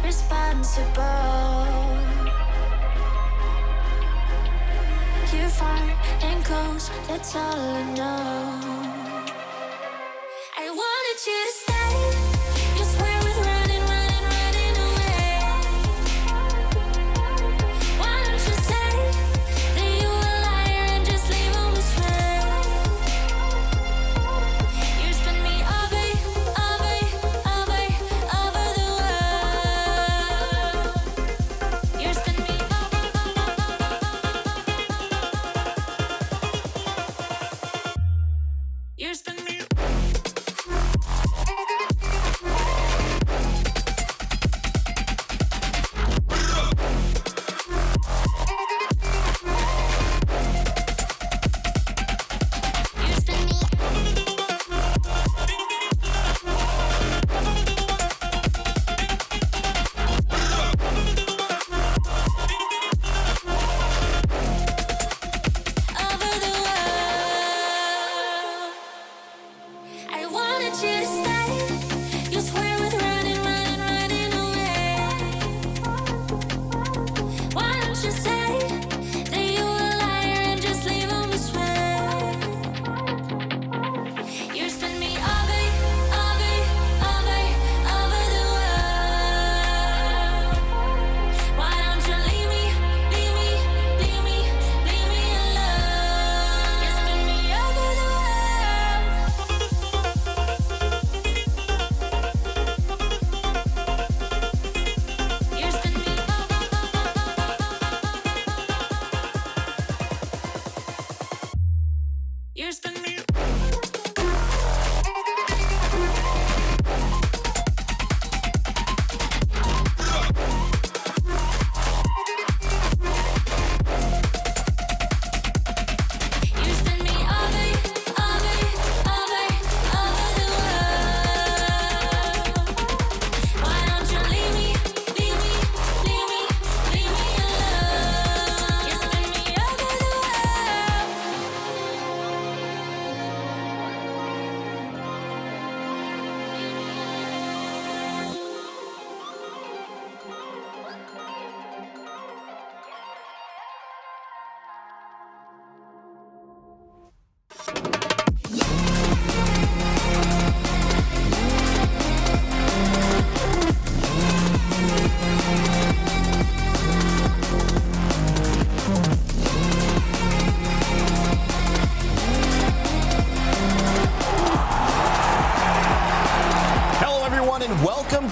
responsible. You're far and close, that's all I know. I wanted you to stay. You swear with running away. Why don't you say that you a liar and just leave them astray? You spin me over the world. You spin me You spin me.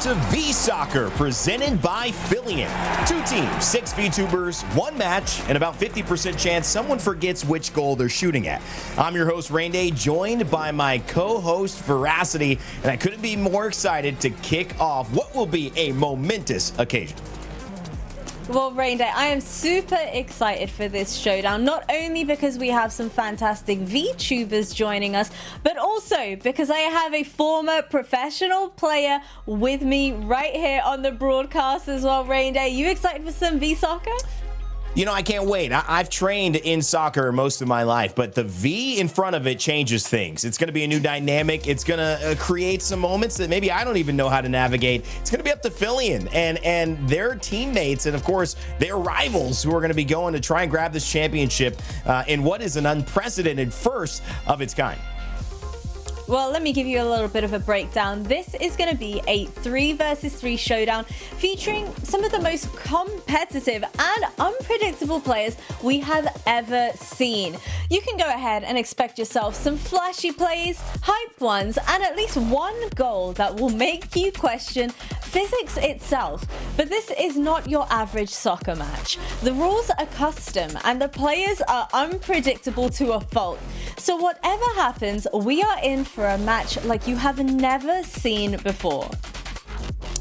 To VSoccer, presented by Fillion. 2 teams, 6 VTubers, 1 match, and about 50% chance someone forgets which goal they're shooting at. I'm your host, Rain Day, joined by my co-host, Veracity, and I couldn't be more excited to kick off what will be a momentous occasion. Well, Rain Day, I am super excited for this showdown, not only because we have some fantastic VTubers joining us, but also because I have a former professional player with me right here on the broadcast as well. Rain Day, you excited for some VSoccer? You know, I can't wait. I've trained in soccer most of my life, but the V in front of it changes things. It's going to be a new dynamic. It's going to create some moments that maybe I don't even know how to navigate. It's going to be up to Fillion and their teammates and, of course, their rivals who are going to be going to try and grab this championship in what is an unprecedented first of its kind. Well, let me give you a little bit of a breakdown. This is going to be a 3 versus 3 showdown featuring some of the most competitive and unpredictable players we have ever seen. You can go ahead and expect yourself some flashy plays, hype ones, and at least one goal that will make you question physics itself. But this is not your average soccer match. The rules are custom and the players are unpredictable to a fault. So whatever happens, we are in for a match like you have never seen before.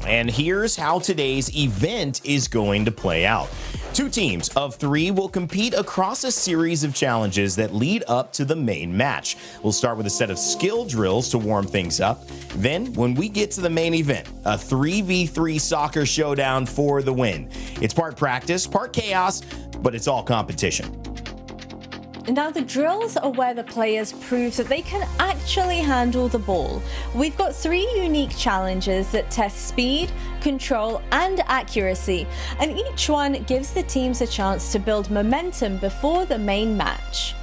And here's how today's event is going to play out. 2 teams of 3 will compete across a series of challenges that lead up to the main match. We'll start with a set of skill drills to warm things up. Then, when we get to the main event, a 3v3 soccer showdown for the win. It's part practice, part chaos, but it's all competition. Now, the drills are where the players prove that they can actually handle the ball. We've got 3 unique challenges that test speed, control, and accuracy, and each one gives the teams a chance to build momentum before the main match.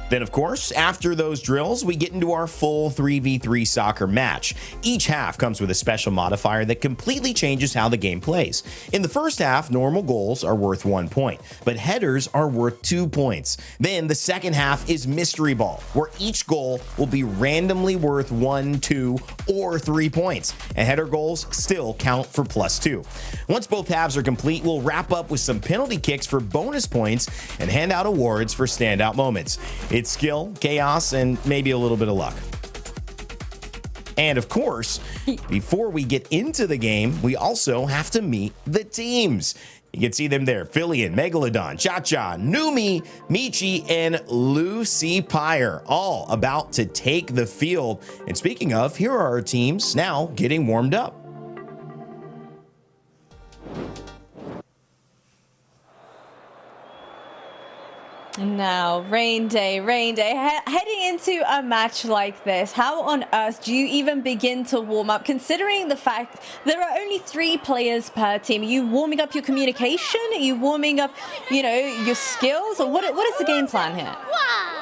Then, of course, after those drills, we get into our full 3v3 soccer match. Each half comes with a special modifier that completely changes how the game plays. In the first half, normal goals are worth 1 point, but headers are worth 2 points. Then the second half is mystery ball, where each goal will be randomly worth 1, 2, or 3 points, and header goals still count for +2. Once both halves are complete, we'll wrap up with some penalty kicks for bonus points and hand out awards for standout moments. It's skill, chaos, and maybe a little bit of luck. And of course, before we get into the game, we also have to meet the teams. You can see them there: Fillion, Megalodon, Cha-Cha, Numi, Michi, and Lucy Pyre, all about to take the field. And speaking of, here are our teams now getting warmed up. Now, rain day, heading into a match like this, how on earth do you even begin to warm up, considering the fact there are only 3 players per team? Are you warming up your communication? Are you warming up, your skills? Or what is the game plan here?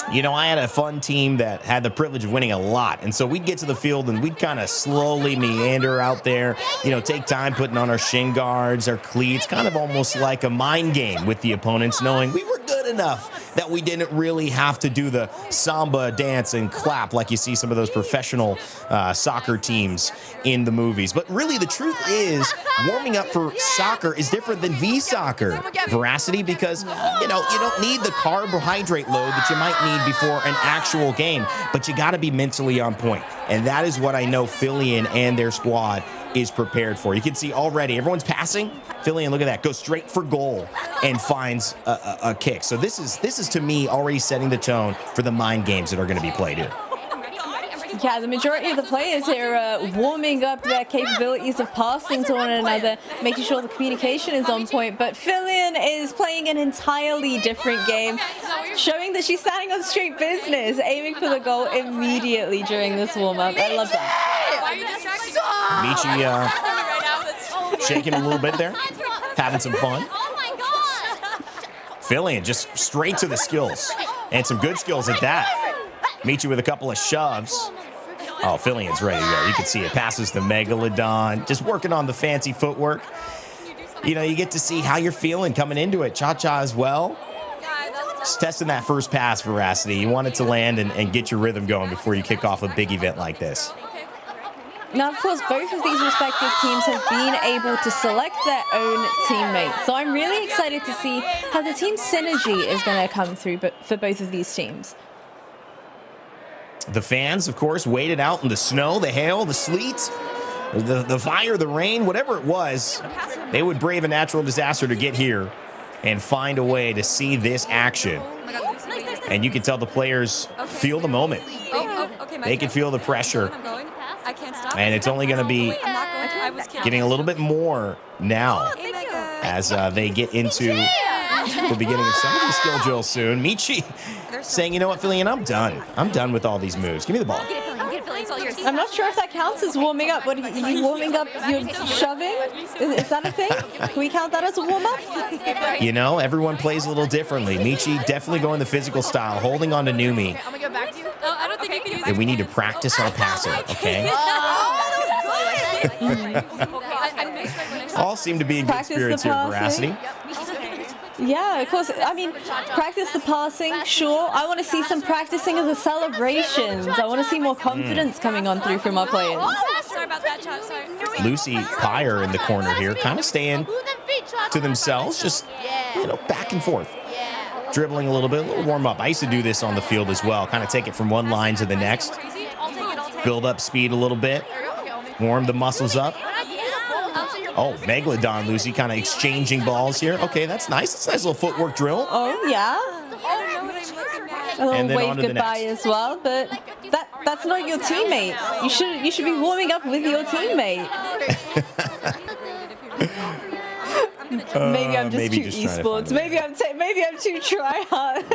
I had a fun team that had the privilege of winning a lot. And so we'd get to the field and we'd kind of slowly meander out there, take time putting on our shin guards, our cleats, kind of almost like a mind game with the opponents, knowing we were good enough that we didn't really have to do the samba dance and clap like you see some of those professional soccer teams in the movies. But really, the truth is, warming up for soccer is different than VSoccer, Veracity, because, you don't need the carbohydrate load that you might need before an actual game, but you got to be mentally on point. And that is what I know Fillion and their squad is prepared for. You can see already everyone's passing. Fillion, look at that, goes straight for goal and finds a kick. So this is to me already setting the tone for the mind games that are going to be played here. Yeah, the majority of the players here are warming up their capabilities of passing to one another, making sure the communication is on point. But Fillion is playing an entirely different game, showing that she's standing on straight business, aiming for the goal immediately during this warm-up. I love that. Michi shaking a little bit there, having some fun. Fillion just straight to the skills, and some good skills at that. Michi with a couple of shoves. Oh, Fillion's ready to go. You can see it. Passes the Megalodon. Just working on the fancy footwork. You get to see how you're feeling coming into it. Cha-Cha as well. Just testing that first pass, Veracity. You want it to land and get your rhythm going before you kick off a big event like this. Now, of course, both of these respective teams have been able to select their own teammates. So I'm really excited to see how the team synergy is going to come through for both of these teams. The fans, of course, waited out in the snow, the hail, the sleet, the fire, the rain, whatever it was. They would brave a natural disaster to get here and find a way to see this action. And you can tell the players feel the moment. They can feel the pressure. And it's only going to be getting a little bit more now as they get into the beginning of some of these skill drills soon. Michi saying, you know what, Fillion, I'm done. I'm done with all these moves. Give me the ball. I'm not sure if that counts as warming up. What are you warming up? You're shoving? Is that a thing? Can we count that as a warm-up? Everyone plays a little differently. Michi definitely going the physical style, holding on to Numi. And we need to practice our passing, okay? All seem to be in good spirits here, Veracity. Yeah, of course. I mean, practice the passing, sure. I want to see some practicing of the celebrations. I want to see more confidence coming on through from our players. Sorry about that, chat. Sorry. Lucy Pyre in the corner here, kind of staying to themselves, just, back and forth. Dribbling a little bit, a little warm up. I used to do this on the field as well, kind of take it from one line to the next. Build up speed a little bit. Warm the muscles up. Oh, Megalodon, Lucy, kind of exchanging balls here. Okay, that's nice. That's a nice little footwork drill. Oh, yeah. A little wave goodbye as well, but that's not your teammate. You should be warming up with your teammate. Maybe I'm just too esports. Maybe I'm too try hard.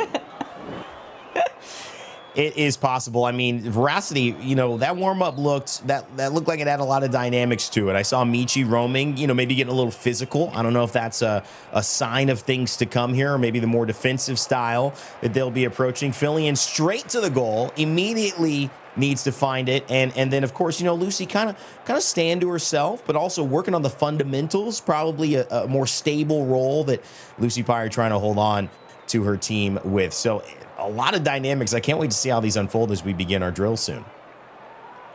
It is possible. I mean, Veracity, that warm-up looked like it had a lot of dynamics to it. I saw Michi roaming, maybe getting a little physical. I don't know if that's a sign of things to come here, or maybe the more defensive style that they'll be approaching. Fillion straight to the goal, immediately needs to find it. And then, of course, Lucy kind of stand to herself, but also working on the fundamentals, probably a more stable role that Lucy Pyre trying to hold on to her team with. So a lot of dynamics. I can't wait to see how these unfold as we begin our drill soon.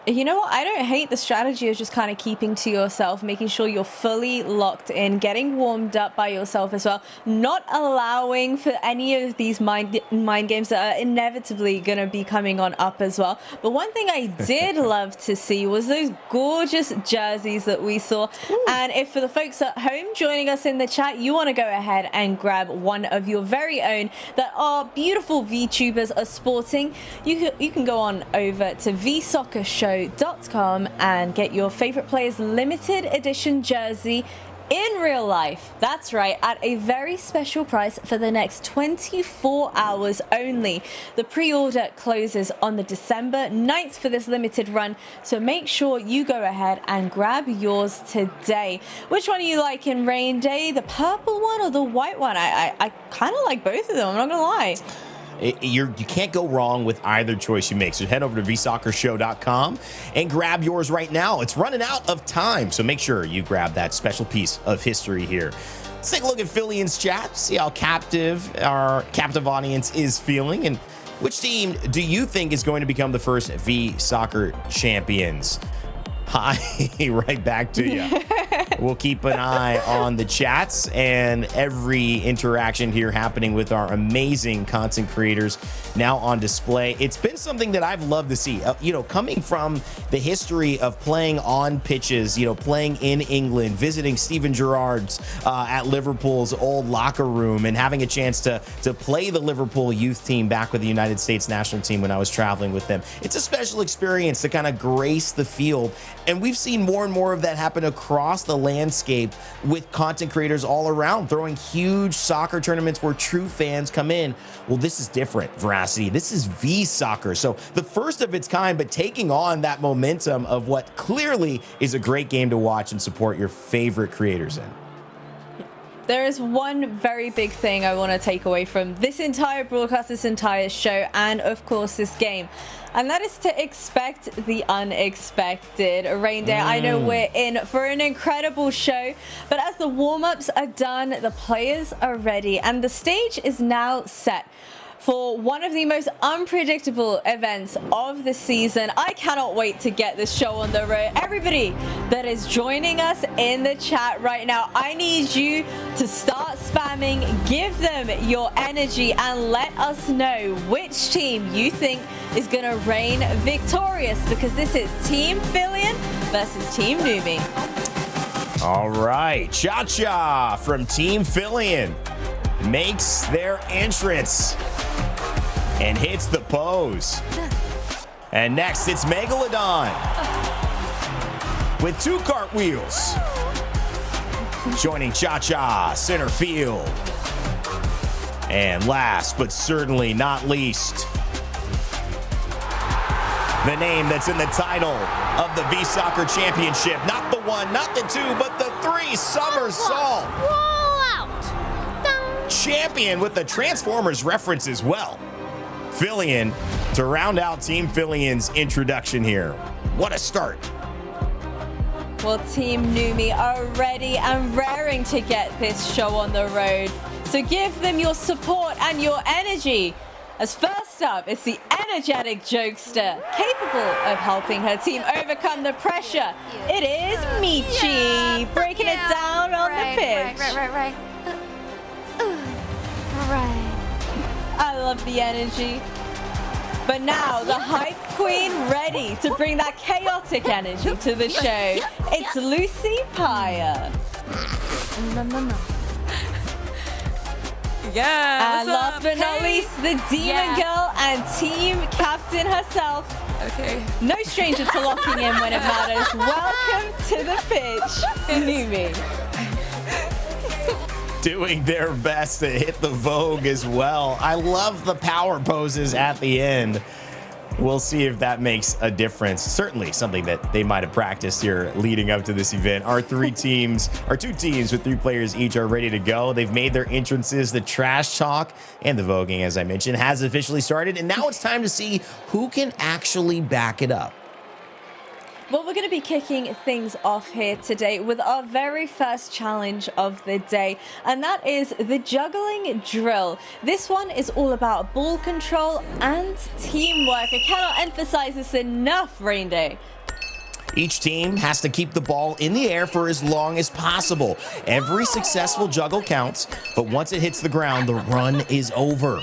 You know what? I don't hate the strategy of just kind of keeping to yourself, making sure you're fully locked in, getting warmed up by yourself as well, not allowing for any of these mind games that are inevitably going to be coming on up as well. But one thing I did love to see was those gorgeous jerseys that we saw. Ooh. And if for the folks at home joining us in the chat, you want to go ahead and grab one of your very own that our beautiful VTubers are sporting, you can go on over to VSoccer.com and get your favorite players limited edition jersey in real life. That's right, at a very special price for the next 24 hours only. The pre-order closes on the December 9th for this limited run, so make sure you go ahead and grab yours today. Which one do you like in Rain Day, the purple one or the white one? I kind of like both of them, I'm not gonna lie. You can't go wrong with either choice you make. So head over to VSoccerShow.com and grab yours right now. It's running out of time, so make sure you grab that special piece of history here. Let's take a look at Fillion's chat, see how captive our captive audience is feeling, and which team do you think is going to become the first VSoccer champions? Hi, right back to you. We'll keep an eye on the chats and every interaction here happening with our amazing content creators now on display. It's been something that I've loved to see, coming from the history of playing on pitches, playing in England, visiting Steven Gerrard's at Liverpool's old locker room and having a chance to play the Liverpool youth team back with the United States national team when I was traveling with them. It's a special experience to kind of grace the field. And we've seen more and more of that happen across the landscape with content creators all around, throwing huge soccer tournaments where true fans come in. Well, this is different, Veracity. This is VSoccer. So the first of its kind, but taking on that momentum of what clearly is a great game to watch and support your favorite creators in. There is one very big thing I want to take away from this entire broadcast, this entire show, and of course this game. And that is to expect the unexpected. Rain Day, I know we're in for an incredible show, but as the warm-ups are done, the players are ready, and the stage is now set for one of the most unpredictable events of the season. I cannot wait to get this show on the road. Everybody that is joining us in the chat right now, I need you to start spamming, give them your energy, and let us know which team you think is gonna reign victorious, because this is Team Fillion versus Team Numi. All right, Cha-Cha from Team Fillion makes their entrance and hits the pose. And next, it's Megalodon with 2 cartwheels, joining Cha-Cha center field. And last, but certainly not least, the name that's in the title of the VSoccer Championship. Not the 1, not the 2, but the 3, Somersault. Champion with the Transformers reference as well. Fillion to round out Team Fillion's introduction here. What a start. Well, Team Numi are ready and raring to get this show on the road. So give them your support and your energy. As first up, it's the energetic jokester, capable of helping her team overcome the pressure. It is Michi, breaking it down on the pitch. Right. I love the energy. But now, the hype queen ready to bring that chaotic energy to the show. It's Lucy Pyre. Yeah. And last but not least, the Demon Girl and team captain herself. Okay. No stranger to locking in when it matters. Welcome to the pitch, Numi. Doing their best to hit the Vogue as well. I love the power poses at the end. We'll see if that makes a difference. Certainly something that they might have practiced here leading up to this event. Our two teams with 3 players each are ready to go. They've made their entrances. The trash talk and the voguing, as I mentioned, has officially started. And now it's time to see who can actually back it up. Well, we're going to be kicking things off here today with our very first challenge of the day, and that is the juggling drill. This one is all about ball control and teamwork. I cannot emphasize this enough, Rain Day. Each team has to keep the ball in the air for as long as possible. Every successful juggle counts, but once it hits the ground, the run is over.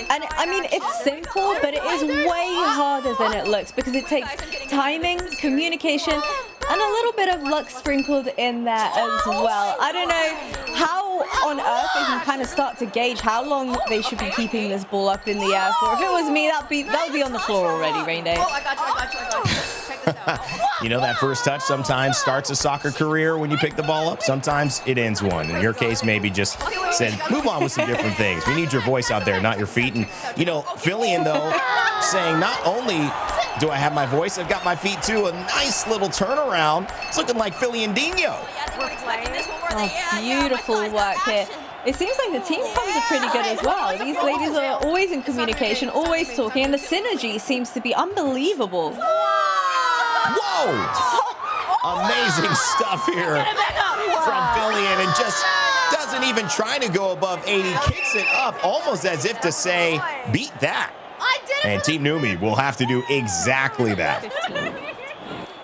And I mean, it's simple, but it is way harder than it looks because it takes timing, communication, and a little bit of luck sprinkled in there as well. I don't know how on earth they can kind of start to gauge how long they should be keeping this ball up in the air for. If it was me, that would be on the floor already, Rain Day. I got you. Check this out. You know, that first touch sometimes starts a soccer career when you pick the ball up. Sometimes it ends one. In your case, maybe just said, move on with some different things. We need your voice out there, not your feet. And, you know, Fillion, though, saying not only do I have my voice, I've got my feet, too. A nice little turnaround. It's looking like Fillion-dinho. Oh, beautiful work here. It seems like the team comms are pretty good as well. These ladies are always in communication, always talking, and the synergy seems to be unbelievable. Whoa! Amazing stuff here from Fillion, and just doesn't even try to go above 80. Kicks it up almost as if to say, beat that. And Team Numi will have to do exactly that.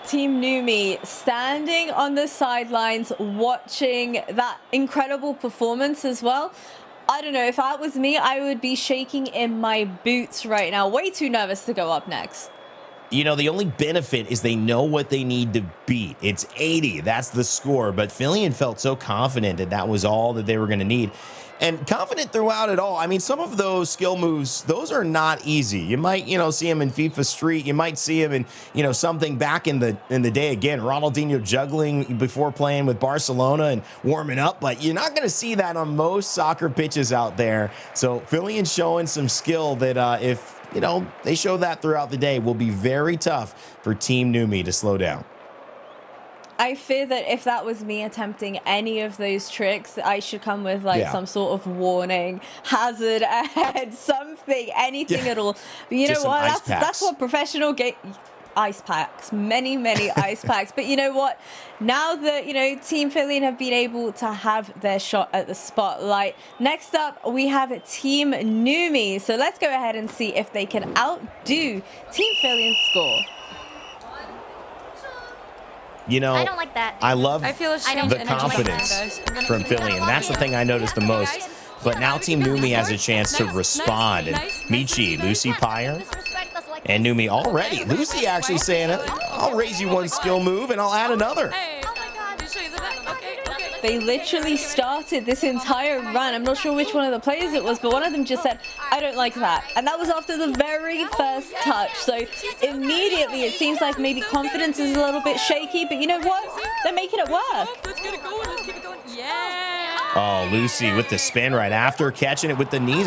Team Numi standing on the sidelines watching that incredible performance as well. I don't know, if that was me, I would be shaking in my boots right now. Way too nervous to go up next. You know, the only benefit is they know what they need to beat. It's 80. That's the score. But Fillion felt so confident that that was all that they were going to need. And confident throughout it all. I mean, some of those skill moves, those are not easy. You might, see them in FIFA Street. You might see them in, something back in the day. Again, Ronaldinho juggling before playing with Barcelona and warming up. But you're not going to see that on most soccer pitches out there. So Fillion showing some skill that if they show that throughout the day, will be very tough for Team Numi to slow down. I fear that if that was me attempting any of those tricks, I should come with some sort of warning, hazard ahead, something, anything at all. But you know what? That's what professional ice packs, many ice packs. But you know what? Now that Team Fillion have been able to have their shot at the spotlight, next up we have Team Numi. So let's go ahead and see if they can outdo Team Fillion's score. I don't like that. I love I feel ashamed the confidence from Fillion. That's the thing I noticed the most. But now Team Numi has a chance to respond. And Michi, Lucy, Pyre, and Numi already. Lucy actually saying, I'll raise you one skill move and I'll add another. They literally started this entire run. I'm not sure which one of the players it was, but one of them just said, I don't like that. And that was after the very first touch. So immediately it seems like maybe confidence is a little bit shaky, but you know what? They're making it work. Let's get it going. Let's keep it going. Yeah. Oh, Lucy with the spin right after, catching it with the knees.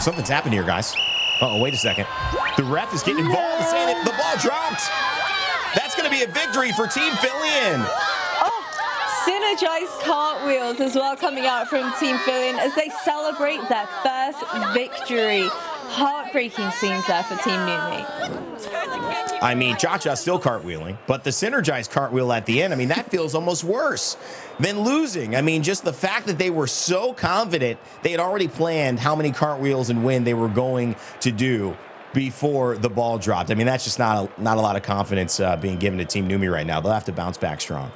Something's happened here, guys. Uh-oh, wait a second. The ref is getting involved and saying that the ball dropped. That's going to be a victory for Team Fillion. Synergized cartwheels as well coming out from Team Fillion as they celebrate their first victory. Heartbreaking scenes there for Team Numi. I mean, Cha-Cha's still cartwheeling, but the synergized cartwheel at the end, that feels almost worse than losing. Just the fact that they were so confident, they had already planned how many cartwheels and when they were going to do before the ball dropped. That's just not a lot of confidence being given to Team Numi right now. They'll have to bounce back strong.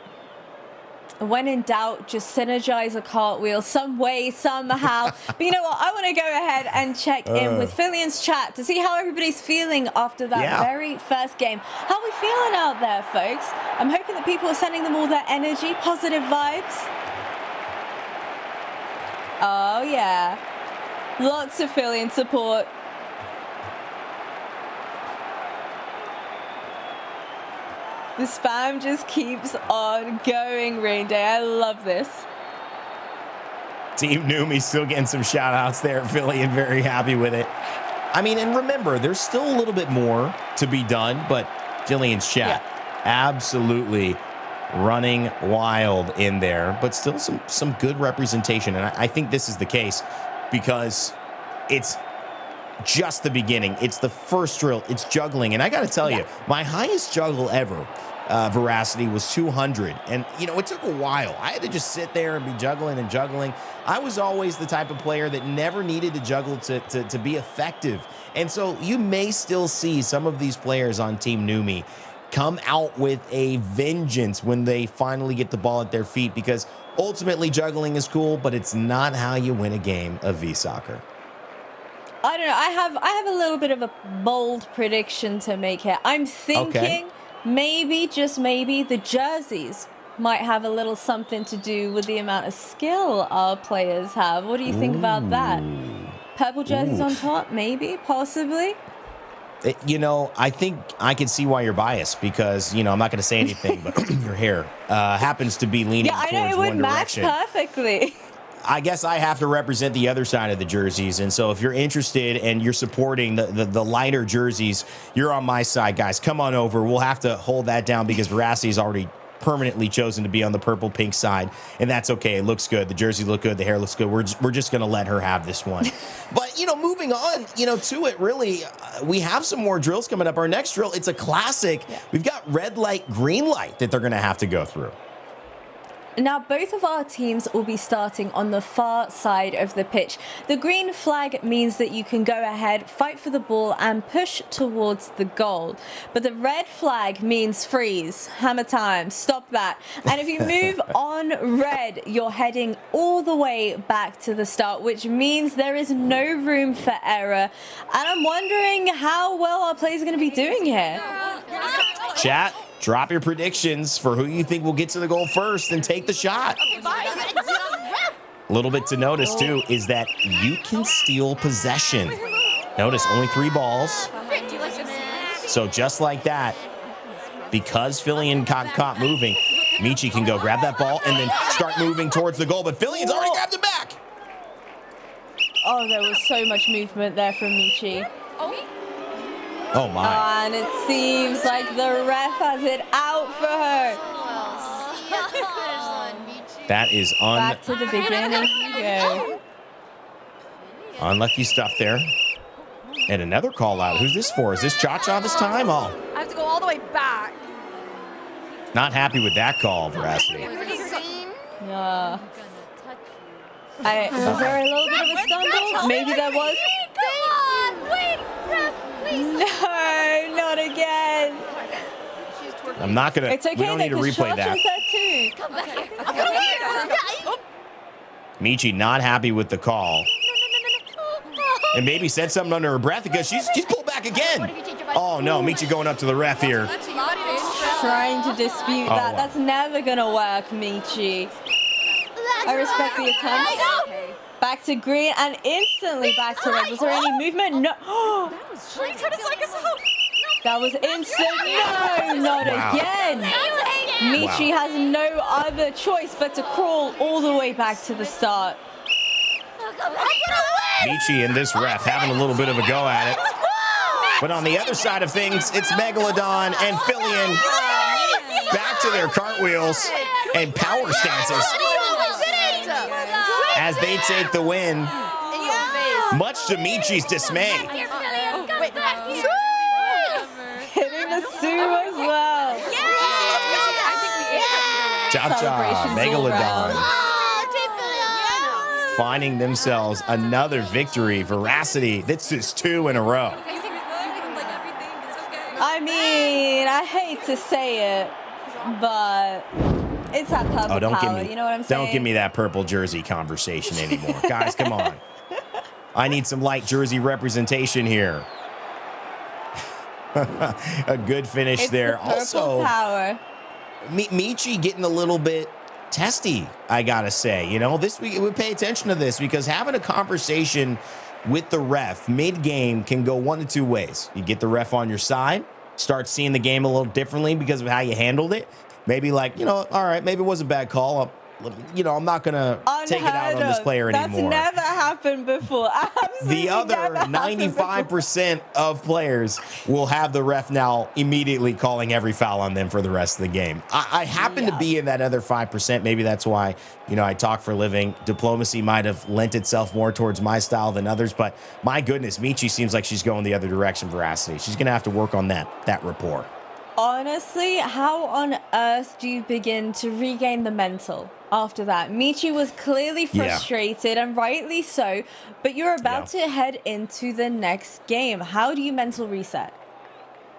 When in doubt, just synergize a cartwheel some way, somehow. But you know what? I want to go ahead and check in with Fillion's chat to see how everybody's feeling after that very first game. How are we feeling out there, folks? I'm hoping that people are sending them all their energy, positive vibes. Oh, yeah. Lots of Fillion support. The spam just keeps on going, Rain Day. I love this. Team Numi still getting some shout outs there. Fillion very happy with it. I mean, and remember, there's still a little bit more to be done, but Jillian's chat absolutely running wild in there, but still some good representation. And I think this is the case because it's just the beginning. It's the first drill. It's juggling. And I got to tell you, my highest juggle ever, Veracity, was 200. And, you know, it took a while. I had to just sit there and be juggling and juggling. I was always the type of player that never needed to juggle to be effective. And so you may still see some of these players on Team Numi come out with a vengeance when they finally get the ball at their feet, because ultimately juggling is cool, but it's not how you win a game of VSoccer. I don't know. I have a little bit of a bold prediction to make here. I'm thinking maybe, just maybe, the jerseys might have a little something to do with the amount of skill our players have. What do you think about that? Purple jerseys on top, maybe, possibly. You know, I think I can see why you're biased because, you know, I'm not going to say anything, but your hair happens to be leaning towards one direction. Yeah, I know, it would match perfectly. I guess I have to represent the other side of the jerseys. And so if you're interested and you're supporting the lighter jerseys, you're on my side, guys. Come on over. We'll have to hold that down because Veracity's already permanently chosen to be on the purple pink side, and that's okay. It looks good. The jersey look good. The hair looks good. We're just going to let her have this one. But, you know, moving on, you know, to it really, we have some more drills coming up. Our next drill, it's a classic. Yeah. We've got red light, green light that they're going to have to go through. Now, both of our teams will be starting on the far side of the pitch. The green flag means that you can go ahead, fight for the ball, and push towards the goal. But the red flag means freeze, hammer time, stop that. And if you move on red, you're heading all the way back to the start, which means there is no room for error. And I'm wondering how well our players are going to be doing here. Chat. Drop your predictions for who you think will get to the goal first and take the shot. A little bit to notice, too, is that you can steal possession. Notice only 3 balls. So just like that, because Fillion got caught moving, Michi can go grab that ball and then start moving towards the goal. But Fillion's already grabbed it back. Oh, there was so much movement there from Michi. Oh, my. And it seems like the ref has it out for her. That is back to the beginning you go. Unlucky stuff there. And another call out. Who's this for? Is this Cha-Cha this time? Oh. I have to go all the way back. Not happy with that call, Veracity. Yeah. Was there a little bit of a stumble? Maybe there was. Come on, wait, ref, please. No, not again. I'm not gonna. It's okay. We don't need to replay that. Come back here. I'm over here. Michi not happy with the call, and maybe said something under her breath because she's pulled back again. Oh no, Michi going up to the ref here. Trying to dispute that. Wow. That's never gonna work, Michi. I respect the attempt. Back to green and instantly back to red. Was there any movement? No. That was instant. No, not again. Michi has no other choice but to crawl all the way back to the start. Michi and this ref having a little bit of a go at it. But on the other side of things, it's Megalodon and Fillion back to their cartwheels and power stances as they take the win, much to Michi's dismay. Hitting the Sue as well. Cha-Cha, Megalodon finding themselves another victory. Veracity, this is 2 in a row. I mean, I hate to say it, but it's that purple power, you know what I'm saying? Don't give me that purple jersey conversation anymore. Guys, come on. I need some light jersey representation here. A good finish there. The purple power. Michi getting a little bit testy, I gotta say. You know, this week we pay attention to this because having a conversation with the ref mid-game can go one of 2 ways. You get the ref on your side, start seeing the game a little differently because of how you handled it. Maybe like, you know, all right, maybe it was a bad call. I'm not going to take it out on this player anymore. That's never happened before. Absolutely The other never happened before. 95% of players will have the ref now immediately calling every foul on them for the rest of the game. I happen to be in that other 5%. Maybe that's why, I talk for a living. Diplomacy might have lent itself more towards my style than others, but my goodness, Michi seems like she's going the other direction, Veracity. She's going to have to work on that rapport. Honestly, how on earth do you begin to regain the mental after that? Michi was clearly frustrated, and rightly so, but you're about to head into the next game. How do you mental reset?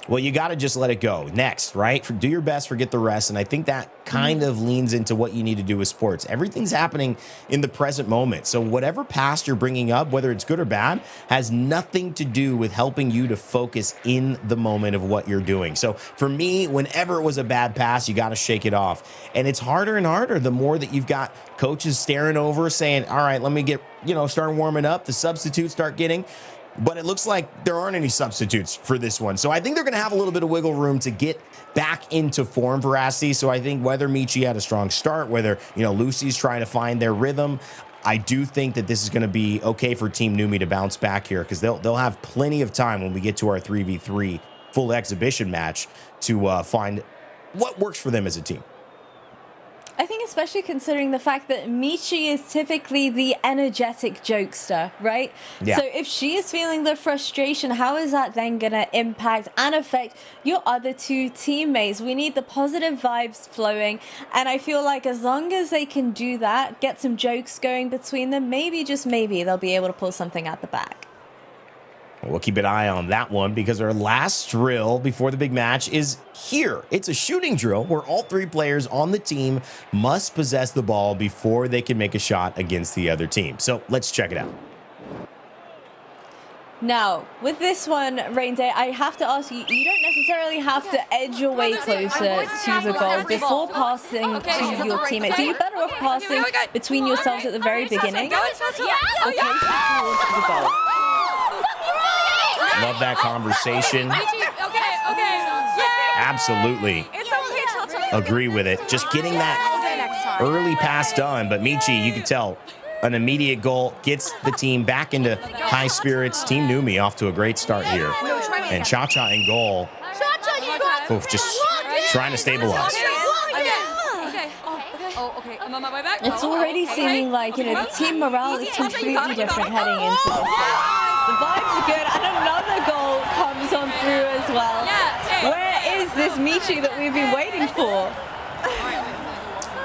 Well, you got to just let it go. Next, right? Do your best, forget the rest. And I think that kind of leans into what you need to do with sports. Everything's happening in the present moment. So whatever past you're bringing up, whether it's good or bad, has nothing to do with helping you to focus in the moment of what you're doing. So for me, whenever it was a bad pass, you got to shake it off. And it's harder and harder the more that you've got coaches staring over saying, all right, let me get, start warming up. The substitutes start getting. But it looks like there aren't any substitutes for this one. So I think they're going to have a little bit of wiggle room to get back into form, Veracity. So I think whether Michi had a strong start, whether, Lucy's trying to find their rhythm, I do think that this is going to be okay for Team Numi to bounce back here because they'll have plenty of time when we get to our 3v3 full exhibition match to find what works for them as a team. I think especially considering the fact that Michi is typically the energetic jokester, right? Yeah. So if she is feeling the frustration, how is that then going to impact and affect your other two teammates? We need the positive vibes flowing. And I feel like as long as they can do that, get some jokes going between them, maybe, just maybe, they'll be able to pull something out the back. We'll keep an eye on that one because our last drill before the big match is here. It's a shooting drill where all three players on the team must possess the ball before they can make a shot against the other team. So let's check it out. Now, with this one, Rain Day, I have to ask you, you don't necessarily have to edge your way closer to the goal before passing to your teammates. So you're better off passing between yourselves at the very beginning. Okay, towards the goal. Love that conversation. Absolutely. Agree with it. Just getting that early pass done. But Michi, you can tell, an immediate goal gets the team back into high spirits. Team Numi off to a great start here. And Cha-Cha in goal. Oof, just trying to stabilize. I'm on my way back. It's already seeming like, the team morale is completely different heading into this game. The vibes are good, and another goal comes on through as well. Where is this Michi that we've been waiting for?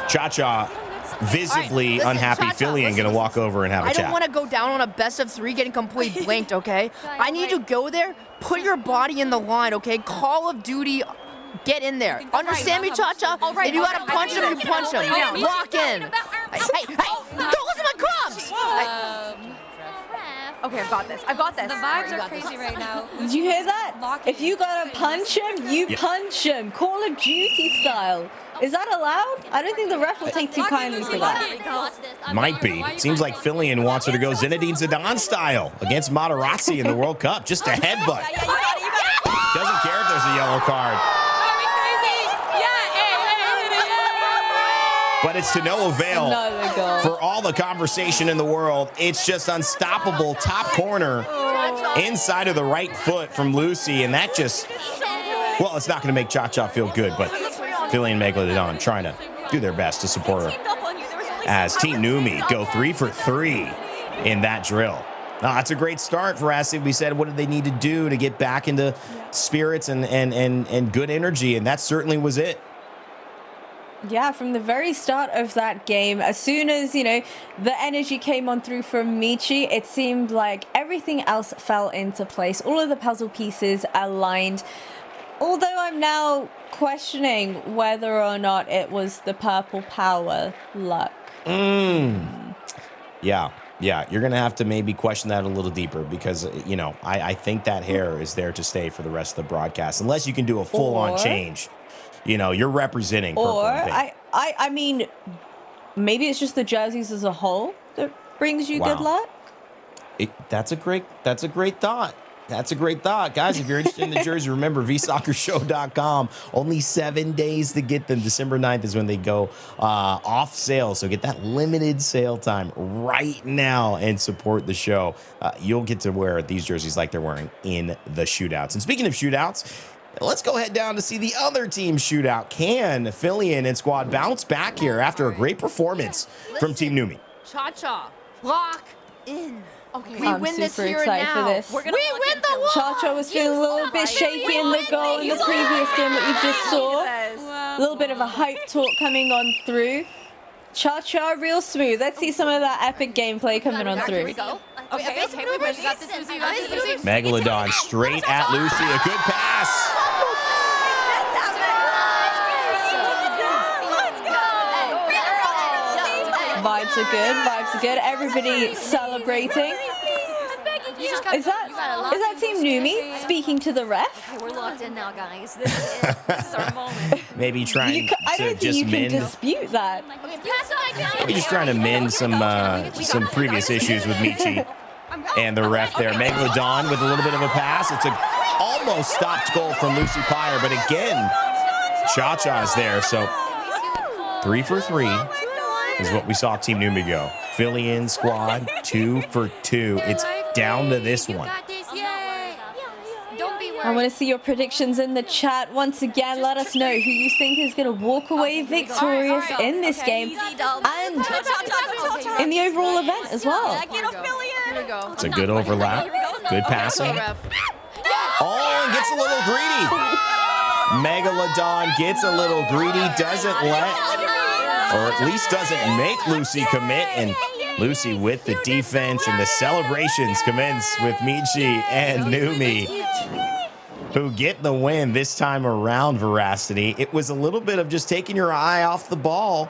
Cha-Cha, visibly unhappy Fillion, going to walk over and have a chat. I don't want to go down on a best of 3 getting completely blanked, okay? I need you to go there, put your body in the line, okay? Call of Duty, get in there. Understand me, Cha-Cha? If you gotta punch him, you punch him. Lock in. Hey, don't listen to my crumbs! Okay, I've got this. The vibes are crazy right now. Did you hear that? If you gotta punch him, you punch him. Call of Duty style. Is that allowed? I don't think the ref will take too kindly to that. Might be. Seems like Fillion wants her to go Zinedine Zidane style against Materazzi in the World Cup. Just a headbutt. Doesn't care if there's a yellow card. But it's to no avail for all the conversation in the world. It's just unstoppable top corner inside of the right foot from Lucy. And that just, well, it's not going to make Cha-Cha feel good, but Fillion and Megalodon trying to do their best to support her as Team Numi go 3 for 3 in that drill. No, that's a great start for us. We said, what did they need to do to get back into spirits and good energy? And that certainly was it. Yeah, from the very start of that game, as soon as, the energy came on through from Michi, it seemed like everything else fell into place. All of the puzzle pieces aligned. Although I'm now questioning whether or not it was the purple power luck. Yeah, you're going to have to maybe question that a little deeper because, I think that hair is there to stay for the rest of the broadcast. Unless you can do a full-on change. You're representing purple and pink. I mean, maybe it's just the jerseys as a whole that brings you good luck. That's a great thought. That's a great thought. Guys, if you're interested in the jersey, remember VSoccerShow.com. Only 7 days to get them. December 9th is when they go off sale. So get that limited sale time right now and support the show. You'll get to wear these jerseys like they're wearing in the shootouts. And speaking of shootouts, let's go head down to see the other team's shootout. Can Fillion and squad bounce back here after a great performance from Team Numi? Cha-cha. Lock in. Okay. We I'm win this super here excited and for now. this. We win the lock. Cha-Cha was feeling a little bit shaky in the goal in the previous game that we just saw. A little bit of a hype talk coming on through. Cha-Cha real smooth. Let's see some of that epic gameplay coming on Here we through. go. Okay, we got this, Lucy. We got this, Lucy. Megalodon straight at Lucy. A good pass. Vibes are good. Vibes are good. Everybody celebrating. Is that Team Numi speaking to the ref? Okay, we're locked in now, guys. This is it. This is our moment. Maybe trying I to don't think just you can mend. dispute that. Maybe just trying to mend some previous issues with Michi and the ref there. Megalodon with a little bit of a pass. It's a almost stopped goal from Lucy Pyre, but again, Cha-Cha's there. So 3 for 3 is what we saw Team Numi go. Fillion squad 2 for 2. It's down to this one. I want to see your predictions in the chat. Once again, let us know who you think is going to walk away victorious in this game and in the overall event as well. It's a good overlap. Good passing. Oh, and gets a little greedy. Megalodon gets a little greedy, doesn't let, or at least doesn't make Lucy commit, and Lucy with the defense, and the celebrations commence with Michi and Numi, who get the win this time around. Veracity. It was a little bit of just taking your eye off the ball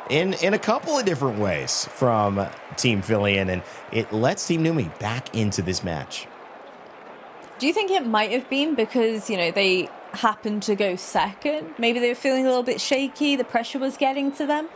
in a couple of different ways from Team Fillion, and it lets Team Numi back into this match. Do you think it might have been because, you know, they happened to go second? Maybe they were feeling a little bit shaky. The pressure was getting to them.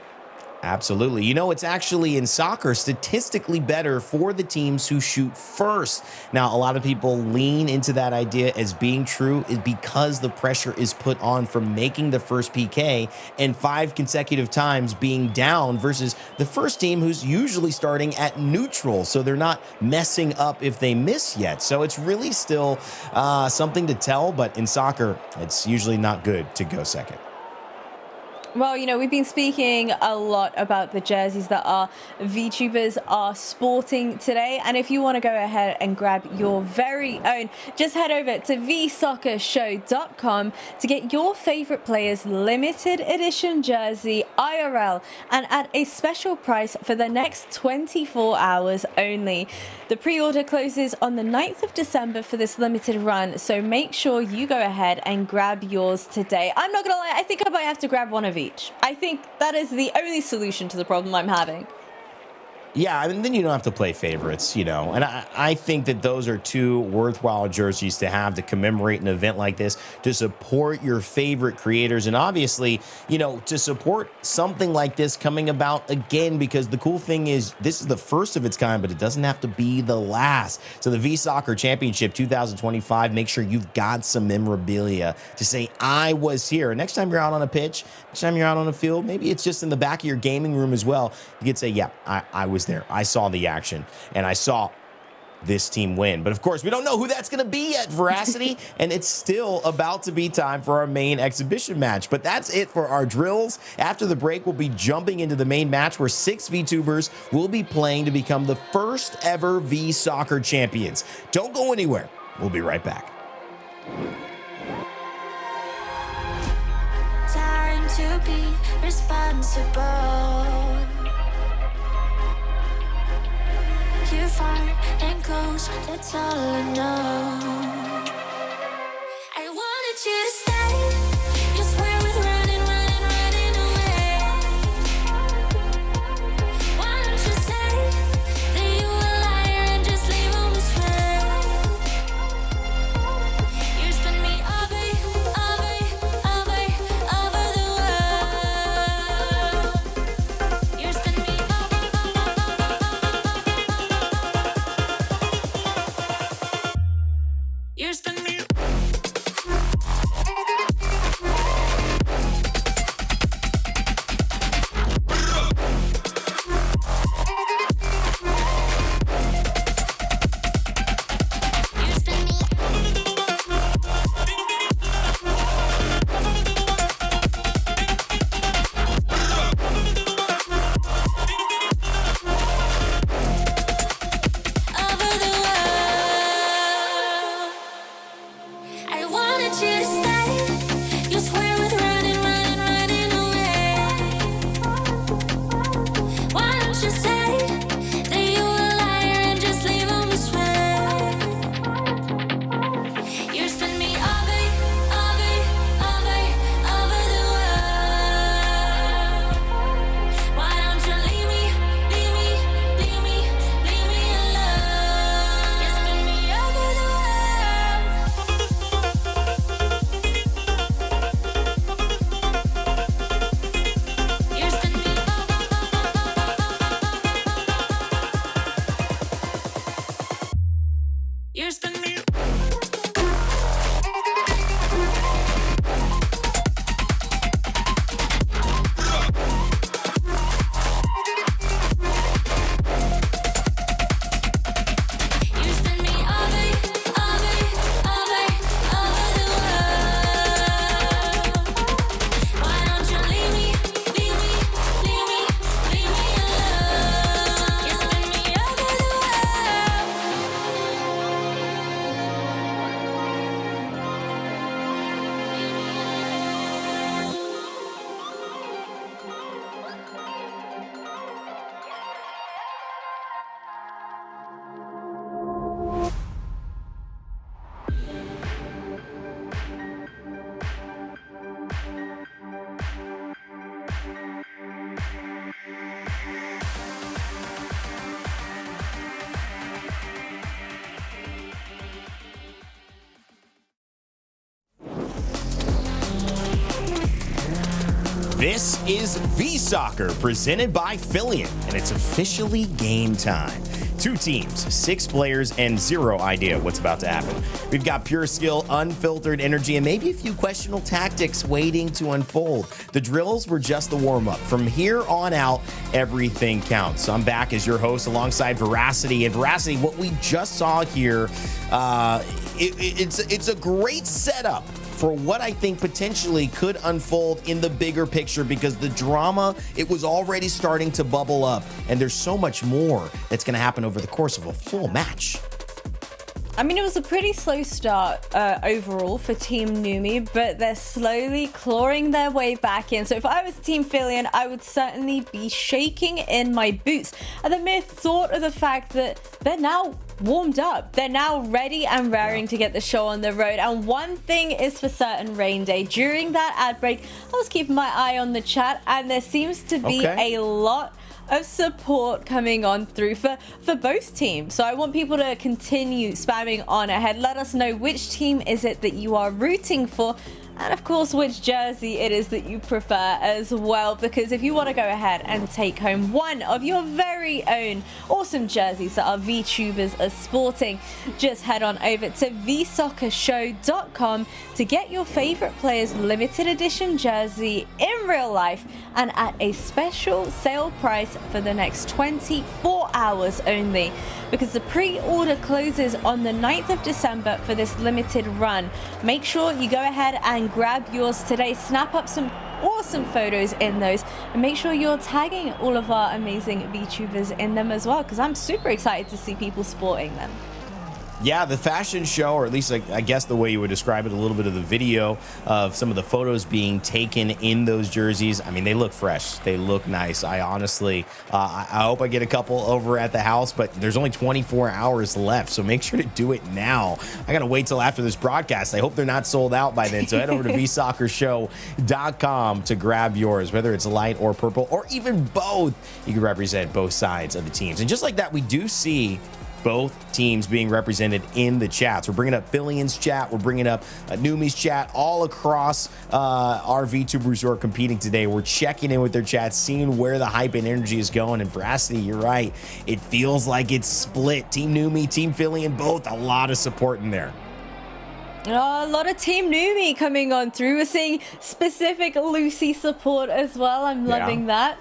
Absolutely. You know, it's actually in soccer statistically better for the teams who shoot first. Now, a lot of people lean into that idea as being true is because the pressure is put on from making the first PK and 5 consecutive times being down versus the first team who's usually starting at neutral. So they're not messing up if they miss yet. So it's really still something to tell. But in soccer, it's usually not good to go second. Well, you know, we've been speaking a lot about the jerseys that our VTubers are sporting today. And if you want to go ahead and grab your very own, just head over to VSoccerShow.com to get your favorite players' limited edition jersey IRL and at a special price for the next 24 hours only. The pre-order closes on the 9th of December for this limited run, so make sure you go ahead and grab yours today. I'm not gonna lie, I think I might have to grab one of each. I think that is the only solution to the problem I'm having. Yeah, and then you don't have to play favorites, you know. And I think that those are two worthwhile jerseys to have to commemorate an event like this, to support your favorite creators, and obviously, you know, to support something like this coming about again, because the cool thing is this is the first of its kind, but it doesn't have to be the last. So the VSoccer Championship 2025, make sure you've got some memorabilia to say, I was here. Next time you're out on a pitch, next time you're out on a field, maybe it's just in the back of your gaming room as well. You could say, yeah, I was there. I saw the action and I saw this team win. But of course, we don't know who that's going to be at Veracity, and it's still about to be time for our main exhibition match. But that's it for our drills. After the break, we'll be jumping into the main match where 6 VTubers will be playing to become the first ever VSoccer champions. Don't go anywhere. We'll be right back. Time to be responsible. You're far and close, that's all I know. I wanted you to stay. You swear with running away. Why don't you say that you a liar and just leave on this You spin me over the world. You spin me You spin me. You spin me. This is VSoccer presented by Fillion, and it's officially game time. 2 teams, 6 players, and 0 idea what's about to happen. We've got pure skill, unfiltered energy, and maybe a few questionable tactics waiting to unfold. The drills were just the warm-up. From here on out, everything counts. So I'm back as your host alongside Veracity. And Veracity, what we just saw here, it's a great setup for what I think potentially could unfold in the bigger picture, because the drama, it was already starting to bubble up, and there's so much more that's going to happen over the course of a full match. I mean, it was a pretty slow start overall for Team Numi, but they're slowly clawing their way back in. So if I was Team Fillion, I would certainly be shaking in my boots at the mere thought of the fact that they're now warmed up. They're now ready and raring to get the show on the road. And one thing is for certain, Rain Day. During that ad break, I was keeping my eye on the chat, and there seems to be a lot of support coming on through for both teams. So I want people to continue spamming on ahead. Let us know which team is it that you are rooting for, and of course which jersey it is that you prefer as well, because if you want to go ahead and take home one of your very own awesome jerseys that our VTubers are sporting, just head on over to VSoccerShow.com to get your favorite players' limited edition jersey in real life and at a special sale price for the next 24 hours only, because the pre-order closes on the 9th of December for this limited run. Make sure you go ahead and grab yours today. Snap up some awesome photos in those, and make sure you're tagging all of our amazing VTubers in them as well, because I'm super excited to see people sporting them. Yeah, the fashion show, or at least I guess the way you would describe it, a little bit of the video of some of the photos being taken in those jerseys. I mean, they look fresh. They look nice. I honestly, I hope I get a couple over at the house, but there's only 24 hours left, so make sure to do it now. I got to wait till after this broadcast. I hope they're not sold out by then, so head over to VSoccerShow.com to grab yours, whether it's light or purple or even both. You can represent both sides of the teams. And just like that, we do see both teams being represented in the chats. We're bringing up Fillion's chat, we're bringing up Numi's chat, all across our VTubers who are competing today. We're checking in with their chats, seeing where the hype and energy is going. And Veracity, you're right, it feels like it's split. Team Numi, Team Fillion, both a lot of support in there. Oh, a lot of Team Numi coming on through. We're seeing specific Lucy support as well. I'm loving that.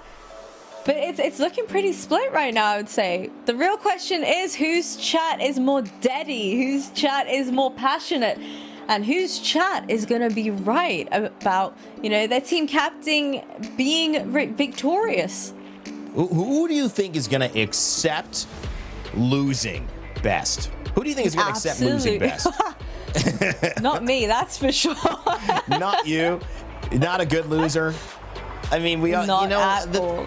But it's looking pretty split right now, I would say. The real question is whose chat is more deady, whose chat is more passionate, and whose chat is going to be right about, you know, their team captain being victorious. Who do you think is going to accept losing best? Who do you think is going to accept losing best? Not me, that's for sure. Not you. Not a good loser. I mean, we are, Not you know, at all.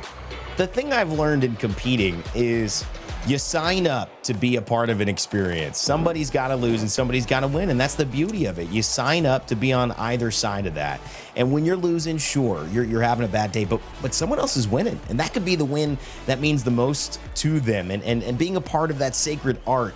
The thing I've learned in competing is you sign up to be a part of an experience. Somebody's got to lose and somebody's got to win, and that's the beauty of it. You sign up to be on either side of that. And when you're losing, sure, you're having a bad day, but someone else is winning, and that could be the win that means the most to them. And being a part of that sacred art,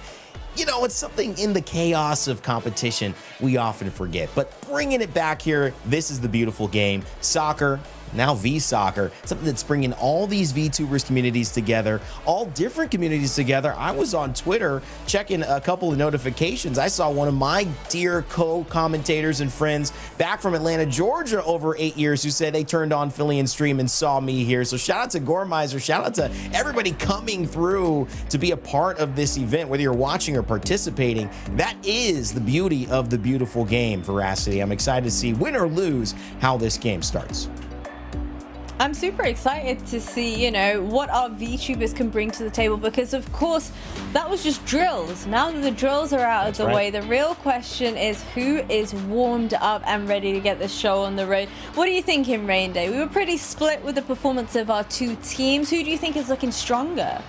you know, it's something in the chaos of competition we often forget. But bringing it back here, this is the beautiful game. Soccer, now VSoccer, something that's bringing all these VTubers communities together, all different communities together. I was on Twitter checking a couple of notifications. I saw one of my dear co-commentators and friends back from Atlanta, Georgia over 8 years who said they turned on Philly Stream and saw me here. So shout out to Gormizer, shout out to everybody coming through to be a part of this event, whether you're watching or participating. That is the beauty of the beautiful game, Veracity. I'm excited to see, win or lose, how this game starts. I'm super excited to see, you know, what our VTubers can bring to the table because, of course, that was just drills. Now that the drills are out of the way, the real question is who is warmed up and ready to get the show on the road. What are you thinking, Rain Day? We were pretty split with the performance of our two teams. Who do you think is looking stronger?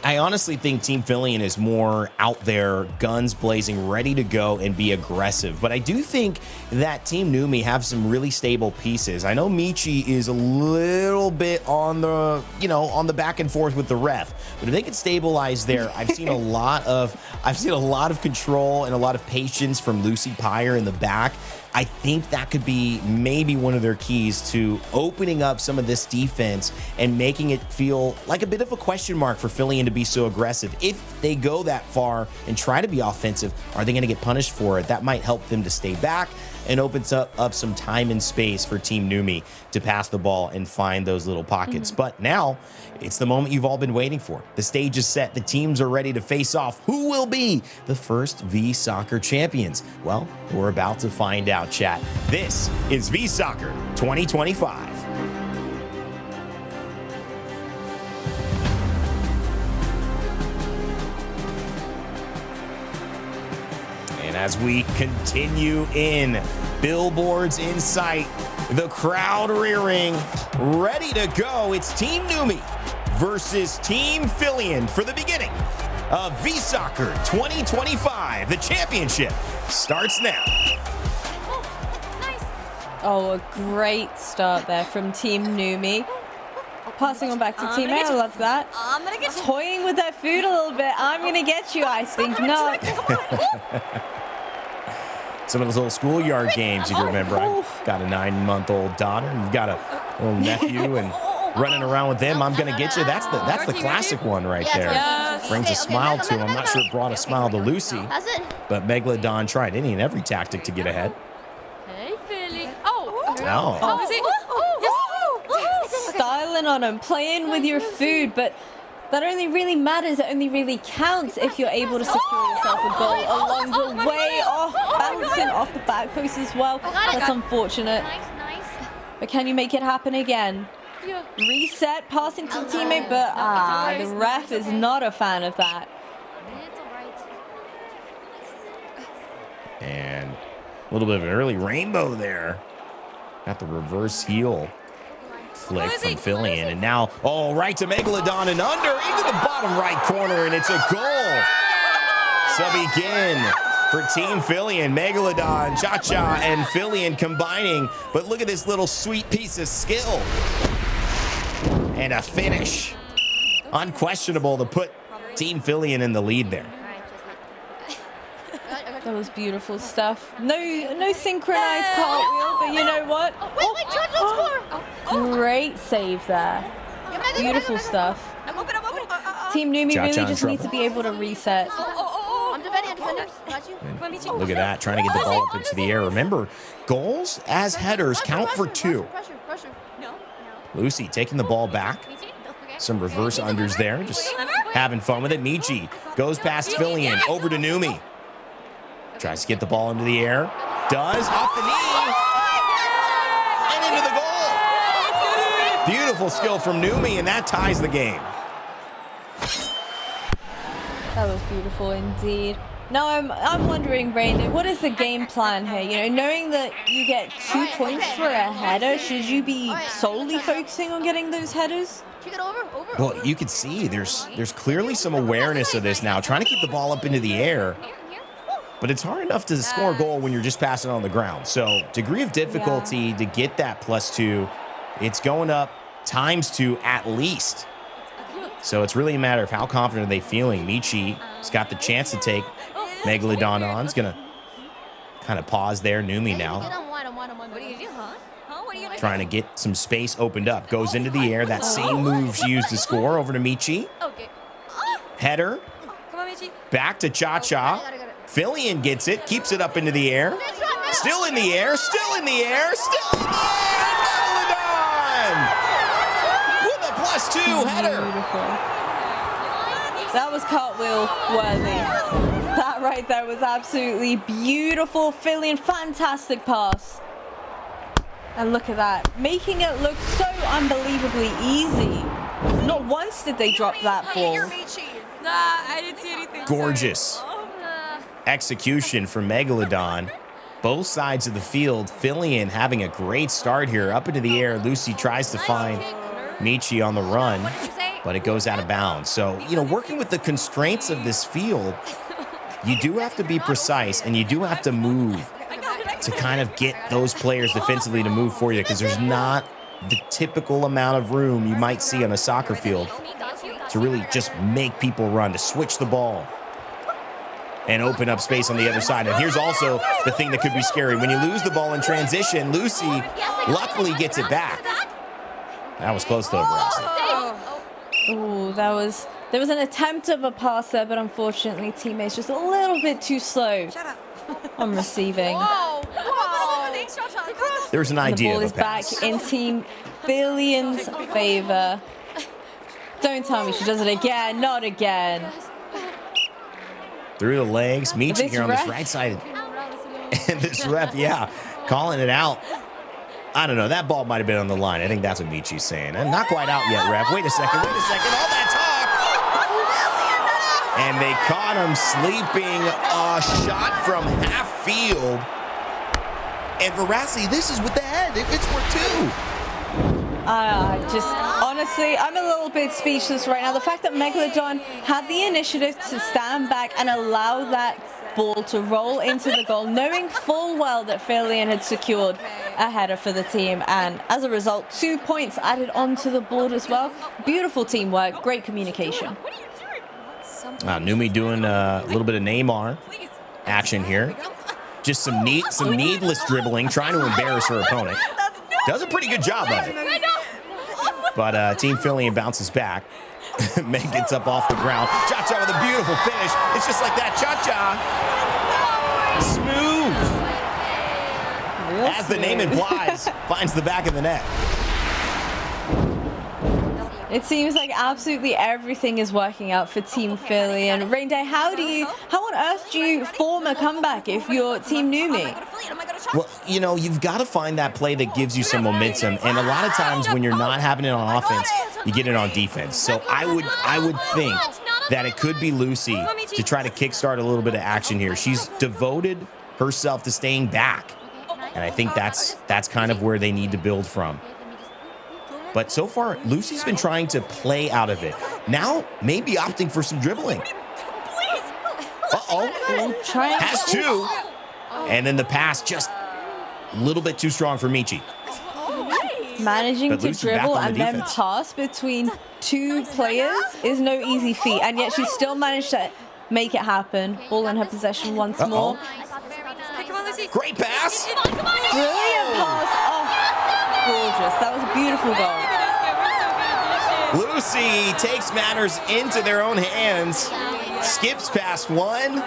I honestly think Team Phillian is more out there, guns blazing, ready to go and be aggressive. But I do think that Team Numi have some really stable pieces. I know Michi is a little bit on the, you know, on the back and forth with the ref. But if they can stabilize there, I've seen a lot of control and a lot of patience from Lucy Pyre in the back. I think that could be maybe one of their keys to opening up some of this defense and making it feel like a bit of a question mark for Phillian to be so aggressive. If they go that far and try to be offensive, are they going to get punished for it? That might help them to stay back and opens up some time and space for Team Numi to pass the ball and find those little pockets. But now it's the moment you've all been waiting for. The stage is set. The teams are ready to face off. Who will be the first VSoccer champions? Well, we're about to find out, chat. This is VSoccer 2025. As we continue in, billboards in sight, the crowd rearing, ready to go. It's Team Numi versus Team Phillian for the beginning of VSoccer 2025. The championship starts now. Oh, a great start there from Team Numi. Passing on back to Team A, I love that. I'm gonna get you. Toying with their food a little bit. I'm gonna get you, I think not. Some of those little schoolyard games, you can remember. I've got a 9-month-old daughter, and you've got a little nephew, and running around with them, I'm gonna get you. That's the classic one right there. Yes. Brings a smile to him. I'm not sure it brought a smile to Lucy, That's it. but Megalodon tried any and every tactic to get ahead. Hey, Philly. Oh. No. Is it? Styling on them, playing with your food, but that only really matters, it only really counts if you're able to secure yourself a goal along the way. Oh, bouncing off the back post as well. That's unfortunate. Nice. But can you make it happen again? Yeah. Reset, passing to the teammate, but the ref is not a fan of that. It's alright. And a little bit of an early rainbow there. Got the reverse heel flick from Phillian. And now, right to Megalodon and under into the bottom right corner. And it's a goal. So begin for Team Phillian. Megalodon, Cha-Cha, and Phillian combining. But look at this little sweet piece of skill. And a finish. Unquestionable to put Team Phillian in the lead there. That was beautiful stuff. No synchronized cartwheel, but you know what? Wait, George, don't score! Great save there. Beautiful stuff. I'm open. Team Numi Cha-Cha really in just need trouble. to be able to reset. I'm defending. Look at that, trying to get the ball up into the air. Remember, goals as headers count for 2. Lucy taking the ball back. Some reverse unders there, just having fun with it. Michi goes past Fillion, over to Numi. Tries to get the ball into the air. Does, off the knee. And into the goal. Beautiful skill from Numi, and that ties the game. That was beautiful indeed. Now I'm wondering, Rain, what is the game plan here? You know, knowing that you get 2 points for a header, should you be solely focusing on getting those headers? Well, you can see there's clearly some awareness of this now, trying to keep the ball up into the air. But it's hard enough to score a goal when you're just passing on the ground. So degree of difficulty to get that +2, it's going up ×2 at least. So it's really a matter of how confident are they feeling. Michi's got the chance to take Megalodon on. He's going to kind of pause there. Numi now trying to get some space opened up. Goes into the air. That same move she used to score over to Michi. Header. Back to Cha-Cha. Fillion gets it. Keeps it up into the air. Still in the air. Still in the air. Still in the air. Megalodon! With a +2 header. Beautiful. That was cartwheel worthy. That right there was absolutely beautiful. Fillion, fantastic pass. And look at that, making it look so unbelievably easy. Not once did they drop that ball. Nah, I didn't see anything. Gorgeous execution from Megalodon. Both sides of the field. Fillion having a great start here. Up into the air. Lucy tries to find Michi on the run, but it goes out of bounds. So, you know, working with the constraints of this field, you do have to be precise and you do have to move to kind of get those players defensively to move for you, because there's not the typical amount of room you might see on a soccer field to really just make people run, to switch the ball and open up space on the other side. And here's also the thing that could be scary. When you lose the ball in transition, Lucy luckily gets it back. That was close though, Oh, there was an attempt of a pass there, but unfortunately teammates just a little bit too slow on receiving. There's an The idea ball of is a pass. back in Team Fillion's favor. Don't tell me she does it again. Not again. Through the legs, Michi This here on this ref. right side. And this ref, yeah, calling it out. I don't know. That ball might have been on the line. I think that's what Michi's saying. And not quite out yet, ref. Wait a second. All that talk. And they caught him sleeping. A shot from half field. And Verassi, this is with the head. It's worth 2. Honestly, I'm a little bit speechless right now. The fact that Megalodon had the initiative to stand back and allow that ball to roll into the goal, knowing full well that Fillion had secured a header for the team, and as a result, 2 points added onto the board as well. Beautiful teamwork, great communication. Numi doing a little bit of Neymar action here. Just some needless dribbling, trying to embarrass her opponent. Does a pretty good job of it. But Team Fillion bounces back. Meg gets up off the ground. Cha-Cha with a beautiful finish. It's just like that. Cha-Cha. Smooth. As the name implies, finds the back of the net. It seems like absolutely everything is working out for Team Fillion. Rainday, how on earth do you form a comeback if you're Team Numi? Well, you know, you've got to find that play that gives you some momentum. And a lot of times when you're not having it on offense, you get it on defense. So I would think that it could be Lucy to try to kickstart a little bit of action here. She's devoted herself to staying back. And I think that's kind of where they need to build from. But so far, Lucy's been trying to play out of it. Now, maybe opting for some dribbling. Uh-oh. Has 2. And then the pass just a little bit too strong for Michi. Managing But to Lucy's back dribble on the and then defense. pass between 2 players is no easy feat, and yet she still managed to make it happen. Ball in her possession once more. Great pass. Brilliant pass. Oh, gorgeous. That was a beautiful goal. Lucy takes matters into their own hands, skips past one,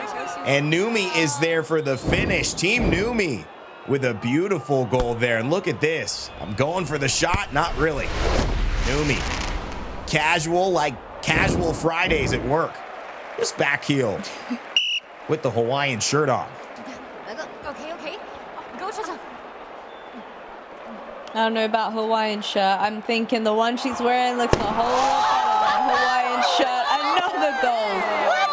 and Numi is there for the finish. Team Numi with a beautiful goal there. And look at this. I'm going for the shot. Not really. Numi. Casual, like casual Fridays at work. Just back heel with the Hawaiian shirt on. Okay. Go, Cha-Cha. I don't know about Hawaiian shirt. I'm thinking the one she's wearing looks a whole lot better than a Hawaiian shirt. Another goal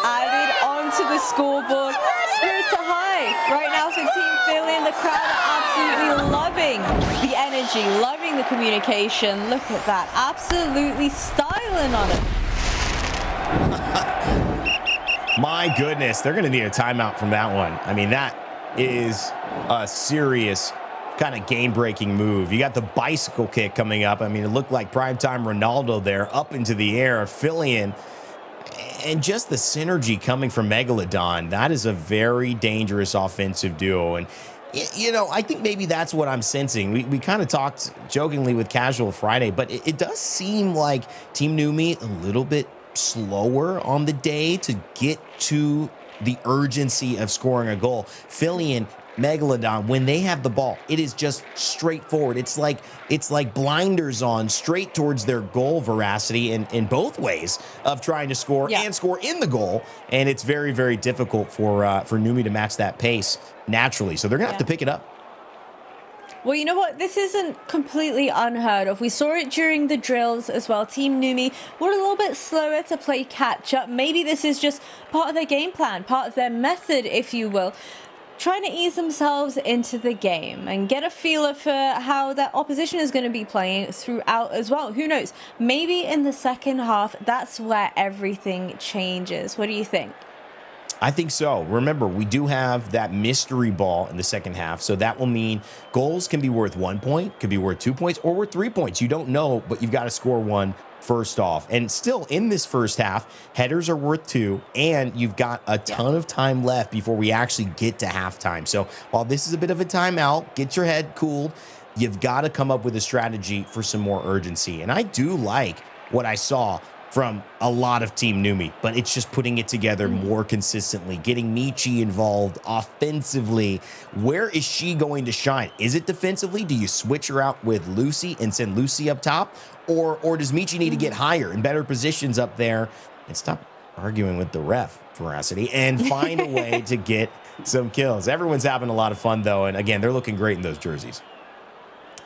added onto the scoreboard. Spirits are high right now for Team Philly, and the crowd are absolutely loving the energy, loving the communication. Look at that, absolutely styling on it. My goodness, they're going to need a timeout from that one. I mean, that is a serious kind of game-breaking move. You got the bicycle kick coming up. I mean, it looked like primetime Ronaldo there, up into the air, Phillian. And just the synergy coming from Megalodon, that is a very dangerous offensive duo. And, you know, I think maybe that's what I'm sensing. We kind of talked jokingly with Casual Friday, but it does seem like Team Numi a little bit slower on the day to get to the urgency of scoring a goal. Phillian, Megalodon, when they have the ball, it is just straightforward. It's like blinders on, straight towards their goal veracity in both ways of trying to score and score in the goal. And it's very, very difficult for Numi to match that pace naturally. So they're gonna have to pick it up. Well, you know what? This isn't completely unheard of. We saw it during the drills as well. Team Numi were a little bit slower to play catch up. Maybe this is just part of their game plan, part of their method, if you will. Trying to ease themselves into the game and get a feeler for how their opposition is going to be playing throughout as well. Who knows? Maybe in the second half, that's where everything changes. What do you think? I think so. Remember, we do have that mystery ball in the second half, so that will mean goals can be worth 1 point, could be worth 2 points, or worth 3 points. You don't know, but you've got to score one first off. And still, in this first half, headers are worth 2, and you've got a ton of time left before we actually get to halftime. So while this is a bit of a timeout, get your head cooled, you've got to come up with a strategy for some more urgency. And I do like what I saw from a lot of Team Numi, but it's just putting it together more consistently, getting Michi involved offensively. Where is she going to shine? Is it defensively? Do you switch her out with Lucy and send Lucy up top? Or does Michi need to get higher in better positions up there and stop arguing with the ref, Veracity, and find a way to get some kills? Everyone's having a lot of fun, though, and again, they're looking great in those jerseys.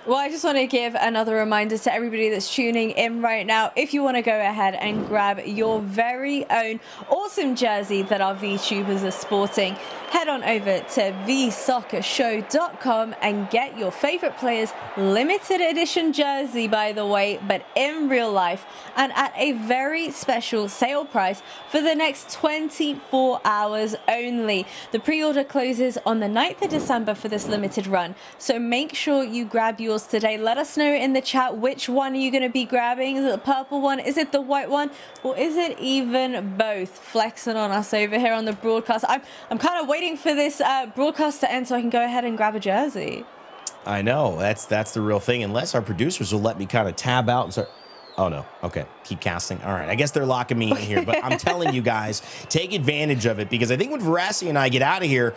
Well, I just want to give another reminder to everybody that's tuning in right now. If you want to go ahead and grab your very own awesome jersey that our VTubers are sporting, head on over to VSoccerShow.com and get your favorite players' limited edition jersey, by the way, but in real life and at a very special sale price for the next 24 hours only. The pre-order closes on the 9th of December for this limited run, so make sure you grab yours today. Let us know in the chat which one are you going to be grabbing. Is it the purple one? Is it the white one? Or is it even both? Flexing on us over here on the broadcast. I'm kind of waiting for this broadcast to end so I can go ahead and grab a jersey. I know. That's the real thing. Unless our producers will let me kind of tab out and start. Oh, no. Okay. Keep casting. All right. I guess they're locking me in here. But I'm telling you guys, take advantage of it, because I think when Veracity and I get out of here,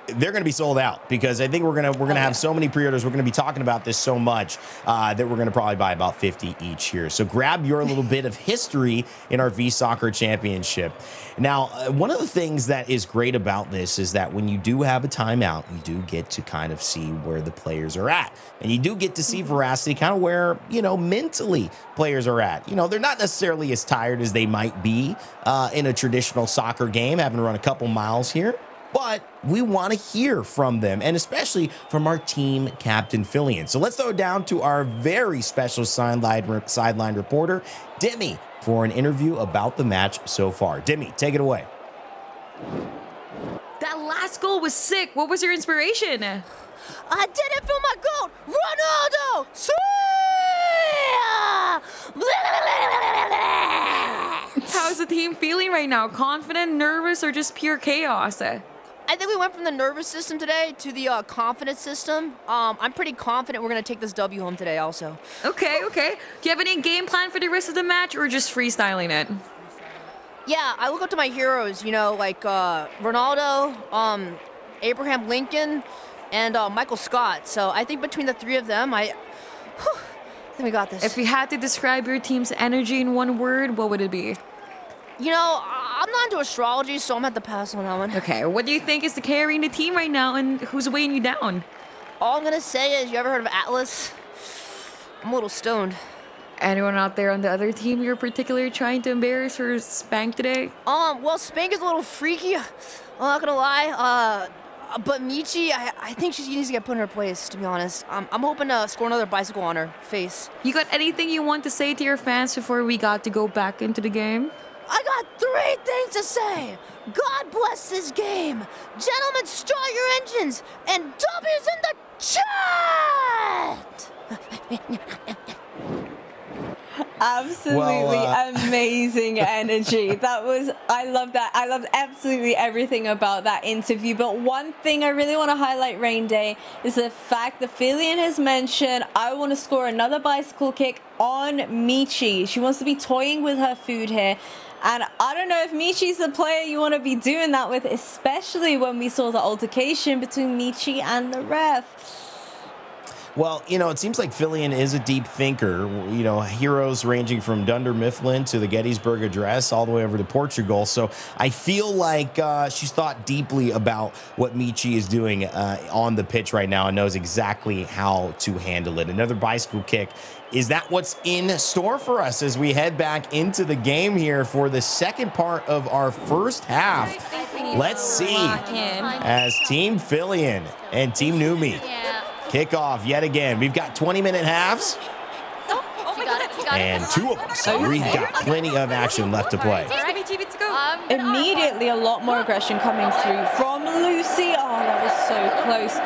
they're going to be sold out, because I think we're gonna have so many pre-orders. We're going to be talking about this so much that we're going to probably buy about 50 each here. So grab your little bit of history in our VSoccer Championship. Now, one of the things that is great about this is that when you do have a timeout, you do get to kind of see where the players are at, and you do get to see Veracity kind of where, you know, mentally players are at. You know, they're not necessarily as tired as they might be in a traditional soccer game, having to run a couple miles here. But we want to hear from them, and especially from our team captain, Phillian. So let's throw it down to our very special sideline reporter, Demi, for an interview about the match so far. Demi, take it away. That last goal was sick. What was your inspiration? I did it for my goal, Ronaldo! How's the team feeling right now? Confident, nervous, or just pure chaos? I think we went from the nervous system today to the confidence system. I'm pretty confident we're going to take this W home today also. Okay. Do you have any game plan for the rest of the match or just freestyling it? Yeah, I look up to my heroes, you know, like Ronaldo, Abraham Lincoln, and Michael Scott. So I think between the three of them, I think we got this. If you had to describe your team's energy in one word, what would it be? You know, I'm not into astrology, so I'm going to have to pass on that one. Okay, what do you think is the carrying the team right now and who's weighing you down? All I'm going to say is, you ever heard of Atlas? I'm a little stoned. Anyone out there on the other team you're particularly trying to embarrass or spank today? Well, Spank is a little freaky. I'm not going to lie. But Michi, I think she needs to get put in her place, to be honest. I'm hoping to score another bicycle on her face. You got anything you want to say to your fans before we got to go back into the game? I got 3 things to say. God bless this game. Gentlemen, start your engines. And W's in the chat. Absolutely amazing energy. I love that. I loved absolutely everything about that interview. But one thing I really want to highlight, Rain Day, is the fact that Filian has mentioned, I want to score another bicycle kick on Michi. She wants to be toying with her food here. And I don't know if Michi's the player you want to be doing that with, especially when we saw the altercation between Michi and the ref. Well, you know, it seems like Filian is a deep thinker. You know, heroes ranging from Dunder Mifflin to the Gettysburg Address all the way over to Portugal. So I feel like she's thought deeply about what Michi is doing on the pitch right now and knows exactly how to handle it. Another bicycle kick. Is that what's in store for us as we head back into the game here for the second part of our first half? Let's see as Team Filian and Team Numi kick off yet again. We've got 20-minute halves and 2 of them. So we've got plenty of action left to play. Immediately a lot more aggression coming through from Lucy. Oh, that was so close.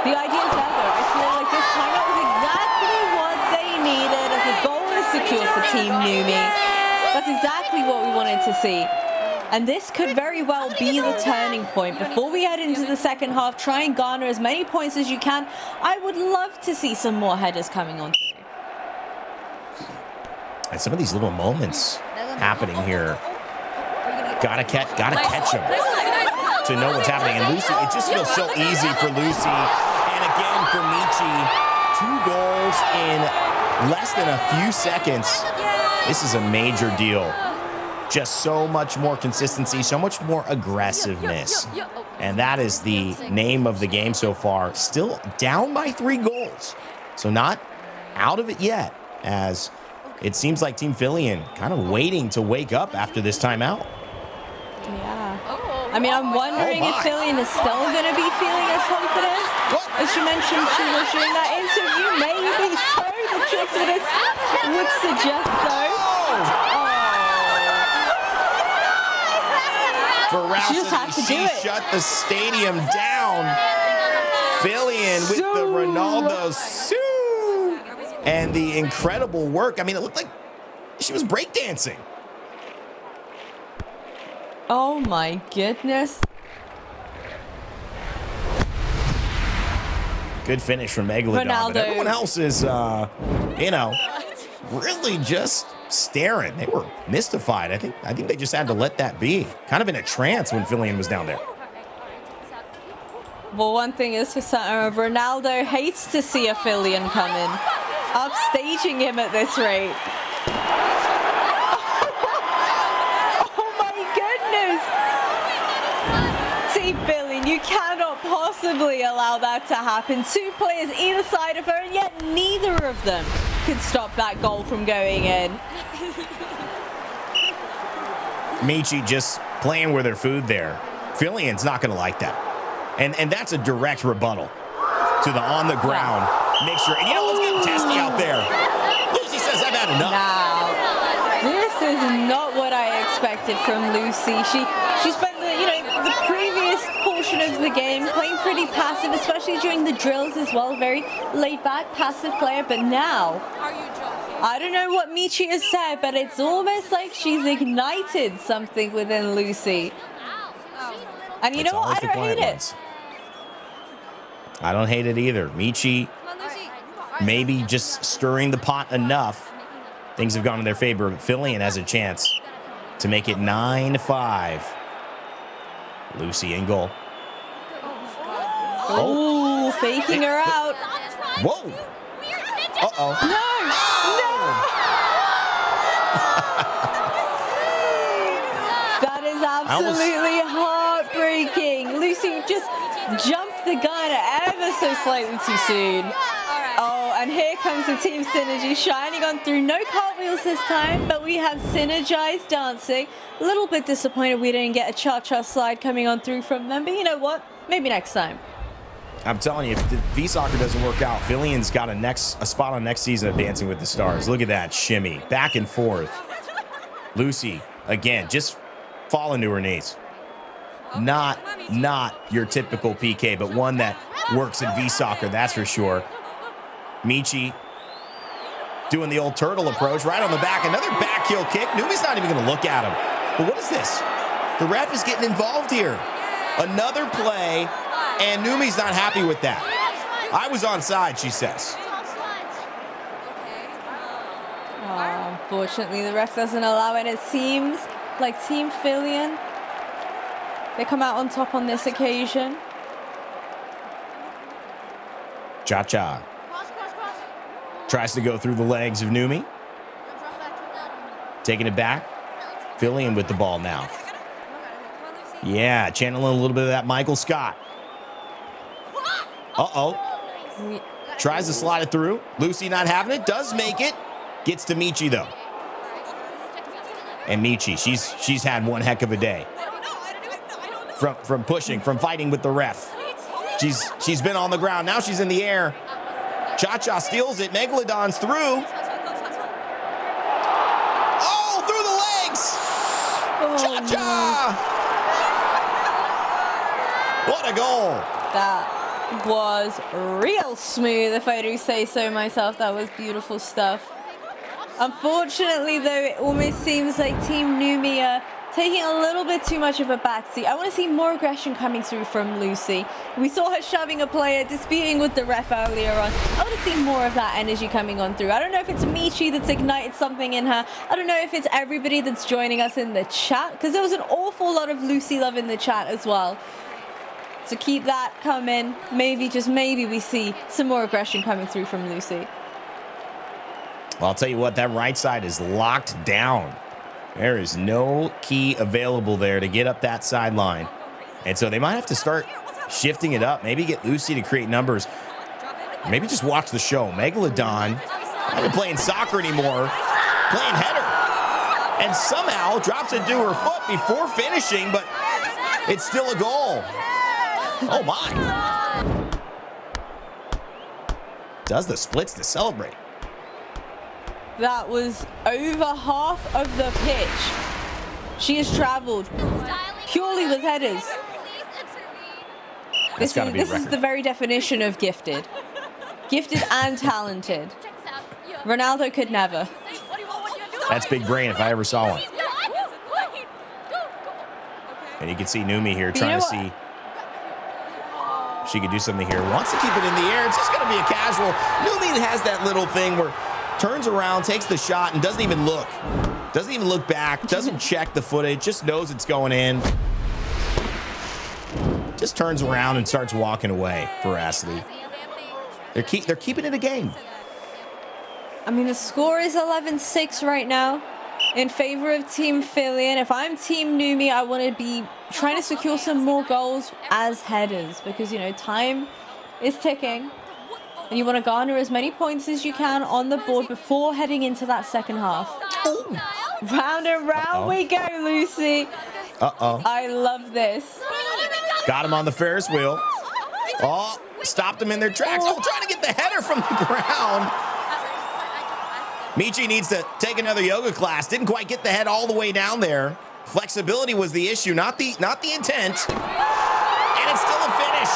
The idea is that though, I feel like this timeout was exactly what they needed as a goal is secured for Team Numi. That's exactly what we wanted to see. And this could very well be the turning point. Before we head into the second half, try and garner as many points as you can. I would love to see some more headers coming on today. And some of these little moments happening here. Gotta catch them to know what's happening. And Lucy, it just feels so easy for Lucy. And again for Michi, 2 goals in less than a few seconds. This is a major deal. Just so much more consistency, so much more aggressiveness. And that is the name of the game so far. Still down by 3 goals. So not out of it yet, as it seems like Team Filian kind of waiting to wake up after this timeout. Yeah. I mean, I'm wondering if Filian is still going to be feeling as confident. As she mentioned, she was doing that interview. Maybe so. The tricks of this would suggest so. Veracity, she shut the stadium down. Filian with the Ronaldo Sue. And the incredible work. I mean, it looked like she was breakdancing. Oh my goodness. Good finish from Megalodon. Ronaldo. But everyone else is, you know, really just staring. They were mystified. I think they just had to let that be. Kind of in a trance when Filian was down there. Well, one thing is for certain, Ronaldo hates to see a Filian come in. Upstaging him at this rate. Oh my goodness! Team Filian, you cannot possibly allow that to happen. 2 players either side of her, and yet neither of them could stop that goal from going in. Michi just playing with her food there. Filian's not going to like that. And that's a direct rebuttal to the on the ground mixture. And you know what's getting testy out there? Lucy says I've had enough. Now, this is not what I expected from Lucy. She spent the previous portion of the game playing pretty passive, especially during the drills as well. Very laid back, passive player. But now, I don't know what Michi has said, but it's almost like she's ignited something within Lucy. And you It's know what? always I the don't quiet hate it. ones. I don't hate it either. Michi maybe just stirring the pot enough. Things have gone in their favor. But Fillion has a chance to make it 9-5. Lucy in goal. Oh, faking her out. Whoa. Uh-oh. That is absolutely heartbreaking. Lucy just jumped the gun ever so slightly too soon. Oh, and here comes the team synergy shining on through. No cartwheels this time, but we have synergized dancing. A little bit disappointed we didn't get a cha-cha slide coming on through from them, but you know what? Maybe next time. I'm telling you, if the VSoccer doesn't work out, Fillion's got a spot on next season of Dancing with the Stars. Look at that shimmy, back and forth. Lucy, again, just falling to her knees. Not your typical PK, but one that works in VSoccer, that's for sure. Michi doing the old turtle approach right on the back. Another back heel kick. Numi's not even going to look at him. But what is this? The ref is getting involved here. Another play, and Numi's not happy with that. I was onside, she says. Oh, unfortunately, the ref doesn't allow it. It seems like Team Fillion, they come out on top on this occasion. Cha-cha. Tries to go through the legs of Numi. Taking it back. Fillion with the ball now. Yeah, channeling a little bit of that Michael Scott. Uh-oh. Tries to slide it through. Lucy not having it. Does make it. Gets to Michi, though. And Michi, she's had one heck of a day. From pushing, from fighting with the ref. She's been on the ground. Now she's in the air. Cha-Cha steals it. Megalodon's through. Oh, through the legs. Cha-Cha. What a goal. That was real smooth, if I do say so myself. That was beautiful stuff. Unfortunately, though, it almost seems like Team Numi are taking a little bit too much of a backseat. I want to see more aggression coming through from Lucy. We saw her shoving a player, disputing with the ref earlier on. I want to see more of that energy coming on through. I don't know if it's Michi that's ignited something in her. I don't know if it's everybody that's joining us in the chat, because there was an awful lot of Lucy love in the chat as well. So keep that coming. Maybe, just maybe, we see some more aggression coming through from Lucy. Well, I'll tell you what, that right side is locked down. There is no key available there to get up that sideline. And so they might have to start shifting it up. Maybe get Lucy to create numbers. Maybe just watch the show. Megalodon, not even playing soccer anymore, playing header. And somehow drops it to her foot before finishing, but it's still a goal. Oh, my. Does the splits to celebrate. That was over half of the pitch. She has traveled purely with headers. This is the very definition of gifted. Gifted and talented. Ronaldo could never. That's big brain if I ever saw one. And you can see Numi here trying to see if she could do something here. Wants to keep it in the air. It's just going to be a casual. Numi has that little thing where turns around, takes the shot, and doesn't even look. Doesn't even look back. Doesn't check the footage. Just knows it's going in. Just turns around and starts walking away for Astley. They're keeping it a game. I mean, the score is 11-6 right now in favor of Team Fillion. If I'm Team Numi, I want to be trying to secure some more goals as headers because, you know, time is ticking. And you want to garner as many points as you can on the board before heading into that second half. Ooh. Round and round we go, Lucy. Uh-oh. I love this. Got him on the Ferris wheel. Oh, stopped them in their tracks. Oh, trying to get the header from the ground. Michi needs to take another yoga class. Didn't quite get the head all the way down there. Flexibility was the issue, not the intent. And it's still a finish.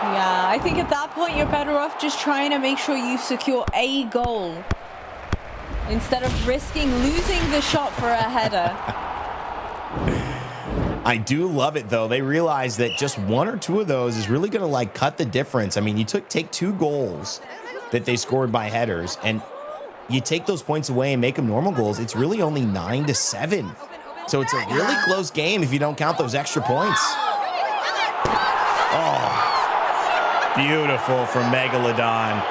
Yeah, I think at that point you're better off just trying to make sure you secure a goal instead of risking losing the shot for a header. I do love it, though. They realize that just one or two of those is really going to like cut the difference. I mean, you take 2 goals that they scored by headers, and you take those points away and make them normal goals. It's really only 9-7. So it's a really close game if you don't count those extra points. Oh, beautiful from Megalodon.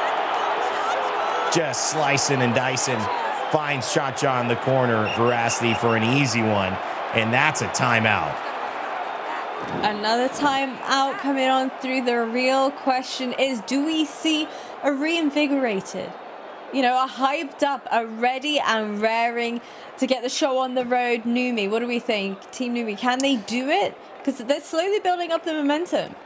Just slicing and dicing. Finds Cha-Cha in the corner. Veracity for an easy one. And that's a timeout. Another timeout coming on through. The real question is, do we see a reinvigorated, a hyped up, a ready and raring to get the show on the road Numi? What do we think? Team Numi, can they do it? Because they're slowly building up the momentum.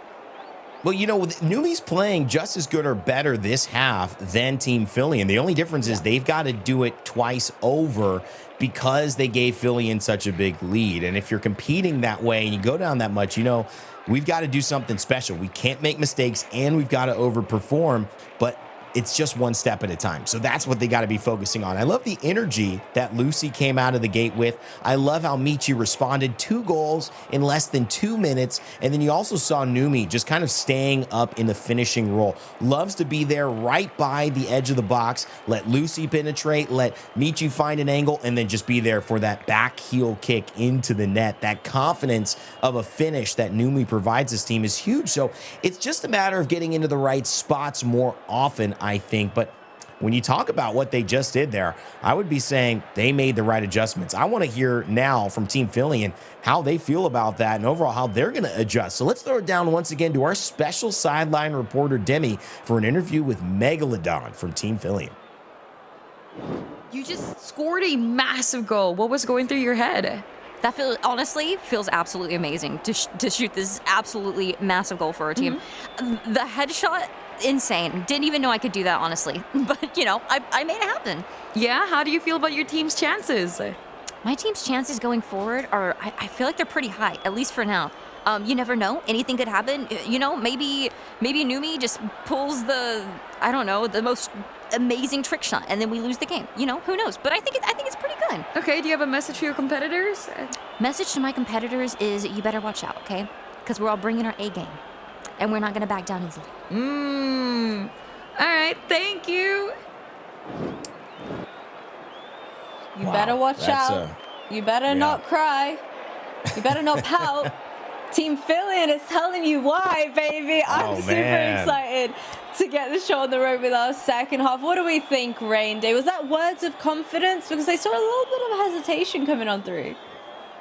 Well, Numi's playing just as good or better this half than Team Philly. And the only difference is they've got to do it twice over because they gave Philly in such a big lead. And if you're competing that way and you go down that much, we've got to do something special. We can't make mistakes and we've got to overperform. But it's just one step at a time. So that's what they got to be focusing on. I love the energy that Lucy came out of the gate with. I love how Michi responded. 2 goals in less than 2 minutes. And then you also saw Numi just kind of staying up in the finishing role. Loves to be there right by the edge of the box. Let Lucy penetrate. Let Michi find an angle. And then just be there for that back heel kick into the net. That confidence of a finish that Numi provides this team is huge. So it's just a matter of getting into the right spots more often, I think. But when you talk about what they just did there, I would be saying they made the right adjustments. I want to hear now from Team Philly and how they feel about that and overall how they're going to adjust. So let's throw it down once again to our special sideline reporter, Demi, for an interview with Megalodon from Team Philly. You just scored a massive goal. What was going through your head? That honestly feels absolutely amazing to shoot this absolutely massive goal for our team. Mm-hmm. The headshot, insane. Didn't even know I could do that, honestly. But, I made it happen. Yeah? How do you feel about your team's chances? My team's chances going forward are, I feel like they're pretty high, at least for now. You never know. Anything could happen. Maybe Numi just pulls the most amazing trick shot, and then we lose the game. Who knows? But I think it's pretty good. Okay, do you have a message for your competitors? Message to my competitors is you better watch out, okay? Because we're all bringing our A game, and we're not going to back down easily. All right, thank you. You better watch out. You better not cry. You better not pout. Team Philly is telling you why, baby. I'm super excited to get the show on the road with our second half. What do we think, Rain Day? Was that words of confidence? Because I saw a little bit of hesitation coming on through.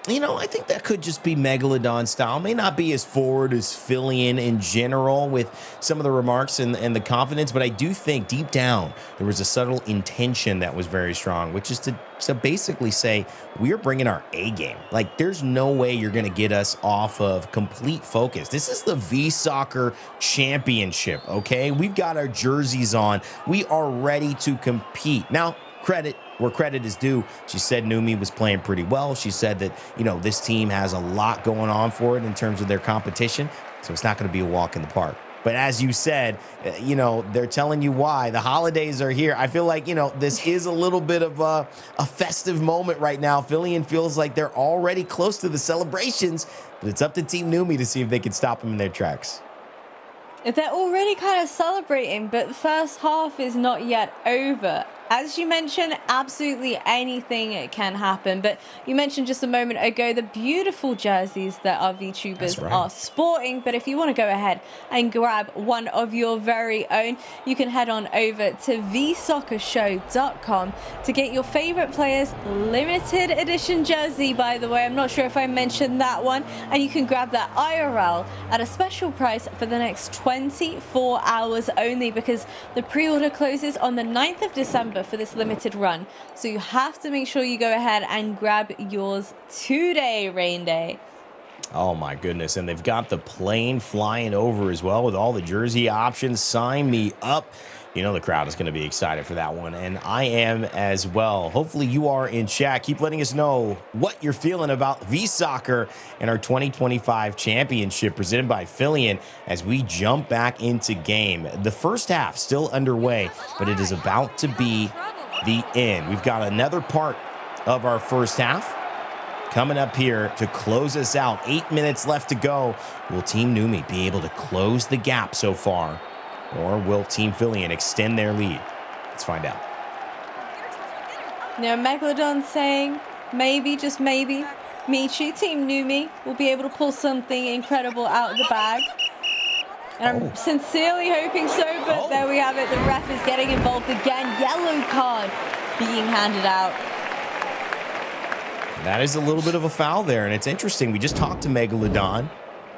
I think that could just be Megalodon style. May not be as forward as Philly in general with some of the remarks and the confidence, but I do think deep down there was a subtle intention that was very strong, which is to basically say we're bringing our A game. Like, there's no way you're going to get us off of complete focus. This is the VSoccer championship, okay? We've got our jerseys on. We are ready to compete. Now, credit where credit is due. She said Numi was playing pretty well. She said that, this team has a lot going on for it in terms of their competition. So it's not going to be a walk in the park. But as you said, they're telling you why. The holidays are here. I feel like, this is a little bit of a festive moment right now. Philly feels like they're already close to the celebrations, but it's up to Team Numi to see if they can stop them in their tracks. They're already kind of celebrating, but the first half is not yet over. As you mentioned, absolutely anything can happen. But you mentioned just a moment ago the beautiful jerseys that our VTubers are sporting. But if you want to go ahead and grab one of your very own, you can head on over to VSoccershow.com to get your favorite players' limited edition jersey, by the way. I'm not sure if I mentioned that one. And you can grab that IRL at a special price for the next 24 hours only, because the pre-order closes on the 9th of December for this limited run. So you have to make sure you go ahead and grab yours today, Rain Day. Oh my goodness. And they've got the plane flying over as well with all the jersey options. Sign me up. The crowd is going to be excited for that one, and I am as well. Hopefully you are in chat. Keep letting us know what you're feeling about VSoccer and our 2025 championship presented by Philly as we jump back into game. The first half still underway, but it is about to be the end. We've got another part of our first half, coming up here to close us out. 8 minutes left to go. Will Team Numi be able to close the gap so far? Or will Team Fillion extend their lead? Let's find out. Now, Megalodon saying, maybe, just maybe, Michi, Team Numi, will be able to pull something incredible out of the bag. And I'm sincerely hoping so, but there we have it. The ref is getting involved again. Yellow card being handed out. That is a little bit of a foul there, and it's interesting. We just talked to Megalodon.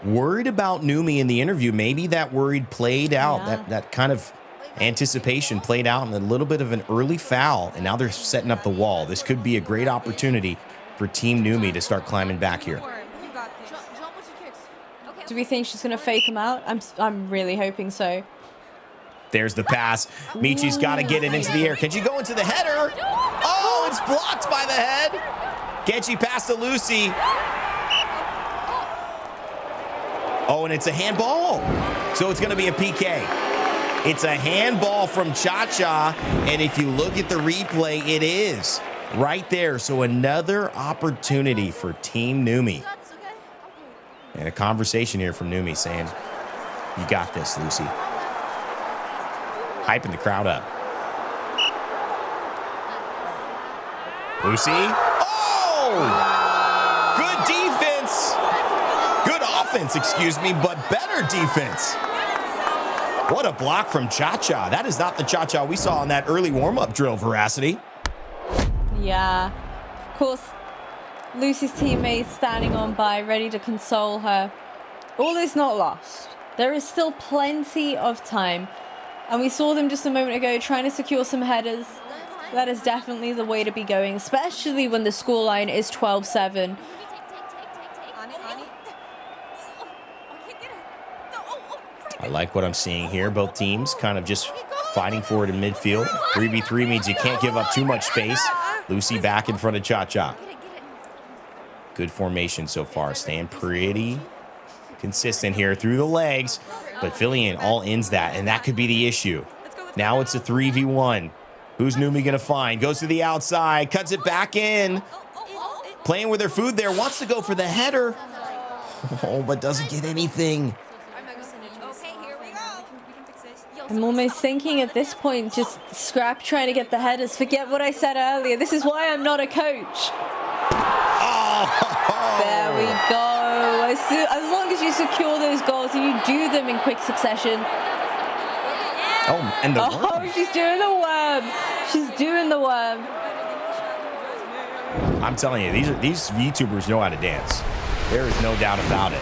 Worried about Numi in the interview. Maybe that worried played out. Yeah. That kind of anticipation played out in a little bit of an early foul, and now they're setting up the wall. This could be a great opportunity for Team Numi to start climbing back here. Do we think she's going to fake him out? I'm really hoping so. There's the pass. Michi's got to get it into the air. Can she go into the header? Oh, it's blocked by the head. Can she pass to Lucy? Oh, and it's a handball. So it's going to be a PK. It's a handball from Cha-Cha, and if you look at the replay, it is right there. So another opportunity for Team Numi. And a conversation here from Numi saying, you got this, Lucy. Hyping the crowd up. Lucy. Oh! Good defense. Good offense, excuse me, but better defense. What a block from Cha-Cha. That is not the Cha-Cha we saw in that early warm-up drill, Veracity. Yeah. Of course, Lucy's teammates standing on by, ready to console her. All is not lost. There is still plenty of time. And we saw them just a moment ago trying to secure some headers. That is definitely the way to be going, especially when the scoreline is 12-7. I like what I'm seeing here. Both teams kind of just fighting for it in midfield. 3v3 means you can't give up too much space. Lucy back in front of Cha-Cha. Good formation so far. Staying pretty consistent here through the legs. But Fillion all ends that, and that could be the issue. Now it's a 3v1. Who's Numi going to find? Goes to the outside, cuts it back in. Playing with her food there, wants to go for the header. Oh, but doesn't get anything. I'm almost thinking at this point, just scrap trying to get the headers. Forget what I said earlier. This is why I'm not a coach. Oh. There we go. As long as you secure those goals and you do them in quick succession. Oh, and the worm. Oh, she's doing the worm. She's doing the worm. I'm telling you, these VTubers know how to dance. There is no doubt about it.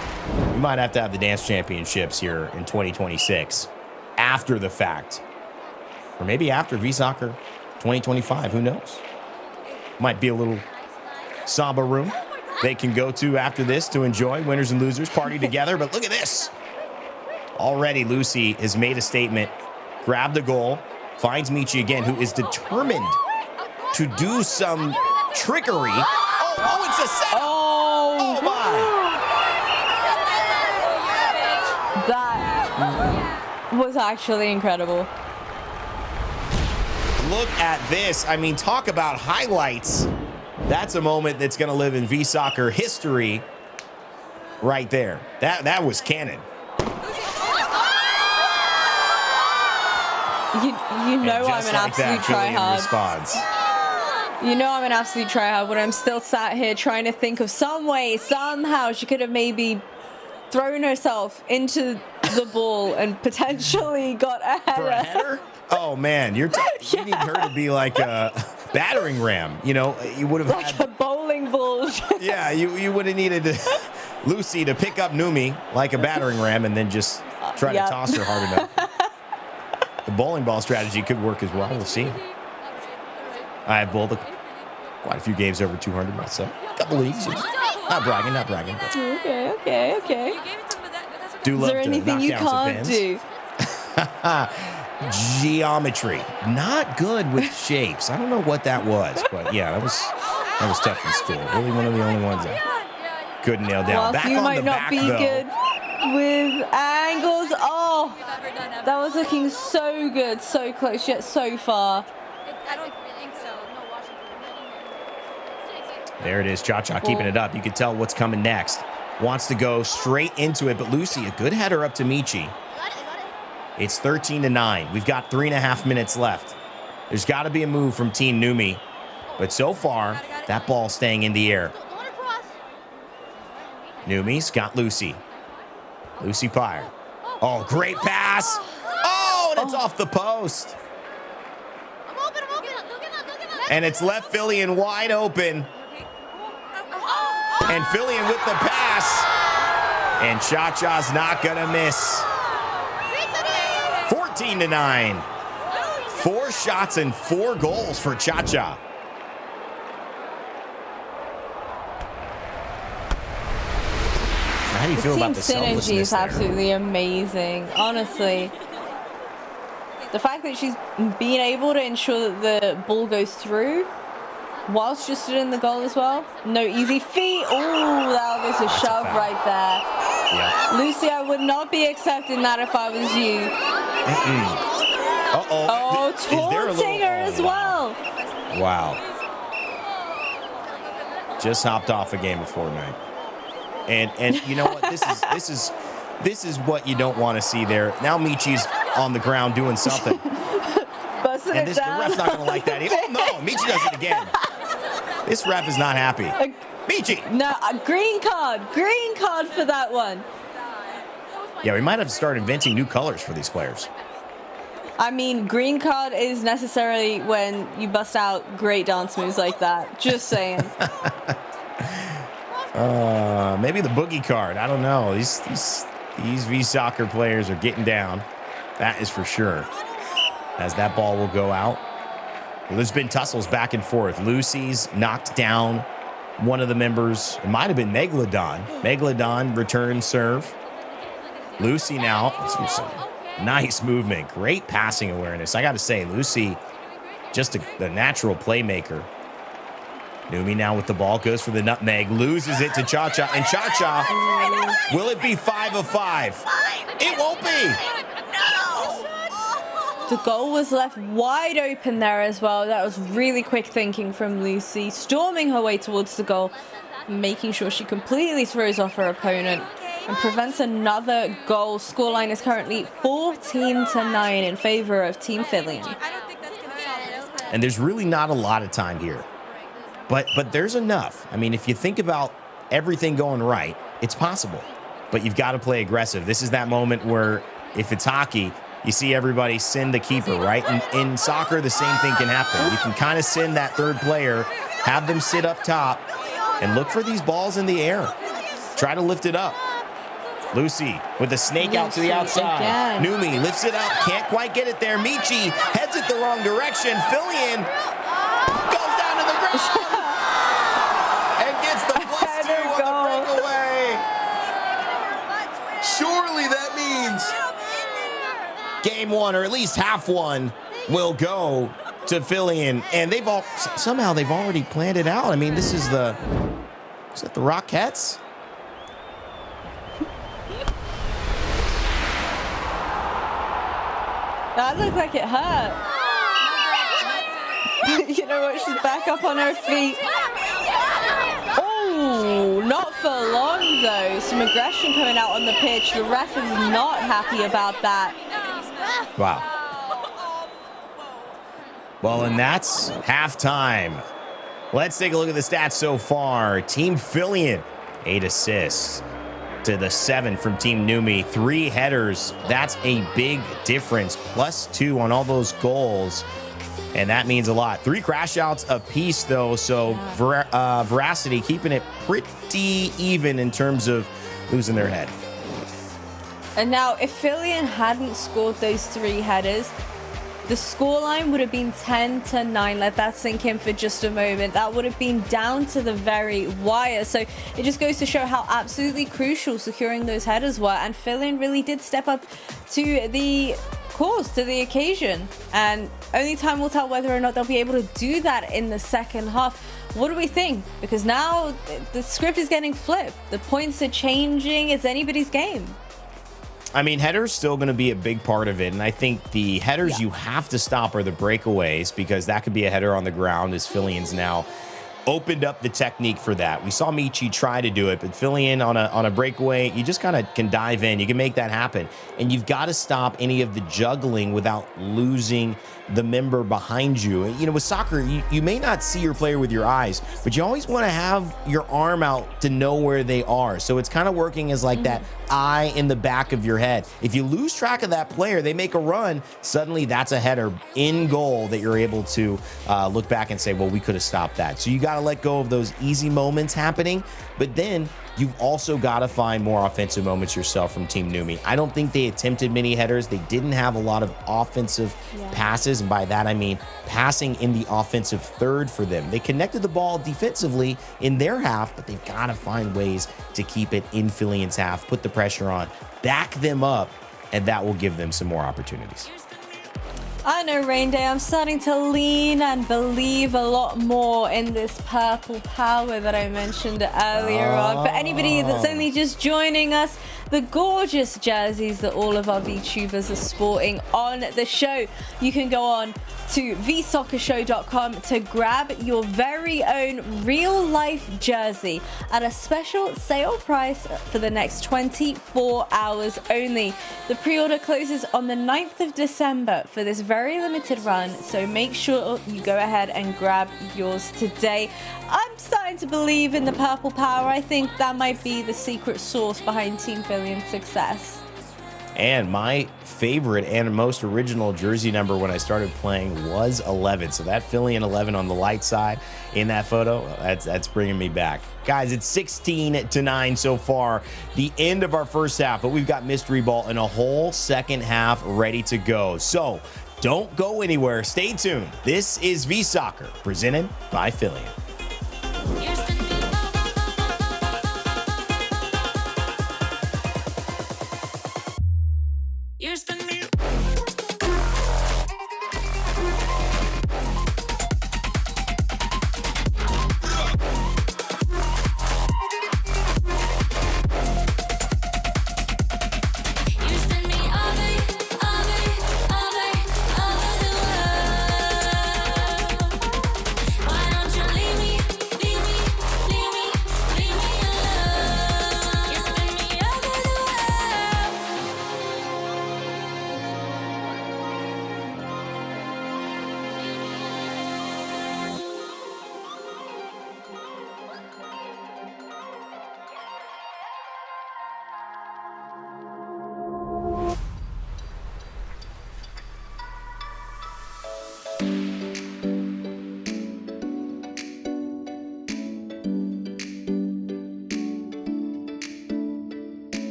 We might have to have the dance championships here in 2026 after the fact. Or maybe after VSoccer 2025, who knows? Might be a little samba room they can go to after this to enjoy winners and losers party together. But look at this. Already Lucy has made a statement, grabbed the goal, finds Michi again, who is determined to do some trickery. Oh, it's a set. Oh my. That was actually incredible. Look at this. I mean, talk about highlights. That's a moment that's going to live in VSoccer history right there. That was canon. You know I'm an absolute tryhard. You know I'm an absolute tryhard when I'm still sat here trying to think of some way, somehow she could have maybe thrown herself into the ball and potentially got a header. For a header? Oh, man. You need her to be like a battering ram. You know, you would have like a bowling ball. Yeah, you would have needed Lucy to pick up Numi like a battering ram and then just try to toss her hard enough. The bowling ball strategy could work as well. We'll see. I have bowled quite a few games over 200 myself. A couple leagues. Not bragging. But Okay. do love Is there to anything knock you down some can't pins. do? Geometry. Not good with shapes. I don't know what that was, but yeah, that was tough in school. Really one of the only ones I couldn't nail down. Whilst Back you on might the not back, be though. good with angles. Oh, that was looking so good, so close yet so far. There it is. Cha-Cha keeping it up. You can tell what's coming next. Wants to go straight into it, but Lucy, a good header up to Michi. It's 13-9. We've got 3.5 minutes left. There's got to be a move from Team Numi, but so far, that ball's staying in the air. Numi's got Lucy. Lucy Pyre. Oh, great pass. Oh, and it's off the post. And it's left Fillion wide open. And Fillion with the pass. And Cha-Cha's not going to miss. 14-9. 4 shots and 4 goals for Cha-Cha. How do you feel about the team synergy selflessness is there? absolutely amazing, honestly. The fact that she's being able to ensure that the ball goes through whilst just stood in the goal as well. No easy feet. Oh, that was a shove right there. Yeah. Lucy, I would not be accepting that if I was you. Uh-oh. Oh, Is there a taunting her as well. Wow. Just hopped off a game of Fortnite. And you know what? This is what you don't want to see there. Now Michi's on the ground doing something. Busting And it the down. ref's not going to like that. Oh, no. Michi does it again. This ref is not happy. Michi. No, a green card for that one. Yeah, we might have to start inventing new colors for these players. I mean, green card is necessarily when you bust out great dance moves like that. Just saying. Maybe the boogie card. I don't know. These VSoccer players are getting down. That is for sure. As that ball will go out. Well, there's been tussles back and forth. Lucy's knocked down one of the members. It might have been Megalodon. Megalodon return serve. Lucy now. Nice movement. Great passing awareness. I got to say, Lucy, just a natural playmaker. Numi now with the ball, goes for the nutmeg, loses it to Cha-Cha, and Cha-Cha, will it be 5 of 5? It won't be. The goal was left wide open there as well. That was really quick thinking from Lucy, storming her way towards the goal, making sure she completely throws off her opponent and prevents another goal. Scoreline is currently 14-9 in favor of Team Fillion. And there's really not a lot of time here. But there's enough. I mean, if you think about everything going right, it's possible. But you've got to play aggressive. This is that moment where, if it's hockey, you see everybody send the keeper, right? In soccer, the same thing can happen. You can kind of send that third player, have them sit up top, and look for these balls in the air. Try to lift it up. Lucy with the snake out to the outside. Again. Numi lifts it up, can't quite get it there. Michi heads it the wrong direction. Fillion goes down to the ground and gets the +2 on the breakaway. Surely that means game 1, or at least half 1, will go to Fillion, and somehow they've already planned it out. I mean, is that the Rockettes? That looked like it hurt. You know what? She's back up on her feet. Oh, not for long though. Some aggression coming out on the pitch. The ref is not happy about that. Wow. Well, and that's halftime. Let's take a look at the stats so far. Team Fillion, 8 assists to the 7 from Team Numi. 3 headers. That's a big difference. +2 on all those goals. And that means a lot. 3 crash outs apiece, though. So Veracity keeping it pretty even in terms of losing their head. And now, if Fillion hadn't scored those 3 headers, the scoreline would have been 10-9. Let that sink in for just a moment. That would have been down to the very wire. So it just goes to show how absolutely crucial securing those headers were. And Fillion really did step up to the cause, to the occasion. And only time will tell whether or not they'll be able to do that in the second half. What do we think? Because now the script is getting flipped. The points are changing. It's anybody's game. I mean, headers still going to be a big part of it. And I think the headers you have to stop are the breakaways, because that could be a header on the ground as Fillion's now opened up the technique for that. We saw Michi try to do it, but Fillion on a breakaway, you just kind of can dive in. You can make that happen. And you've got to stop any of the juggling without losing the member behind you. You know, with soccer, you may not see your player with your eyes, but you always want to have your arm out to know where they are. So it's kind of working as like that eye in the back of your head. If you lose track of that player, they make a run, suddenly that's a header in goal that you're able to look back and say, well, we could have stopped that. So you got to let go of those easy moments happening, but then you've also got to find more offensive moments yourself from Team Numi. I don't think they attempted many headers. They didn't have a lot of offensive passes, and by that I mean passing in the offensive third for them. They connected the ball defensively in their half, but they've got to find ways to keep it in Fillion's half, put the pressure on, back them up, and that will give them some more opportunities. I know, Rain Day, I'm starting to lean and believe a lot more in this purple power that I mentioned earlier on. For anybody that's only just joining us, the gorgeous jerseys that all of our VTubers are sporting on the show. You can go on to VSoccershow.com to grab your very own real-life jersey at a special sale price for the next 24 hours only. The pre-order closes on the 9th of December for this very limited run, so make sure you go ahead and grab yours today. I'm starting to believe in the purple power. I think that might be the secret sauce behind Team Fillion's success. And my favorite and most original jersey number when I started playing was 11. So that Fillion 11 on the light side in that photo, that's bringing me back. Guys, it's 16-9 so far, the end of our first half, but we've got mystery ball and a whole second half ready to go. So don't go anywhere. Stay tuned. This is VSoccer, presented by Fillion.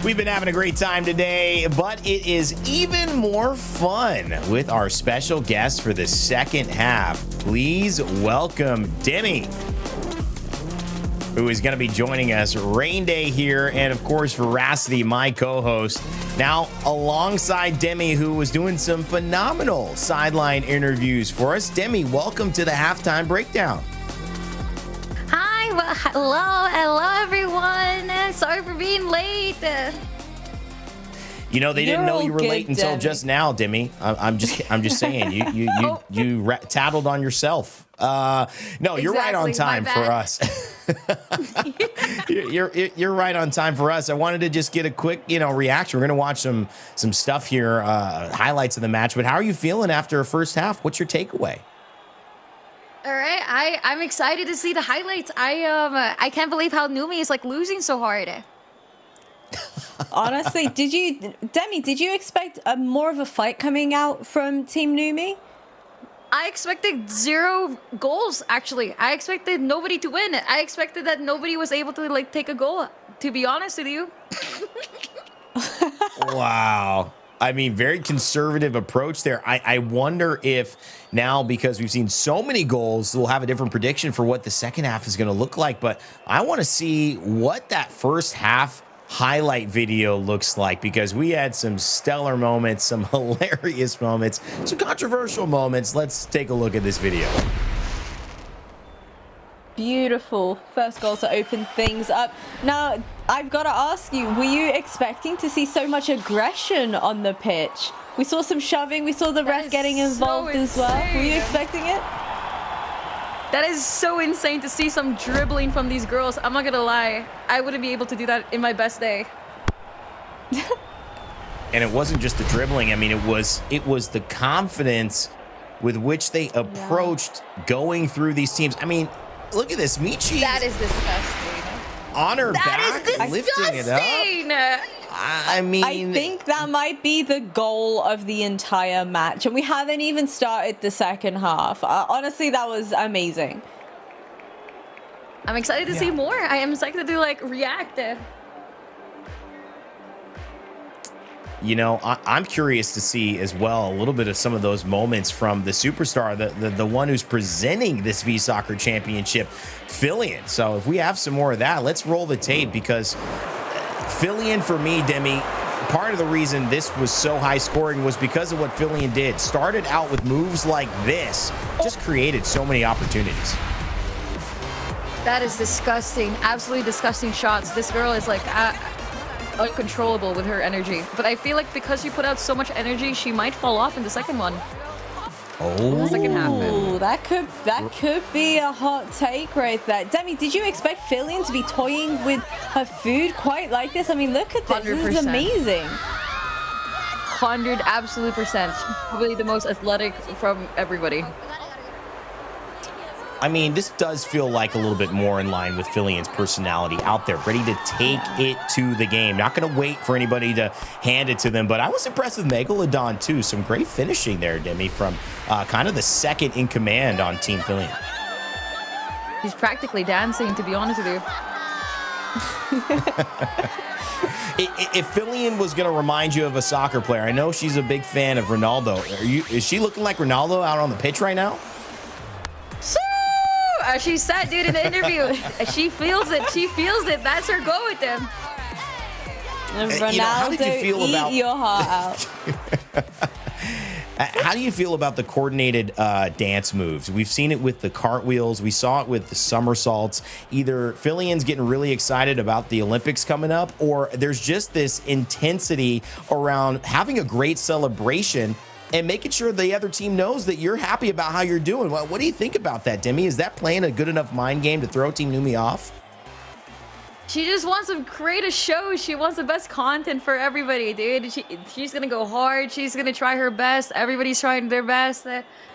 We've been having a great time today, but it is even more fun with our special guest for the second half. Please welcome Demi, who is going to be joining us rain day here, and of course Veracity, my co-host, now alongside Demi, who was doing some phenomenal sideline interviews for us. Demi, welcome to the halftime breakdown. Hi, well, hello everyone. Sorry for being late. You know, they didn't know you were You're all late good, until Demi. just now, Demi. I'm just saying, you tattled on yourself. No, you're right on Exactly, time my for us. You're right on time for us. I wanted to just get a quick, reaction. We're gonna watch some stuff here, highlights of the match. But how are you feeling after a first half? What's your takeaway? All right, I'm excited to see the highlights. I can't believe how Numi is like losing so hard. Honestly, Demi, did you expect more of a fight coming out from Team Numi? I expected 0 goals, actually. I expected nobody to win. I expected that nobody was able to like take a goal, to be honest with you. Wow. I mean, very conservative approach there. I wonder if now, because we've seen so many goals, we'll have a different prediction for what the second half is going to look like. But I want to see what that first half highlight video looks like, because we had some stellar moments, some hilarious moments, some controversial moments. Let's take a look at this video. Beautiful first goal to open things up. Now, I've got to ask you, were you expecting to see so much aggression on the pitch? We saw some shoving, we saw the ref is getting so involved as well. Were you insane. expecting it? That is so insane to see some dribbling from these girls. I'm not gonna lie. I wouldn't be able to do that in my best day. And it wasn't just the dribbling. I mean, it was the confidence with which they approached going through these teams. I mean, look at this. Michi That is disgusting. on her That back, is lifting it up. disgusting. I mean, I think that might be the goal of the entire match, and we haven't even started the second half. Honestly, that was amazing. I'm excited to see more. I am excited to like react. I'm curious to see as well a little bit of some of those moments from the superstar, the one who's presenting this VSoccer championship, Fillion. So if we have some more of that, let's roll the tape, because Fillion, for me, Demi, part of the reason this was so high scoring was because of what Fillion did. Started out with moves like this, just created so many opportunities. That is disgusting. Absolutely disgusting shots. This girl is like uncontrollable with her energy. But I feel like because she put out so much energy, she might fall off in the second one. Oh, Second half. Ooh, that could be a hot take right there. Demi, did you expect Fillion to be toying with her food quite like this? I mean, look at this. This is 100%. amazing. 100 absolute %. Probably the most athletic from everybody. I mean, this does feel like a little bit more in line with Fillion's personality, out there, ready to take it to the game. Not going to wait for anybody to hand it to them, but I was impressed with Megalodon, too. Some great finishing there, Demi, from kind of the second in command on Team Fillion. She's practically dancing, to be honest with you. If Fillion was going to remind you of a soccer player, I know she's a big fan of Ronaldo. Is she looking like Ronaldo out on the pitch right now? She said, dude, in the interview, she feels it. She feels it. That's her goal with them. Ronaldo, how did you feel eat about your heart out. How do you feel about the coordinated dance moves? We've seen it with the cartwheels. We saw it with the somersaults. Either Fillion's getting really excited about the Olympics coming up, or there's just this intensity around having a great celebration and making sure the other team knows that you're happy about how you're doing. What do you think about that, Demi? Is that playing a good enough mind game to throw Team Numi off? She just wants to create a show. She wants the best content for everybody, dude. She's gonna go hard. She's gonna try her best. Everybody's trying their best.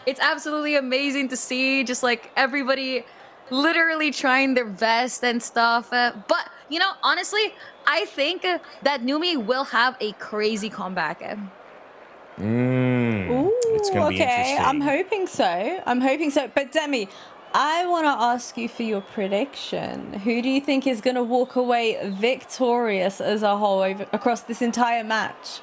It's absolutely amazing to see just like everybody literally trying their best and stuff. But, honestly, I think that Numi will have a crazy comeback. Ooh, It's gonna be okay. interesting. I'm hoping so. But Demi, I want to ask you for your prediction. Who do you think is going to walk away victorious as a whole across this entire match?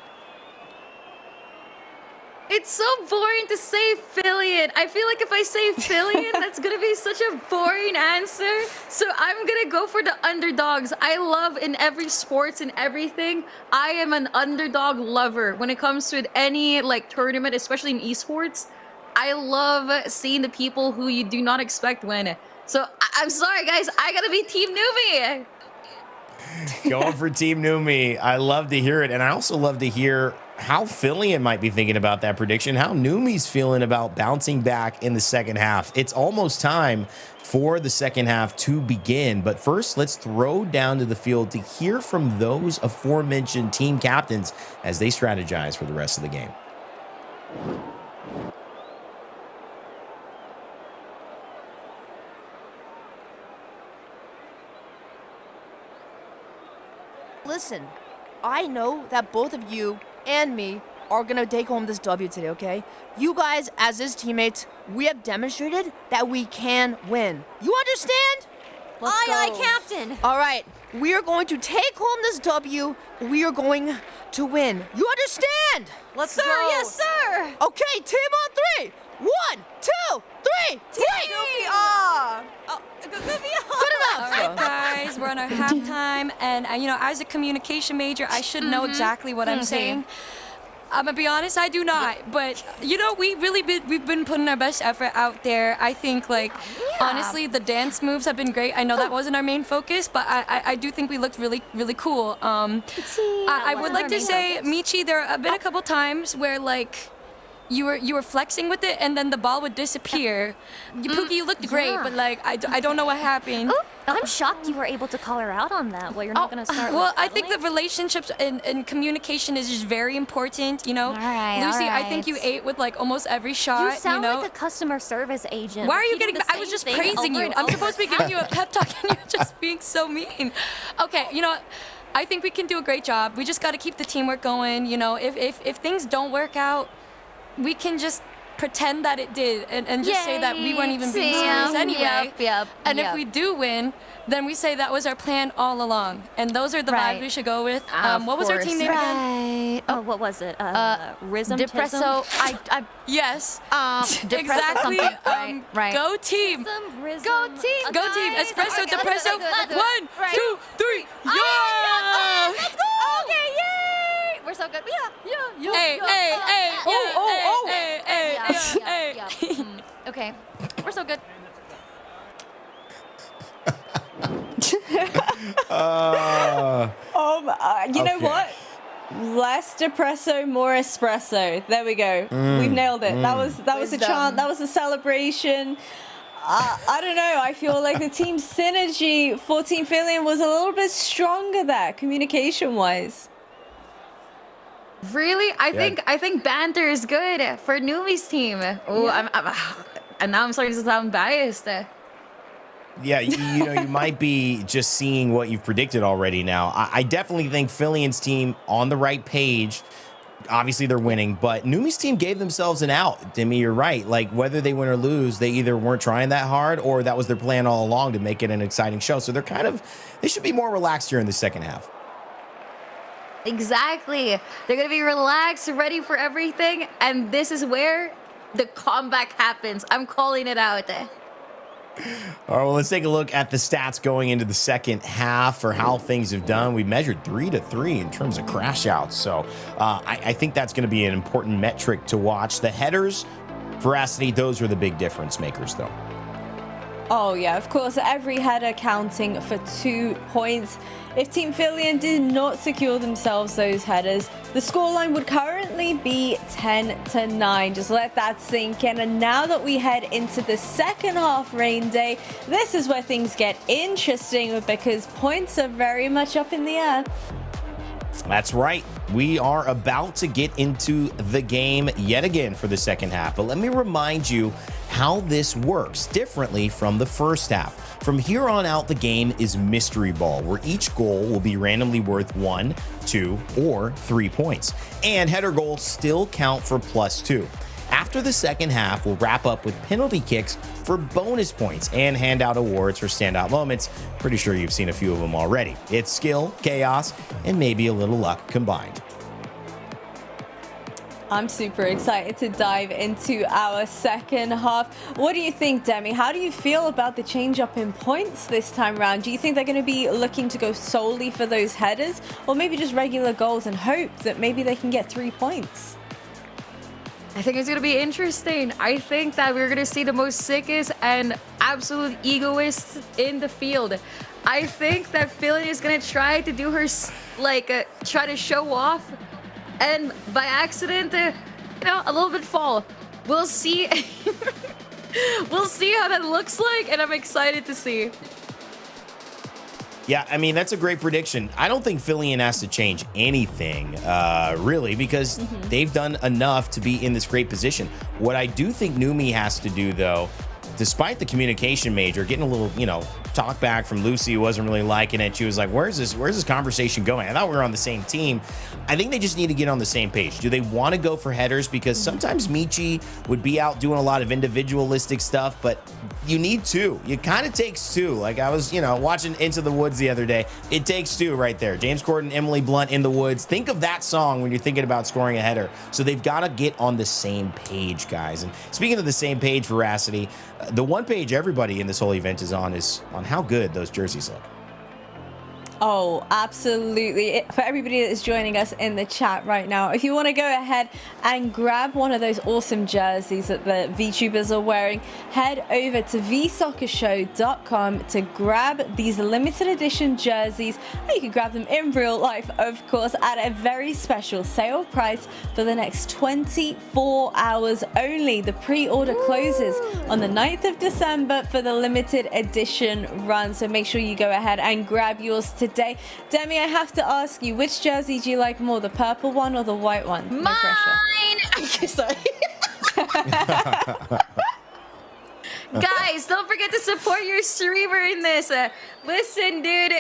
It's so boring to say Fillion. I feel like if I say Fillion, that's gonna be such a boring answer. So I'm gonna go for the underdogs. I love in every sports and everything. I am an underdog lover when it comes to any like tournament, especially in esports. I love seeing the people who you do not expect win. So I'm sorry, guys. I gotta be Team Newbie. Going for Team Numi. I love to hear it. And I also love to hear how Fillion might be thinking about that prediction, how Numi's feeling about bouncing back in the second half. It's almost time for the second half to begin. But first, let's throw down to the field to hear from those aforementioned team captains as they strategize for the rest of the game. Listen, I know that both of you and me are gonna take home this W today, okay? You guys, as his teammates, we have demonstrated that we can win. You understand? Aye, aye, Captain. All right, we are going to take home this W. We are going to win. You understand? Let's go. Yes, sir. Okay, team on three. 1, 2, 3. Good enough. All right, guys, we're on our halftime, and you know, as a communication major, I should know exactly what I'm saying. I'm gonna be honest, I do not. But you know, we've been putting our best effort out there. I think, like, honestly, the dance moves have been great. I know that wasn't our main focus, but I do think we looked really cool. I would like to say, Michi, there have been a couple times where like you were flexing with it, and then the ball would disappear. Pookie, you looked great, but like I don't know what happened. Oh, I'm shocked you were able to call her out on that. Well, you're not gonna start. Well, I think the relationships and communication is just very important. You know, Lucy, I think you ate with like almost every shot. You sound know? like a customer service agent. Why are you getting? I was just praising you. I'm supposed to be giving you a pep talk, and you're just being so mean. Okay, you know. I think we can do a great job. We just got to keep the teamwork going. You know, if things don't work out, we can just pretend that it did and just say that we weren't even being serious anyway. And if we do win, then we say that was our plan all along. And those are the vibes we should go with. What was our team name again? Oh, what was it? Rhythm? Depresso. Yes. Exactly. Right. Go team. Go team. Go team. Espresso, depresso. 1, 2, 3. Yeah! Let's go. Okay, yay! We're so good. Yeah. Hey. Okay, we're so good. You know what? Less depresso, more espresso. There we go. We've nailed it. That was a chant. That was a celebration. I don't know. I feel like the team synergy for Team Fillion was a little bit stronger there, communication-wise. Really? I think banter is good for Numi's team. Oh, and now I'm starting to sound biased. Yeah, you know, you might be just seeing what you've predicted already now. I definitely think Fillion's team on the right page. Obviously, they're winning, but Numi's team gave themselves an out. Demi, you're right. Like, whether they win or lose, they either weren't trying that hard or that was their plan all along to make it an exciting show. So they should be more relaxed here in the second half. Exactly. They're going to be relaxed, ready for everything. And this is where the comeback happens. I'm calling it out. All right, well, let's take a look at the stats going into the second half for how things have done. We measured 3-3 in terms of crash outs. So I think that's going to be an important metric to watch. The headers, Veracity, those were the big difference makers, though. Oh, yeah, of course, every header counting for 2 points. If Team Fillion did not secure themselves those headers, the scoreline would currently be 10-9. Just let that sink in. And now that we head into the second half, Rain Day, this is where things get interesting because points are very much up in the air. That's right. We are about to get into the game yet again for the second half. But let me remind you how this works differently from the first half. From here on out, the game is mystery ball, where each goal will be randomly worth 1, 2, or 3 points. And header goals still count for +2. After the second half, we'll wrap up with penalty kicks for bonus points and hand out awards for standout moments. Pretty sure you've seen a few of them already. It's skill, chaos, and maybe a little luck combined. I'm super excited to dive into our second half. What do you think, Demi? How do you feel about the change up in points this time around? Do you think they're going to be looking to go solely for those headers, or maybe just regular goals and hope that maybe they can get 3 points? I think it's going to be interesting. I think that we're going to see the most sickest and absolute egoists in the field. I think that Philly is going to try to do her, try to show off, and by accident, a little bit fall. We'll see. We'll see how that looks like, and I'm excited to see. Yeah, I mean, that's a great prediction. I don't think Fillion has to change anything, really, because they've done enough to be in this great position. What I do think Numi has to do, though, despite the communication major getting a little, talk back from Lucy, who wasn't really liking it. She was like, where's this conversation going? I thought we were on the same team. I think they just need to get on the same page. Do they want to go for headers? Because sometimes Michi would be out doing a lot of individualistic stuff, but you need two. It kind of takes two. Like I was, watching Into the Woods the other day. It takes two right there. James Corden, Emily Blunt, In the Woods. Think of that song when you're thinking about scoring a header. So they've got to get on the same page, guys. And speaking of the same page, Veracity, the one page everybody in this whole event is on how good those jerseys look. Oh, absolutely. For everybody that is joining us in the chat right now, if you want to go ahead and grab one of those awesome jerseys that the VTubers are wearing, head over to VSoccerShow.com to grab these limited edition jerseys. And you can grab them in real life, of course, at a very special sale price for the next 24 hours only. The pre-order closes on the 9th of December for the limited edition run. So make sure you go ahead and grab yours today. Demi, I have to ask you, which jersey do you like more, the purple one or the white one? No Mine! pressure. Sorry. Guys, don't forget to support your streamer in this. Listen, dude.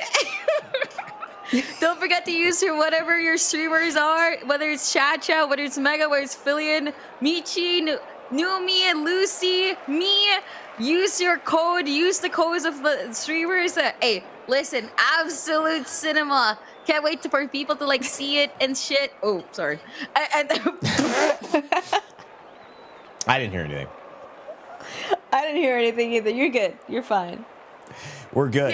Don't forget to use whatever your streamers are, whether it's Chacha, whether it's Mega, whether it's Fillion, Michi, Numi, and Lucy, me. Use your code. Use the codes of the streamers. Hey, listen, absolute cinema. Can't wait for people to see it and shit. Oh, sorry. And I didn't hear anything. I didn't hear anything either. You're good. You're fine. We're good.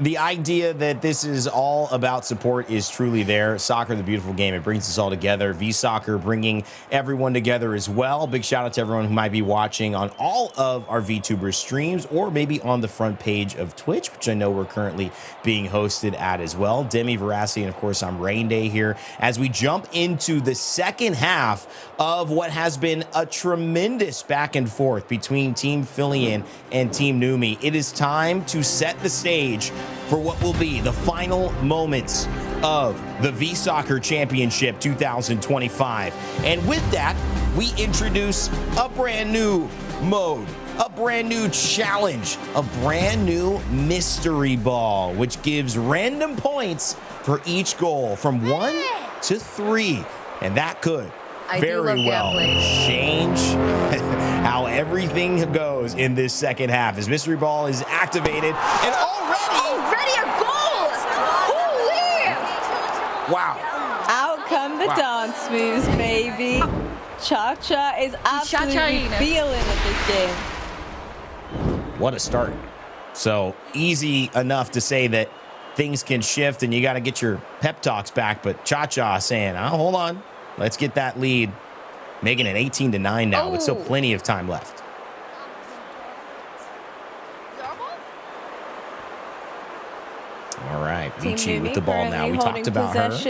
The idea that this is all about support is truly there. Soccer, the beautiful game, it brings us all together. VSoccer bringing everyone together as well. Big shout out to everyone who might be watching on all of our VTuber streams or maybe on the front page of Twitch, which I know we're currently being hosted at as well. Demi, Veracity, and of course I'm Rain Day here as we jump into the second half of what has been a tremendous back and forth between Team Fillion and Team Numi. It is time to set the stage for what will be the final moments of the VSoccer Championship 2025. And with that, we introduce a brand new mode, a brand new challenge, a brand new mystery ball, which gives random points for each goal from 1 to 3. And that could very well change how everything goes in this second half as mystery ball is activated and already a goal! Holy! Wow. Out come the dance moves, baby. Cha-Cha is absolutely feeling it this game. What a start. So easy enough to say that things can shift and you got to get your pep talks back, but Cha-Cha saying, oh, hold on. Let's get that lead, making it 18-9 now with still plenty of time left. All right, Vici with the ball now. We talked about her. I think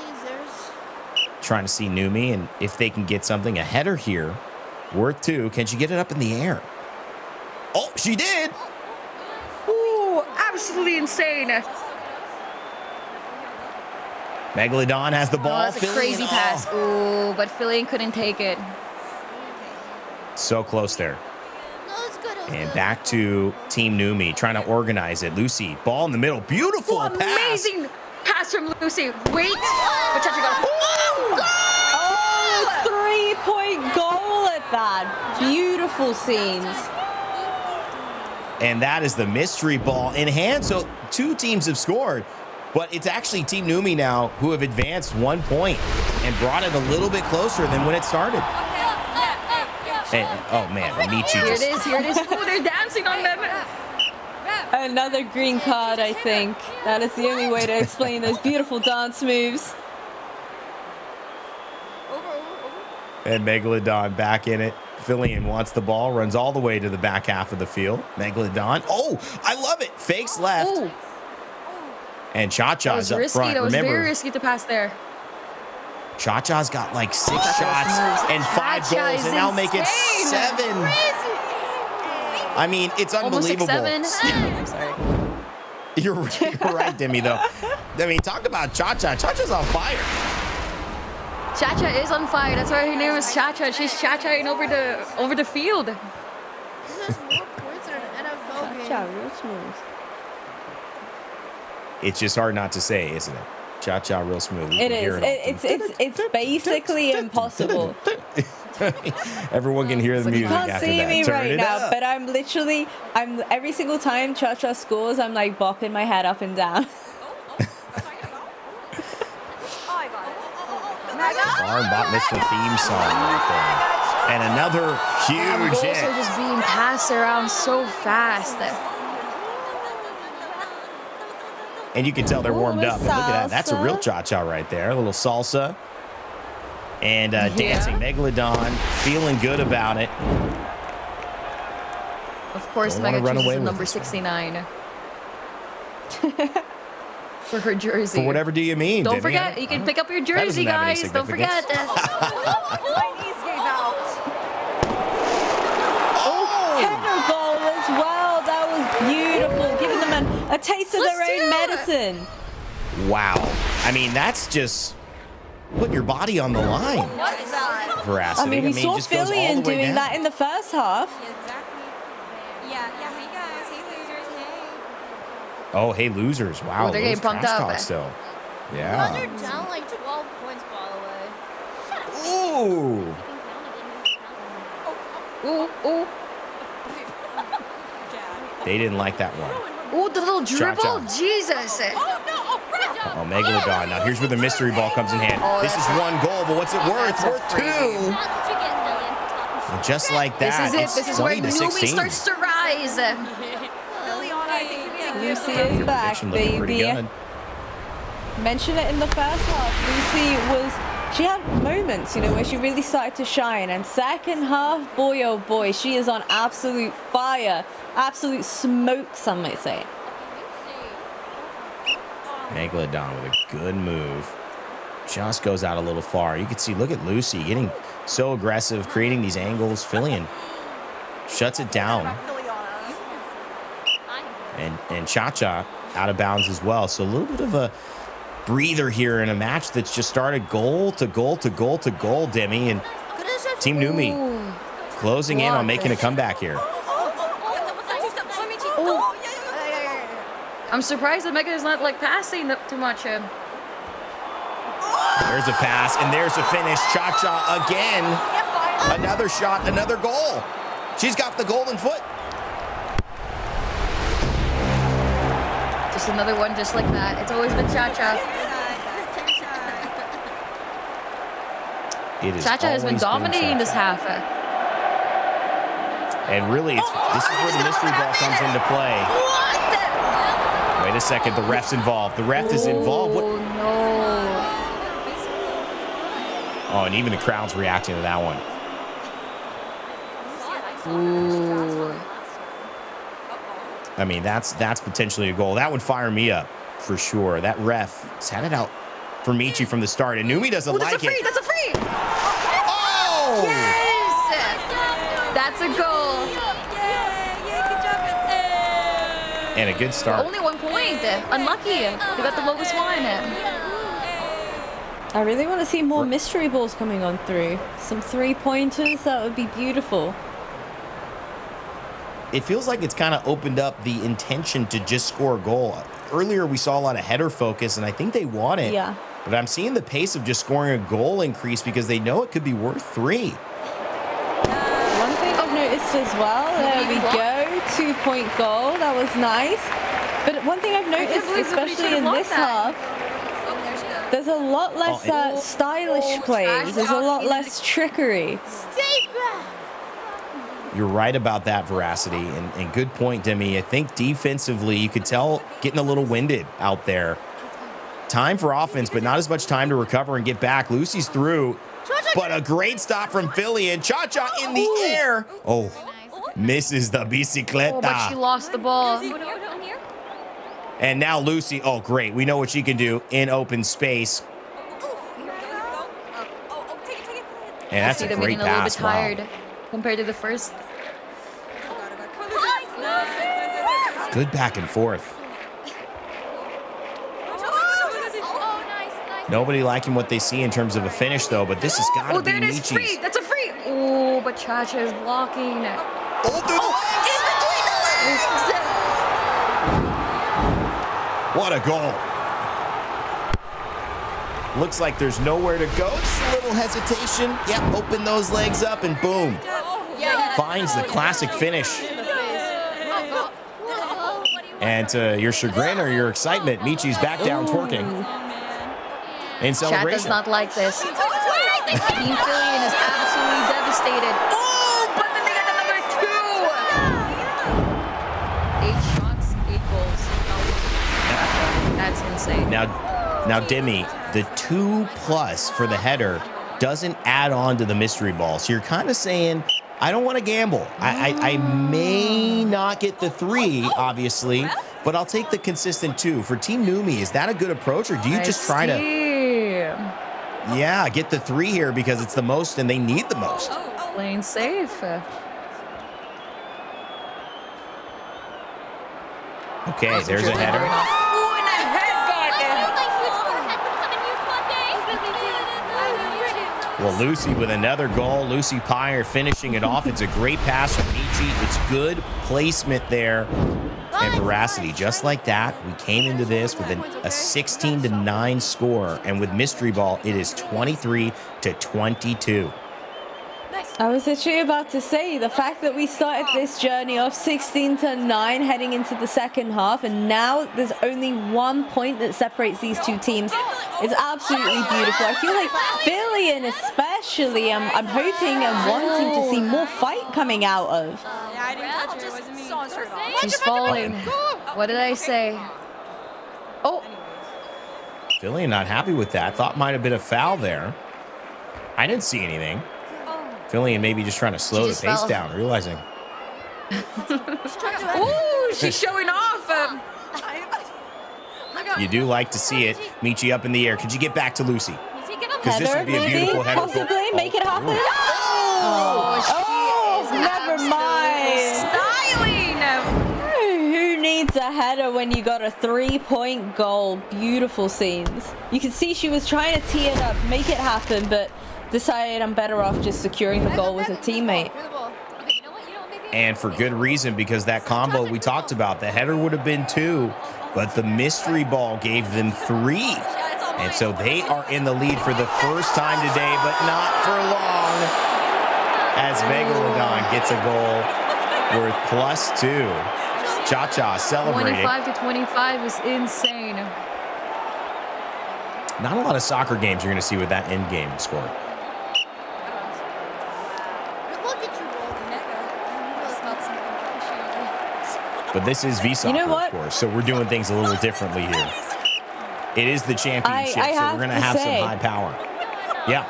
it's theirs. Trying to see Numi and if they can get something. A header here, worth 2. Can she get it up in the air? Oh, she did. Ooh, absolutely insane. Megalodon has the ball. Oh, that's a crazy pass. Ooh, but Fillion couldn't take it. So close there. No, it's good. And back to Team Numi, trying to organize it. Lucy, ball in the middle. Beautiful pass. Amazing pass from Lucy. Wait. But Cha-Cha got it. Oh, 3-point goal at that. Beautiful scenes. And that is the mystery ball in hand. So 2 teams have scored, but it's actually Team Numi now who have advanced 1 point and brought it a little bit closer than when it started. And, oh man, Amici Here just... it is, here it is. Oh, they're dancing on them. Another green card, I think. That is the only way to explain those beautiful dance moves. And Megalodon back in it. Fillion wants the ball, runs all the way to the back half of the field. Megalodon, oh, I love it. Fakes left. Oh, And that Cha-Cha's was up risky. front. That was Remember, very risky to pass there. Cha-Cha's got like 6 Cha-Cha's shots moves. and 5 Cha-Cha goals, is and now make it insane. 7. I mean, it's Almost unbelievable. 6-7. I'm sorry. You're right, Demi, though. I mean, talk about Cha-Cha. Cha-Cha's on fire. Cha-Cha is on fire. That's why her name is Cha-Cha. She's Cha-Chaing over the field. This is more points than an NFL game. Cha-Cha, real smooth. It's just hard not to say, isn't it? Cha-Cha real smooth. We It can hear is. all. It's basically impossible. Everyone can hear the music You can't after see that. me Turn right it now, up. but I'm every single time Cha-Cha scores, I'm like bopping my head up and down. Arm bot missed the theme song right there. And another huge Goals hit. are just being passed around so fast. And you can tell they're warmed Ooh, up. And look at that. That's a real salsa. cha-cha right there. A little salsa. And dancing Megalodon. Feeling good about it. Of course, Don't wanna Mega run chooses away the with number this one. 69 for her jersey. For whatever do you mean? Don't Demi? forget, you can pick up your That doesn't jersey, have any guys. Don't forget. Header goal as well. That was beautiful, giving them a taste of their Let's do own it. medicine. Wow. I mean, that's just putting your body on the line. Veracity. I mean, we saw just goes all the Fillion way doing down. that in the first half. Hey guys, hey losers, hey. Oh, hey, losers. Wow. Oh, they're those getting pumped trash up. talks still. You Yeah. guys are down like 12 points, by the way. Ooh. Ooh, ooh, They didn't like that one. ooh, the little dribble. Cha-cha. Jesus. Oh, Megalodon. Now here's where the mystery ball comes in hand. Oh, This is that's- 1 goal, but what's it worth? That's Worth crazy. 2. And just like This that, is it. it's This is where 20 to Numi 16. starts to rise. Lucy is back, Prediction looking pretty baby. good. Mentioned it in the first half. She had moments, where she really started to shine. And second half, boy, oh boy, she is on absolute fire. Absolute smoke, some might say. Megalodon with a good move. Just goes out a little far. You can see, look at Lucy getting so aggressive, creating these angles. Fillion shuts it down. And Cha-Cha out of bounds as well. So a little bit of a breather here in a match that's just started goal to goal to goal to goal, Demi. And Team Numi closing in on making a comeback here. I'm surprised that Mega is not like passing too much. There's a pass, and there's a finish. Cha-Cha again. Another shot, another goal. She's got the golden foot. Just another one just like that. It's always been Cha-Cha. It is Cha-Cha has been always dominating this Cha-Cha. half. And really, this is where the mystery ball comes into play. Wait a second, the ref's involved. The ref is involved. What? Oh no. Oh, and even the crowd's reacting to that one. Ooh. I mean, that's potentially a goal. That would fire me up for sure. That ref has had it out for Michi from the start, and Numi doesn't Ooh, that's like a free. it. That's a free. Oh! Yes. That's a goal. And a good start. Only 1 point. Unlucky. They got the lowest one. I really want to see more mystery balls coming on through. Some 3-pointers, that would be beautiful. It feels like it's kind of opened up the intention to just score a goal. earlier we saw a lot of header focus, and I think they want it. Yeah. But I'm seeing the pace of just scoring a goal increase because they know it could be worth 3. One thing I've noticed as well, there we go, 2-point goal, that was nice. But one thing I've noticed, especially in this half, there's a lot less stylish plays. There's a lot less trickery. You're right about that, Veracity, and good point, Demi. I think defensively, you could tell getting a little winded out there. Time for offense, but not as much time to recover and get back. Lucy's through, but a great stop from Philly, and Cha-Cha in the air. Oh, misses the bicicleta. Oh, but she lost the ball. And now Lucy, oh, great. We know what she can do in open space. And that's a them great getting a little bit pass. Wow. tired compared to the first. Good back and forth. Nobody liking what they see in terms of a finish, though, but this has got to Oh, be there it is. Free. Michi's. That's a free. Oh, but Cha-Cha is blocking. Oh, through the legs! What a goal. Looks like there's nowhere to go. Just a little hesitation. Yep, open those legs up and boom. Finds the classic finish. And to your chagrin or your excitement, Michi's back down twerking. In Chat celebration. does not like this. Team Phillian is absolutely devastated. Oh, but then they got the number 2. 8 shots, 8 goals. That's insane. Now, Demi, the 2+ for the header doesn't add on to the mystery ball. So you're kind of saying, I don't want to gamble. I may not get the 3, obviously, but I'll take the consistent 2. For Team Numi, is that a good approach, or do you just try to... Yeah, get the 3 here because it's the most and they need the most. Playing safe. Okay, there's a header. Well, Lucy with another goal. Lucy Pyre finishing it off. It's a great pass from Michi. It's good placement there. And Veracity, just like that, we came into this with a 16-9 score. And with mystery ball, it is 23-22. I was literally about to say, the fact that we started this journey off 16-9 heading into the second half, and now there's only 1 point that separates these two teams. It's absolutely beautiful. I feel like Philly, and especially, I'm hoping and wanting to see more fight coming out of. She's falling. What did I say? Oh. Philly not happy with that. Thought might have been a foul there. I didn't see anything. Philly maybe just trying to slow the pace down, realizing. Ooh, she's showing off. You do like to see it. Michi up in the air. Could you get back to Lucy? Because this would be a beautiful header. Possibly, make it happen. Oh, never mind. Styling. Who needs a header when you got a 3-point goal? Beautiful scenes. You can see she was trying to tee it up, make it happen, but decided I'm better off just securing the goal with a teammate. And for good reason, because that combo we talked about, the header would have been 2, but the mystery ball gave them 3. And so they are in the lead for the first time today, but not for long, as Megalodon gets a goal worth +2. Cha-Cha celebrating. 25-25 is insane. Not a lot of soccer games you're going to see with that end game score. But this is VSoccer, of course, so we're doing things a little differently here. It is the championship, so we're going to have some high power. Yeah.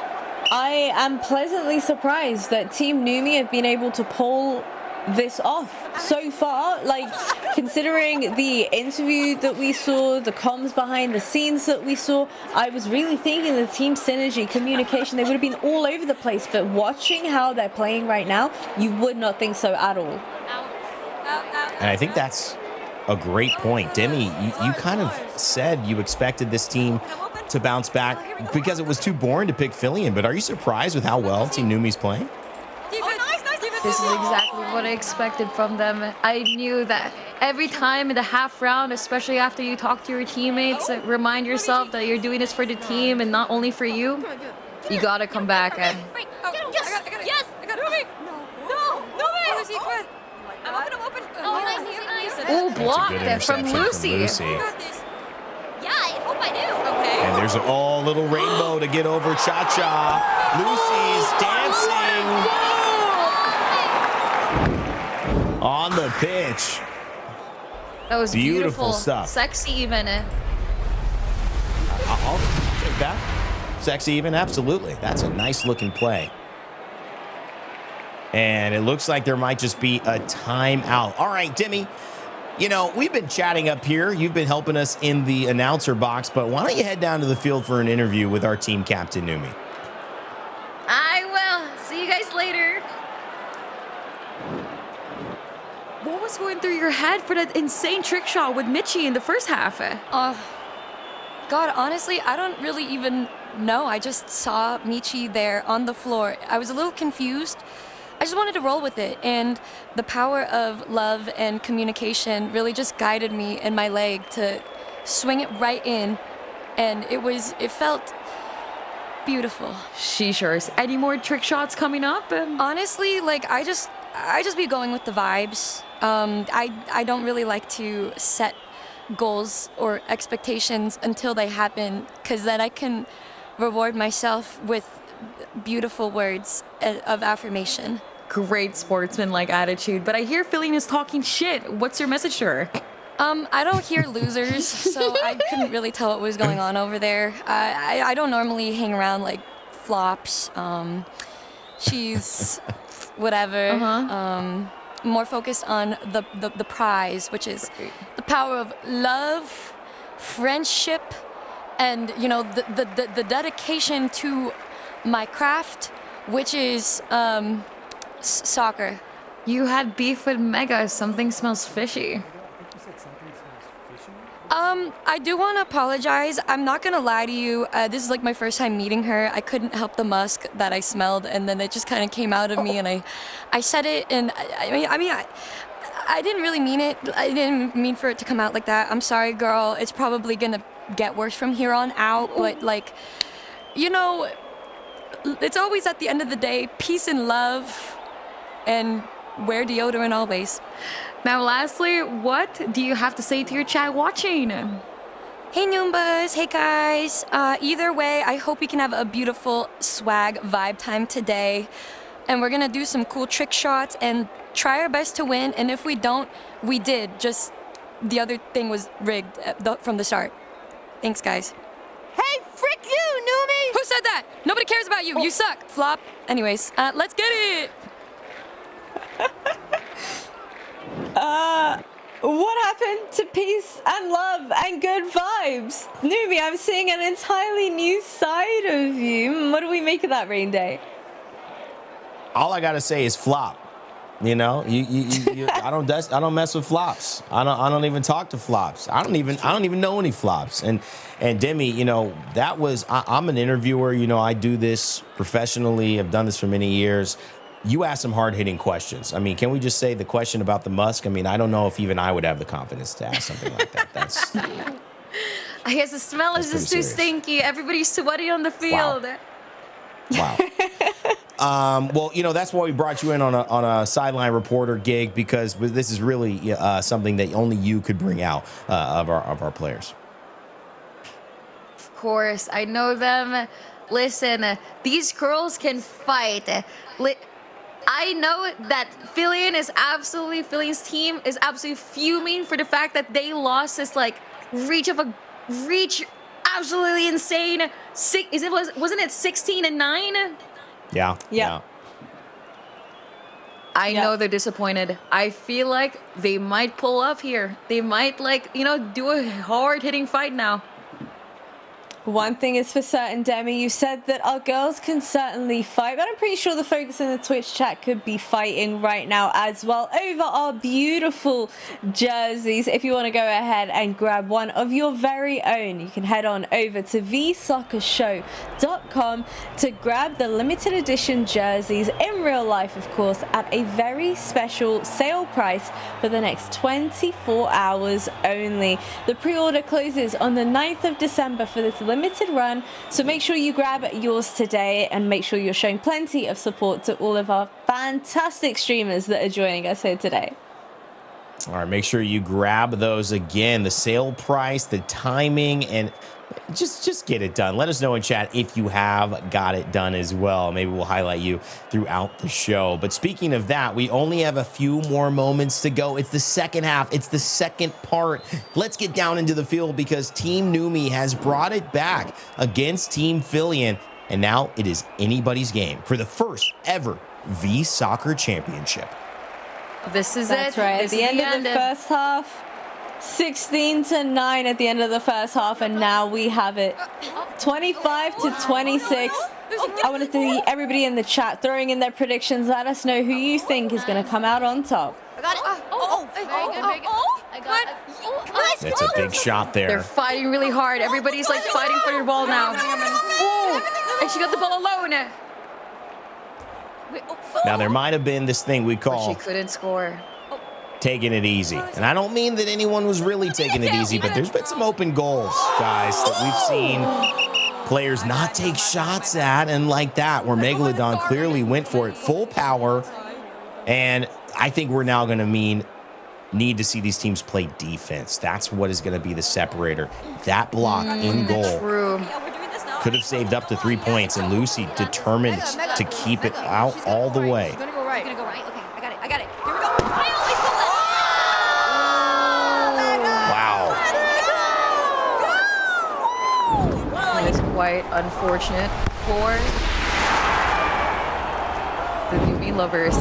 I am pleasantly surprised that Team Numi have been able to pull this off so far. Like, considering the interview that we saw, the comms behind the scenes that we saw, I was really thinking the team synergy, communication, they would have been all over the place. But watching how they're playing right now, you would not think so at all. And I think that's a great point. Demi, you kind of said you expected this team to bounce back because it was too boring to pick Phillian, but are you surprised with how well Team Numi's playing? This is exactly what I expected from them. I knew that every time in the half round, especially after you talk to your teammates, remind yourself that you're doing this for the team and not only for you. You gotta come back. Wait, oh, yes, I got it. Yes, I got it. Numi! No, Numi! Lucy, come on. I'm open. Oh, nice. Ooh, blocked Good it from interception Lucy. I got this. Yeah, I hope I do. Okay. And there's a little rainbow to get over Cha-Cha. Lucy's dancing on the pitch. That was Beautiful stuff. Sexy even. I'll take that. Sexy even, absolutely. That's a nice looking play. And it looks like there might just be a timeout. All right, Demi, you know, we've been chatting up here. You've been helping us in the announcer box, but why don't you head down to the field for an interview with our team captain, Numi? I will. See you guys later. What was going through your head for that insane trick shot with Michi in the first half? God, honestly, I don't really even know. I just saw Michi there on the floor. I was a little confused. I just wanted to roll with it, and the power of love and communication really just guided me and my leg to swing it right in, and it felt beautiful. She sure is. Any more trick shots coming up? Honestly, like I just be going with the vibes. I don't really like to set goals or expectations until they happen, because then I can reward myself with beautiful words of affirmation. Great sportsman-like attitude, but I hear Philly is talking shit. What's your message to her? I don't hear losers, so I couldn't really tell what was going on over there. I don't normally hang around like flops. She's whatever. More focused on the prize, which is the power of love, friendship, and you know the dedication to my craft, which is soccer. You had beef with Mega. Something smells fishy. I do want to apologize. I'm not gonna lie to you. This is like my first time meeting her. I couldn't help the musk that I smelled, and then it just kind of came out of me, and I said it, and I didn't really mean it. I didn't mean for it to come out like that. I'm sorry, girl. It's probably gonna get worse from here on out, but like, you know, it's always at the end of the day, peace and love, and wear deodorant always. Now, lastly, what do you have to say to your chat watching? Hey, Noombas. Hey, guys. Either way, I hope we can have a beautiful swag vibe time today. And we're going to do some cool trick shots and try our best to win. And if we don't, we did. Just the other thing was rigged from the start. Thanks, guys. Hey, frick you, Numi! Who said that? Nobody cares about you. You suck. Flop. Anyways, let's get it. What happened to peace and love and good vibes? Numi, I'm seeing an entirely new side of you. What do we make of that rain day? All I gotta say is flop. You know, I don't mess with flops. I don't even talk to flops. I don't even know any flops. And Demi, you know, that was I'm an interviewer. You know, I do this professionally. I've done this for many years. You asked some hard-hitting questions. I mean, can we just say the question about the musk? I mean, I don't know if even I would have the confidence to ask something like that. That's. I guess the smell is just too stinky. Everybody's sweaty on the field. Wow. Well, you know, that's why we brought you in on a sideline reporter gig, because this is really something that only you could bring out of our players. Of course, I know them. Listen, these girls can fight. I know that Philly's team is absolutely fuming for the fact that they lost this like reach absolutely insane. Wasn't it 16-9? Yeah. I know they're disappointed. I feel like they might pull up here. They might do a hard-hitting fight now. One thing is for certain, Demi, you said that our girls can certainly fight, but I'm pretty sure the folks in the Twitch chat could be fighting right now as well over our beautiful jerseys. If you want to go ahead and grab one of your very own, you can head on over to VSoccershow.com to grab the limited edition jerseys in real life, of course, at a very special sale price for the next 24 hours only. The pre-order closes on the 9th of December for this limited run, so make sure you grab yours today and make sure you're showing plenty of support to all of our fantastic streamers that are joining us here today. All right, make sure you grab those again. The sale price, the timing, and just get it done. Let us know in chat if you have got it done as well. Maybe we'll highlight you throughout the show. But speaking of that, we only have a few more moments to go. It's the second half. It's the second part. Let's get down into the field because Team Numi has brought it back against Team Fillion. And now it is anybody's game for the first ever VSoccer championship. This is That's it. right. This At the is end of the first half, 16-9 at the end of the first half, and now we have it 25-26. I want to see everybody in the chat throwing in their predictions. Let us know who you think is going to come out on top. I got it. I got it. That's a big shot They're there. fighting really hard. Everybody's like fighting for your ball now. Oh, and she got the ball alone. Now, there might have been this thing we But call she couldn't score. taking it easy. And I don't mean that anyone was really taking it easy, but there's been some open goals, guys, that we've seen players not take shots at, and like that, where Megalodon clearly went for it full power. And I think we're now going to need to see these teams play defense. That's what is going to be the separator. That block in goal True. could have saved up to 3 points, and Lucy determined to keep it out all the way. It's gonna go right. You're gonna go right? Okay, I got it. Here we go. I always pull it. Wow. That is quite unfortunate for the Numi lovers.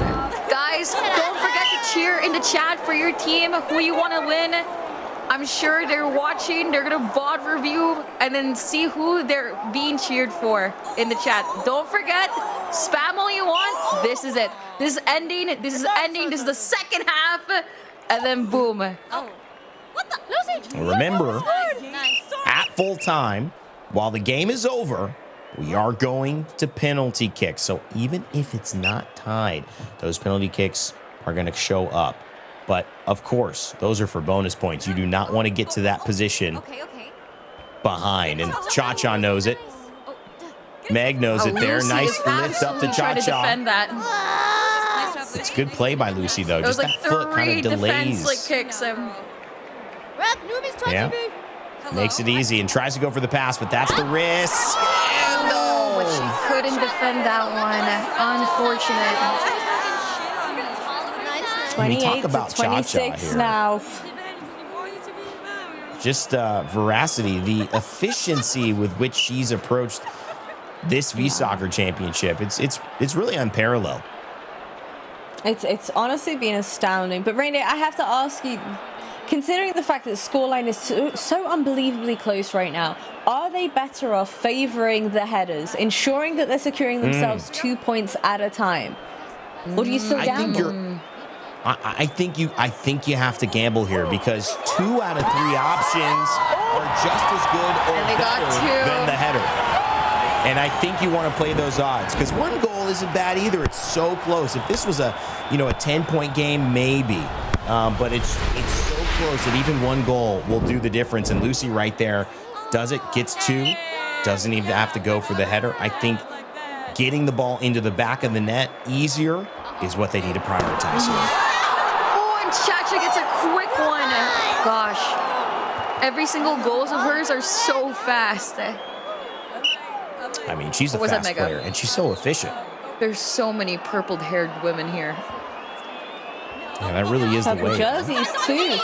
Guys, don't forget to cheer in the chat for your team, who you want to win. I'm sure they're watching. They're going to VOD review and then see who they're being cheered for in the chat. Don't forget, spam all you want. This is it. This is ending. This is ending. This is the second half. And then boom. Oh. What the? Lucy! Remember, at full time, while the game is over, we are going to penalty kicks. So even if it's not tied, those penalty kicks are going to show up. But of course, those are for bonus points. You do not want to get to that position Okay. behind. And Cha-Cha knows it. Meg knows it there. Lucy Nice is lift up to absolutely trying to defend Cha-Cha. that. It's good play by Lucy, though. It was Just like that foot kind three of defense like delays. kicks. Ref, Numi's touching Yeah. me. Makes it easy and tries to go for the pass, but that's the risk. And But she no. couldn't defend that one. Unfortunate. I mean, talk 28 about to Cha-Cha 26 here. now. Just veracity, the efficiency with which she's approached this VSoccer championship. It's really unparalleled. It's honestly been astounding. But Rainy, I have to ask you, considering the fact that the scoreline is so unbelievably close right now, are they better off favoring the headers, ensuring that they're securing themselves 2 points at a time? Or do you still I think gamble? I think you have to gamble here because 2 out of 3 options are just as good or And they got better 2. than the header. And I think you want to play those odds because 1 goal isn't bad either. It's so close. If this was a 10-point game, maybe, but it's so close that even 1 goal will do the difference. And Lucy right there does it, gets 2, doesn't even have to go for the header. I think getting the ball into the back of the net easier is what they need to prioritize here. Oh, and Cha-Cha gets a quick one. Gosh. Every single goals of hers are so fast. I mean, she's a What was that, fast Mega? player, and she's so efficient. There's so many purple-haired women here. Yeah, that really is the Purple way. jerseys too.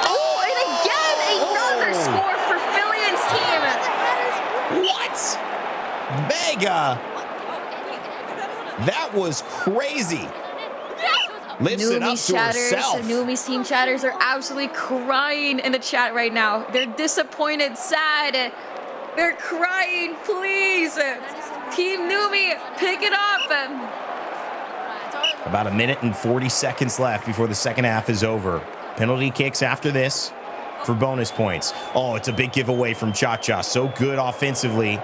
Oh, and again, another score for Fillion's team. What? Mega! That was crazy. Lifts it up to herself. Numi's team chatters are absolutely crying in the chat right now. They're disappointed, sad. They're crying, please. Team Numi, pick it up. About a minute and 40 seconds left before the second half is over. Penalty kicks after this for bonus points. Oh, it's a big giveaway from Cha-Cha. So good offensively.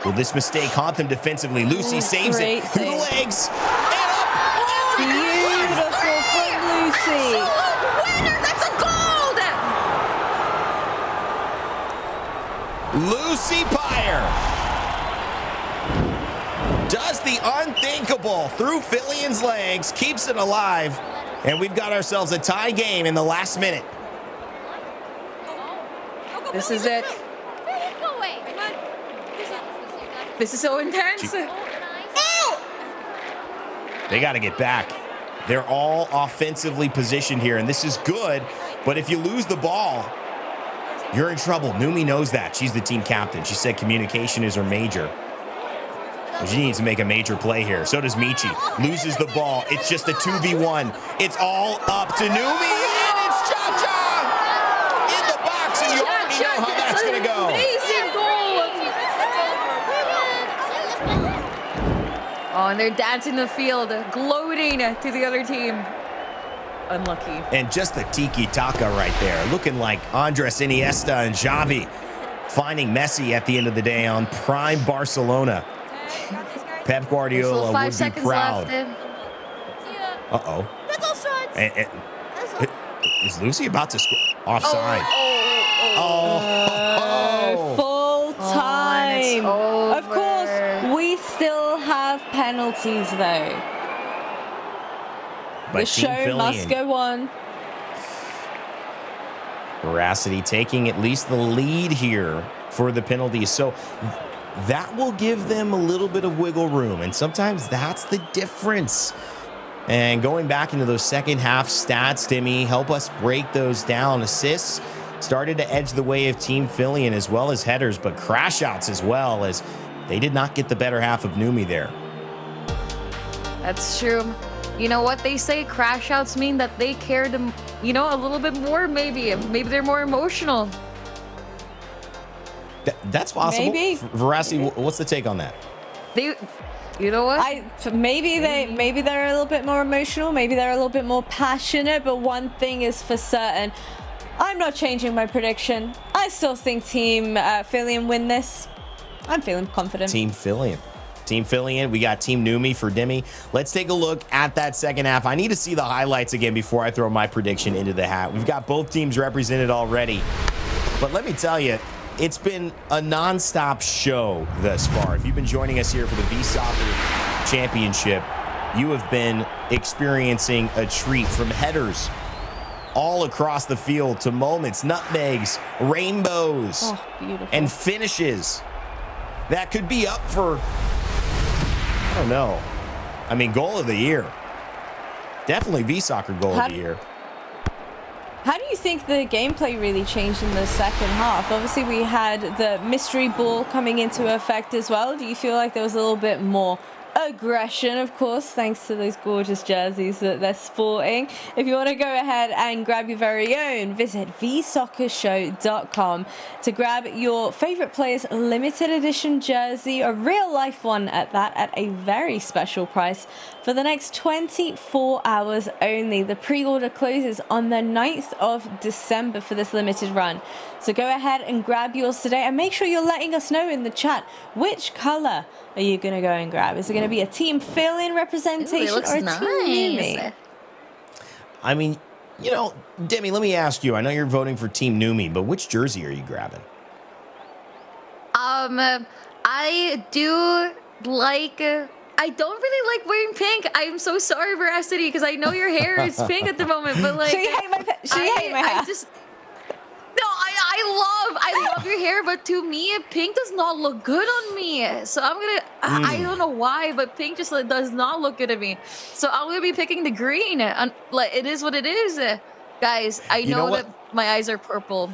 Will this mistake haunt them defensively? Lucy saves it through the legs. And up. Beautiful from Lucy. Winner, that's a gold. Lucy Pyre does the unthinkable through Fillian's legs, keeps it alive, and we've got ourselves a tie game in the last minute. This is it. This is so intense. They got to get back. They're all offensively positioned here, and this is good, but if you lose the ball, you're in trouble. Numi knows that. She's the team captain. She said communication is her major. She needs to make a major play here. So does Michi. Loses the ball. It's just a 2v1. It's all up to Numi, and it's Cha-Cha in the box, and you already know how that's going to go. Amazing goal. Oh, and they're dancing the field, gloating to the other team. Unlucky. And just the tiki-taka right there, looking like Andres Iniesta and Xavi finding Messi at the end of the day on prime Barcelona. Pep Guardiola would be proud. Uh-oh. Is Lucy about to score? Offside. Full time. Oh, Of course, we still have penalties, though. But The show must go on. Veracity taking at least the lead here for the penalties. So that will give them a little bit of wiggle room, and sometimes that's the difference. And going back into those second half stats, Timmy, help us break those down. Assists started to edge the way of Team Fillion as well as headers, but crash outs as well, as they did not get the better half of Numi there. That's true. You know what they say? Crash outs mean that they cared, a little bit more, maybe. Maybe they're more emotional. That's possible. Maybe. Veracity, what's the take on that? You know what? Maybe they're a little bit more emotional. Maybe they're a little bit more passionate. But one thing is for certain, I'm not changing my prediction. I still think Team Fillion win this. I'm feeling confident. Team Fillion. We got Team Numi for Demi. Let's take a look at that second half. I need to see the highlights again before I throw my prediction into the hat. We've got both teams represented already. But let me tell you, it's been a non-stop show thus far. If you've been joining us here for the VSoccer Championship, you have been experiencing a treat from headers all across the field to moments, nutmegs, rainbows, and finishes that could be up for, I don't know. I mean, goal of the year. Definitely VSoccer goal of the year. How do you think the gameplay really changed in the second half? Obviously, we had the mystery ball coming into effect as well. Do you feel like there was a little bit more aggression, of course, thanks to those gorgeous jerseys that they're sporting? If you want to go ahead and grab your very own, visit VSoccerShow.com to grab your favorite player's limited edition jersey, a real life one at that, at a very special price for the next 24 hours only. The pre-order closes on the 9th of December for this limited run. So go ahead and grab yours today, and make sure you're letting us know in the chat which color are you going to go and grab. Is it going to be a Team Fillion representation or a Team Numi? I mean, Demi, let me ask you. I know you're voting for Team Numi, but which jersey are you grabbing? I do like... I don't really like wearing pink. I'm so sorry, Veracity, because I know your hair is pink at the moment, but like... She hate my hair. I love your hair, but to me, pink does not look good on me. So I'm gonna, I don't know why, but pink just does not look good on me. So I'm gonna be picking the green. Like, it is what it is. Guys, I know that my eyes are purple,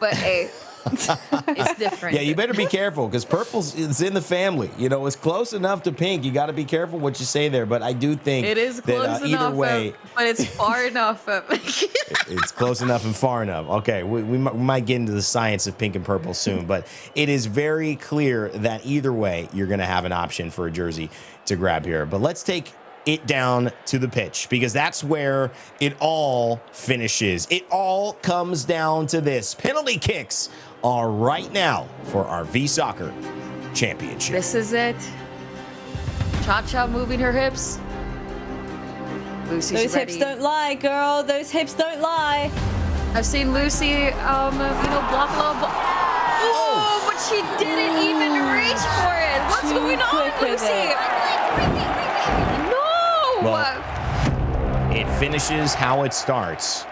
but hey, It's different. Yeah, you better be careful because purple's is in the family. You know, it's close enough to pink. You got to be careful what you say there. But I do think It is close that, enough, either way, but it's far enough. it's close enough and far enough. Okay, we might get into the science of pink and purple soon, but it is very clear that either way, you're going to have an option for a jersey to grab here. But let's take it down to the pitch because that's where it all finishes. It all comes down to this. Penalty kicks are right now for our VSoccer championship. This is it. Cha-Cha moving her hips. Lucy's Those ready. hips don't lie, girl. Those hips don't lie. I've seen Lucy, block a little ball. Oh, but she didn't even reach for it. What's Too going on, quick with Lucy? it. No! Well, it finishes how it starts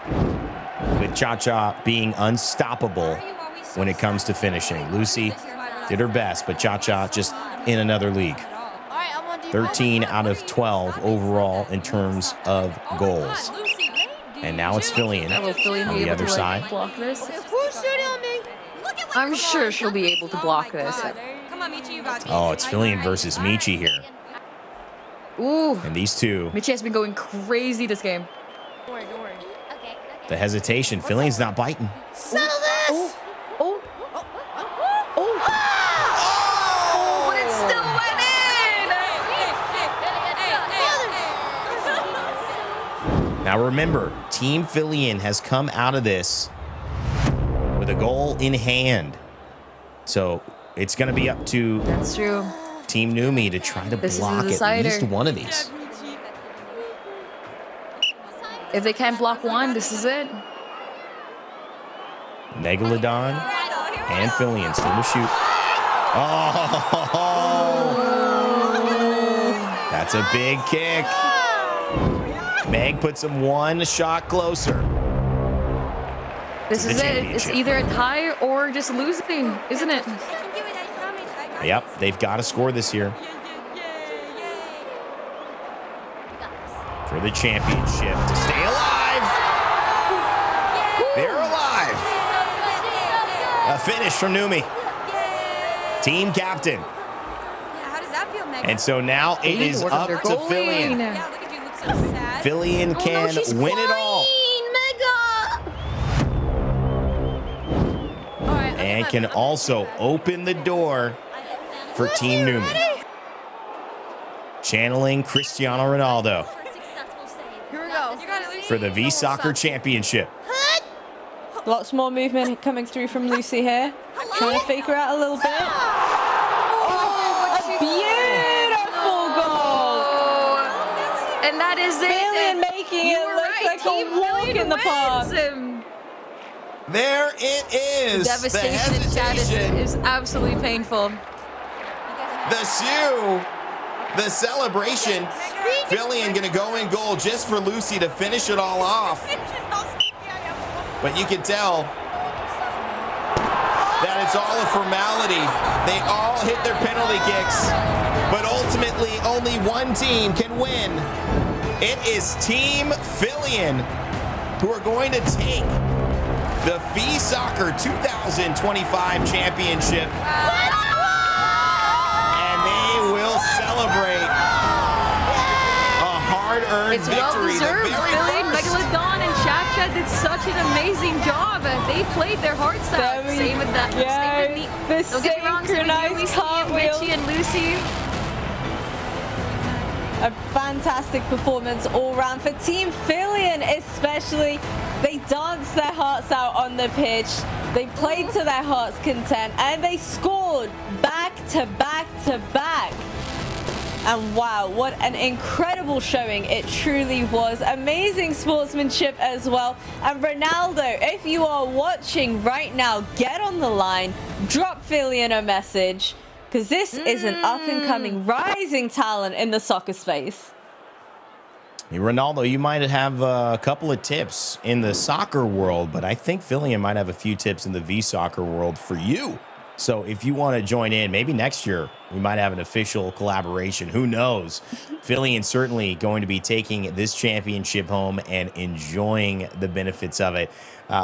with Cha-Cha being unstoppable when it comes to finishing. Lucy did her best, but Cha-Cha just in another league. 13 out of 12 overall in terms of goals. And now it's Fillion on the other side. Block this. Who's shooting on me? I'm sure she'll be able to block this. Come on, Michi, you got this. Oh, it's Fillion versus Michi here. Ooh, And these two, Michi has been going crazy this game. Don't worry. the hesitation. Fillion's not biting. Settle this! Oh, But it still went in! Now remember, Team Fillion has come out of this with a goal in hand. So it's going to be up to That's true. Team Numi to try to This is the block at decider. least one of these. If they can't block one, this is it. Megalodon and Fillion still to shoot. Oh, that's a big kick. Meg puts him one shot closer. This To the is it. It's championship. either a tie or just losing, isn't it? Yep, they've got to score this year for the championship to stay alive. They're alive. A finish from Numi, team captain. How does that feel, Megan? And so now it is Work on up their to goalie. Fillion. Yeah, look at you, look so sad. Fillion can win it all and can also open the door for Team Numi. Channeling Cristiano Ronaldo Here we go. You got it, Lucy. for the VSoccer championship. lots more movement coming through from Lucy here. Trying to fake her out a little bit. Beautiful goal. And that is it. Fillion making You it were look right. like Team a walk Fillion in the park. wins him. There it is. Devastation The in chat hesitation, is absolutely painful. the shoe, the celebration. Fillion going to go in goal just for Lucy to finish it all off. But you can tell that it's all a formality. They all hit their penalty kicks, but ultimately only one team can win. It is Team Fillion who are going to take the VSoccer 2025 championship. And they will celebrate a hard-earned It's well victory. The deserved. very Fillion, first. Megalodon, and Cha-Cha did such an amazing job. They played their hearts out. Very- Same with the yeah, same with the don't get me wrong, same with synchronized Lucy, cartwheel. Richie, and Lucy. A fantastic performance all round for Team Fillion, especially. They danced their hearts out on the pitch. They played to their heart's content, and they scored back to back to back. And wow, what an incredible showing it truly was. Amazing sportsmanship as well. And Ronaldo, if you are watching right now, get on the line, drop Fillion a message, because this is an up-and-coming rising talent in the soccer space. Hey, Ronaldo, you might have a couple of tips in the soccer world, but I think Fillion might have a few tips in the VSoccer world for you. So if you want to join in, maybe next year we might have an official collaboration. Who knows? Philly is certainly going to be taking this championship home and enjoying the benefits of it.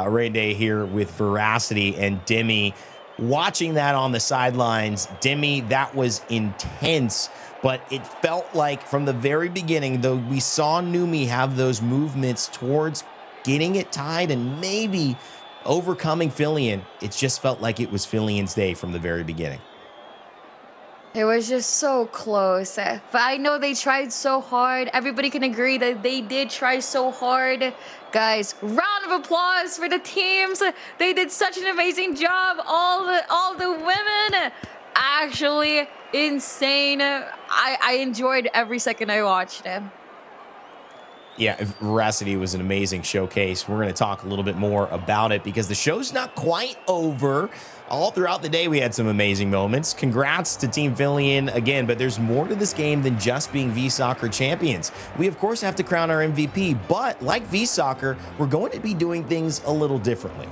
Ray Day here with Veracity and Demi. Watching that on the sidelines, Demi, that was intense. But it felt like from the very beginning, though we saw Numi have those movements towards getting it tied and maybe overcoming Fillion, it just felt like it was Fillion's day from the very beginning. It was just so close. But I know they tried so hard. Everybody can agree that they did try so hard. Guys, round of applause for the teams. They did such an amazing job. All the women, actually insane. I enjoyed every second I watched it. Yeah, Veracity was an amazing showcase. We're going to talk a little bit more about it because the show's not quite over. All throughout the day, we had some amazing moments. Congrats to Team Fillion again, but there's more to this game than just being VSoccer champions. We, of course, have to crown our MVP, but like VSoccer, we're going to be doing things a little differently.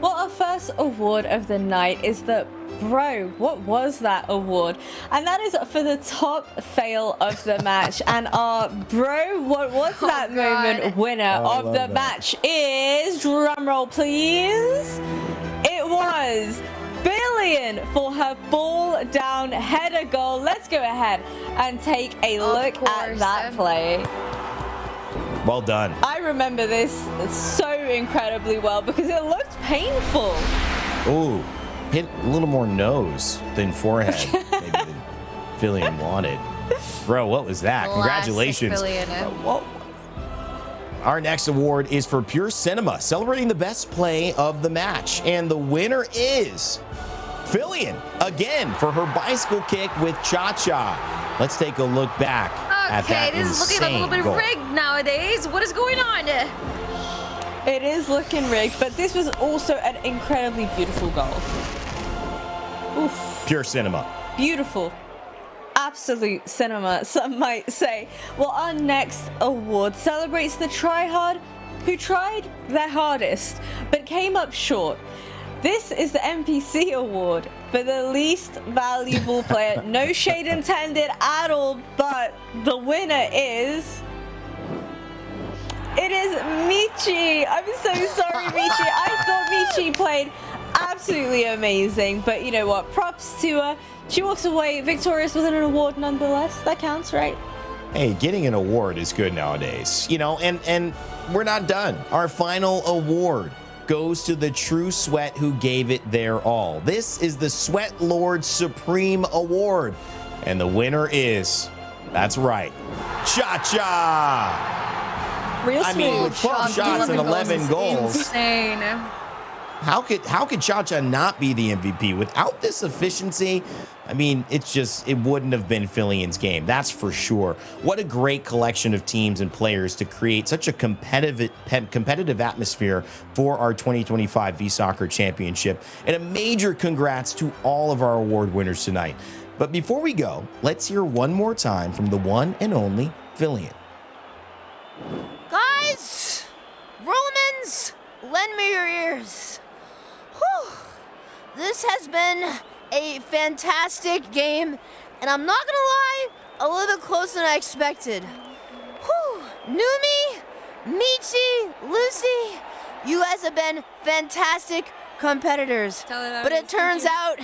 Well, our first award of the night is the Bro, what was that award? And that is for the top fail of the match. And our Bro, what was that moment winner of the match is, drumroll please, it was Billion for her ball down header goal. Let's go ahead and take a look at that play. Well done. I remember this so incredibly well because it looked painful. Ooh, hit a little more nose than forehead, maybe than Fillion wanted. Bro, what was that? Congratulations. Whoa. Our next award is for Pure Cinema, celebrating the best play of the match. And the winner is Fillion, again, for her bicycle kick with Cha-Cha. Let's take a look back at that Okay, this is looking a little bit goal. rigged nowadays. What is going on? It is looking rigged, but this was also an incredibly beautiful goal. Oof. Pure Cinema. Beautiful. Absolute cinema, some might say. Well, our next award celebrates the tryhard who tried their hardest but came up short. This is the NPC award for the least valuable player. No shade intended at all, but the winner is... It is Michi. I'm so sorry, Michi. I thought Michi played absolutely amazing, but you know what? Props to her. She walks away victorious with an award nonetheless. That counts, right? Hey, getting an award is good nowadays, you know, and we're not done. Our final award goes to the True Sweat who gave it their all. This is the Sweat Lord Supreme Award, and the winner is, that's right, Cha-Cha. Real I mean, smooth. with 12 shots and 11 goals, Insane. how could Cha-Cha not be the MVP? Without this efficiency, I mean, it wouldn't have been Fillion's game, that's for sure. What a great collection of teams and players to create such a competitive atmosphere for our 2025 VSoccer Championship. And a major congrats to all of our award winners tonight. But before we go, let's hear one more time from the one and only Fillion. Guys, Romans, lend me your ears. Whew. This has been a fantastic game, and I'm not gonna lie, a little bit closer than I expected. Whew. Numi, Michi, Lucy, you guys have been fantastic competitors. But it turns out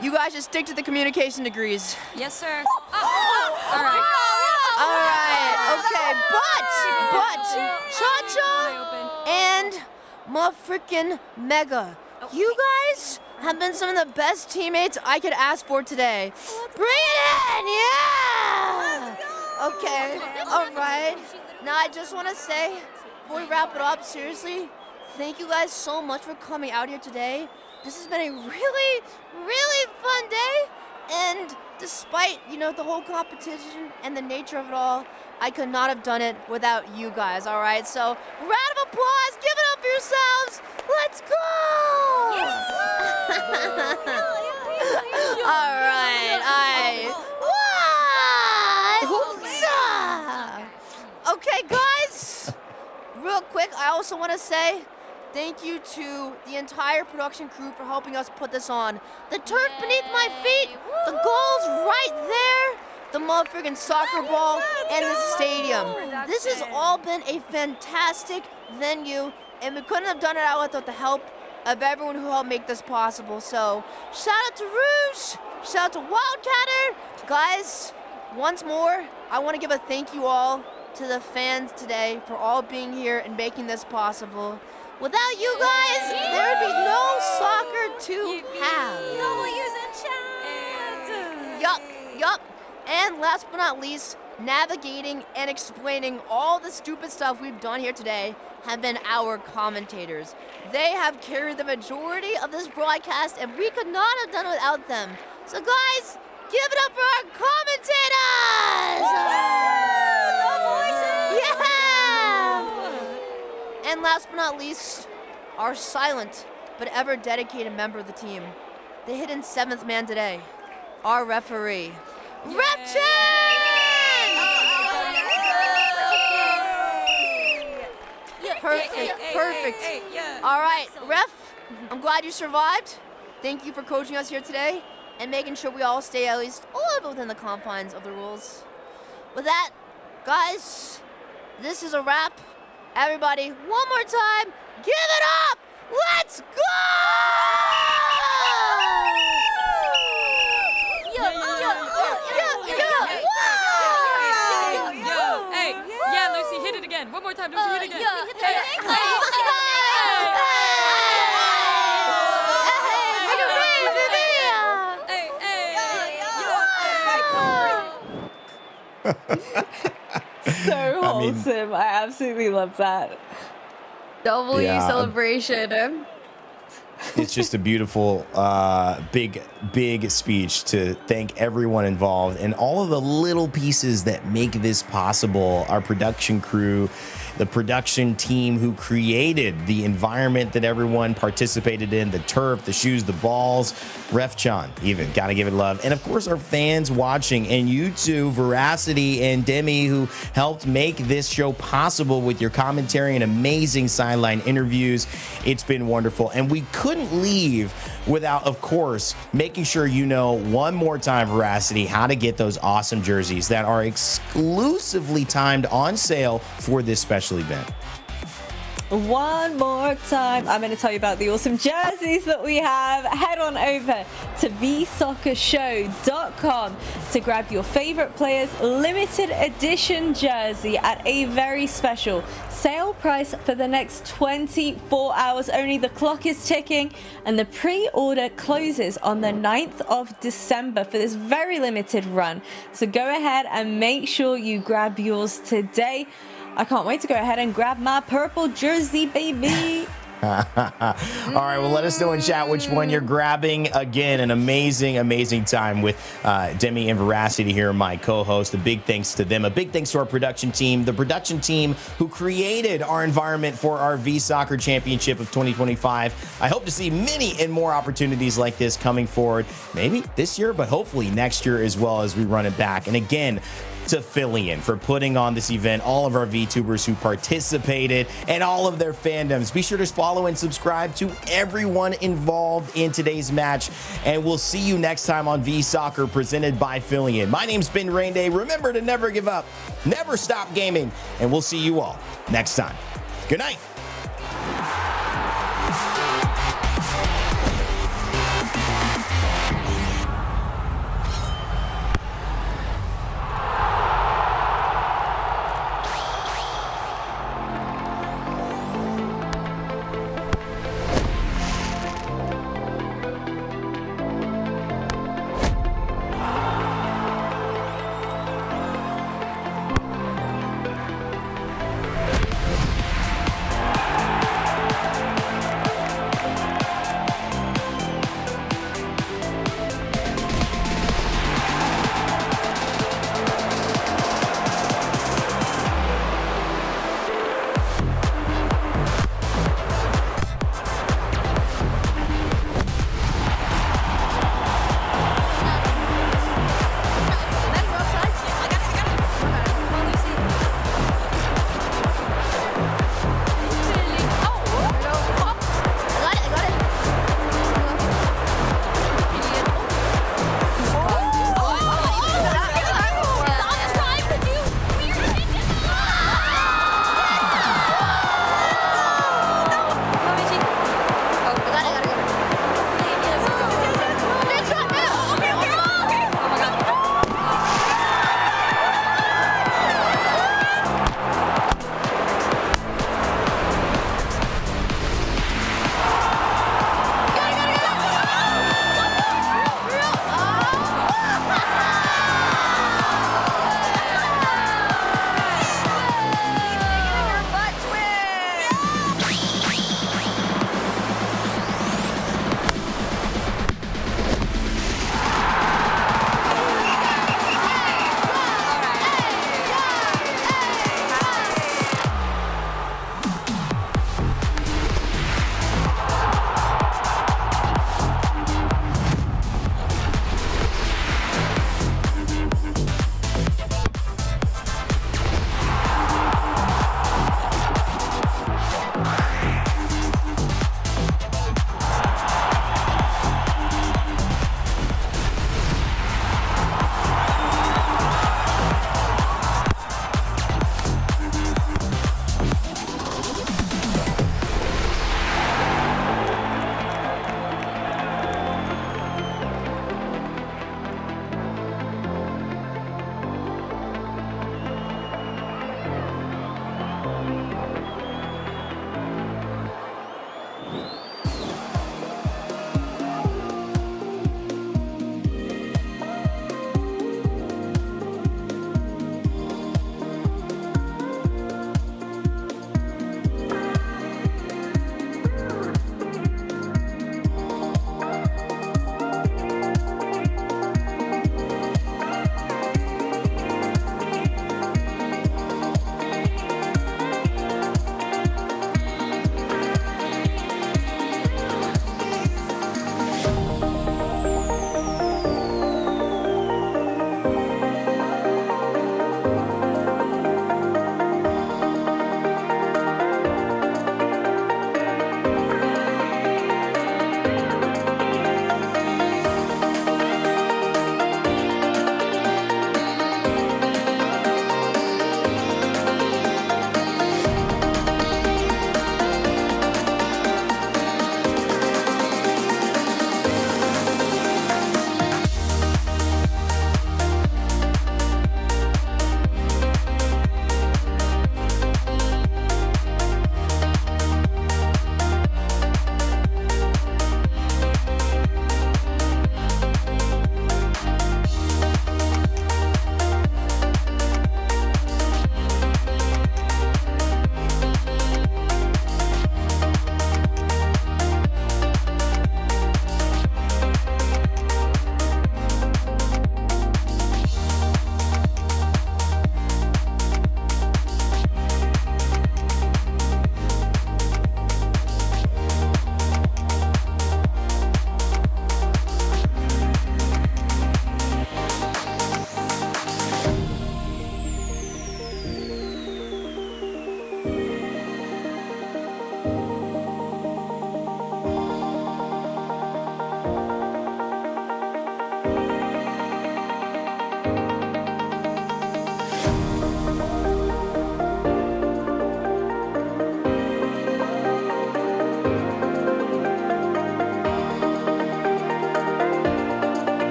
you guys should stick to the communication degrees. Yes, sir. All right. Okay, but Cha-Cha and my freaking Mega, you guys have been some of the best teammates I could ask for today. Bring it in, yeah! Okay, all right. Now I just want to say, before we wrap it up, seriously, thank you guys so much for coming out here today. This has been a really, really fun day, and despite, the whole competition and the nature of it all, I could not have done it without you guys, all right? So, round of applause, give it up for yourselves. Let's go! All right, Okay, guys, real quick, I also want to say Thank you to the entire production crew for helping us put this on. The turf beneath my feet, the goal's right there, the motherfucking soccer ball, and the stadium. This has all been a fantastic venue, and we couldn't have done it out without the help of everyone who helped make this possible. So, shout out to Rouge, shout out to Wildcatter. Guys, once more, I want to give a thank you all to the fans today for all being here and making this possible. Without you guys, there would be no soccer to have. Yup. And last but not least, navigating and explaining all the stupid stuff we've done here today have been our commentators. They have carried the majority of this broadcast, and we could not have done it without them. So guys, give it up for our commentators! Yeah! And last but not least, our silent but ever dedicated member of the team, the hidden seventh man today, our referee, Ref Chan! Perfect. All right, Ref, I'm glad you survived. Thank you for coaching us here today and making sure we all stay at least a little bit within the confines of the rules. With that, guys, this is a wrap. Everybody, one more time, give it up! Let's go! Hey, yeah, Lucy, hit it again. One more time, Lucy, hit it again. So wholesome. I absolutely love that. W Yeah. celebration. It's just a beautiful, big speech to thank everyone involved and all of the little pieces that make this possible. Our production crew, the production team who created the environment that everyone participated in, the turf, the shoes, the balls, Ref Chan, even gotta give it love. And of course, our fans watching, and you two, Veracity and Demi, who helped make this show possible with your commentary and amazing sideline interviews. It's been wonderful. And we couldn't leave without, of course, making sure you know one more time, Veracity, how to get those awesome jerseys that are exclusively timed on sale for this special event. One more time, I'm going to tell you about the awesome jerseys that we have. Head on over to VSoccerShow.com to grab your favorite player's limited edition jersey at a very special sale price for the next 24 hours only. The clock is ticking and the pre-order closes on the 9th of December for this very limited run. So go ahead and make sure you grab yours today. I can't wait to go ahead and grab my purple jersey, baby. All right, well, let us know in chat which one you're grabbing. Again, an amazing time with Demi and Veracity here, my co-host. A big thanks to them. A big thanks to our production team, the production team who created our environment for our VSoccer Championship of 2025. I hope to see many and more opportunities like this coming forward, maybe this year, but hopefully next year as well as we run it back. And again, to Fillion for putting on this event, all of our VTubers who participated, and all of their fandoms. Be sure to follow and subscribe to everyone involved in today's match, and we'll see you next time on VSoccer presented by Fillion. My name's Ben Rainday. Remember to never give up, never stop gaming, and we'll see you all next time. Good night.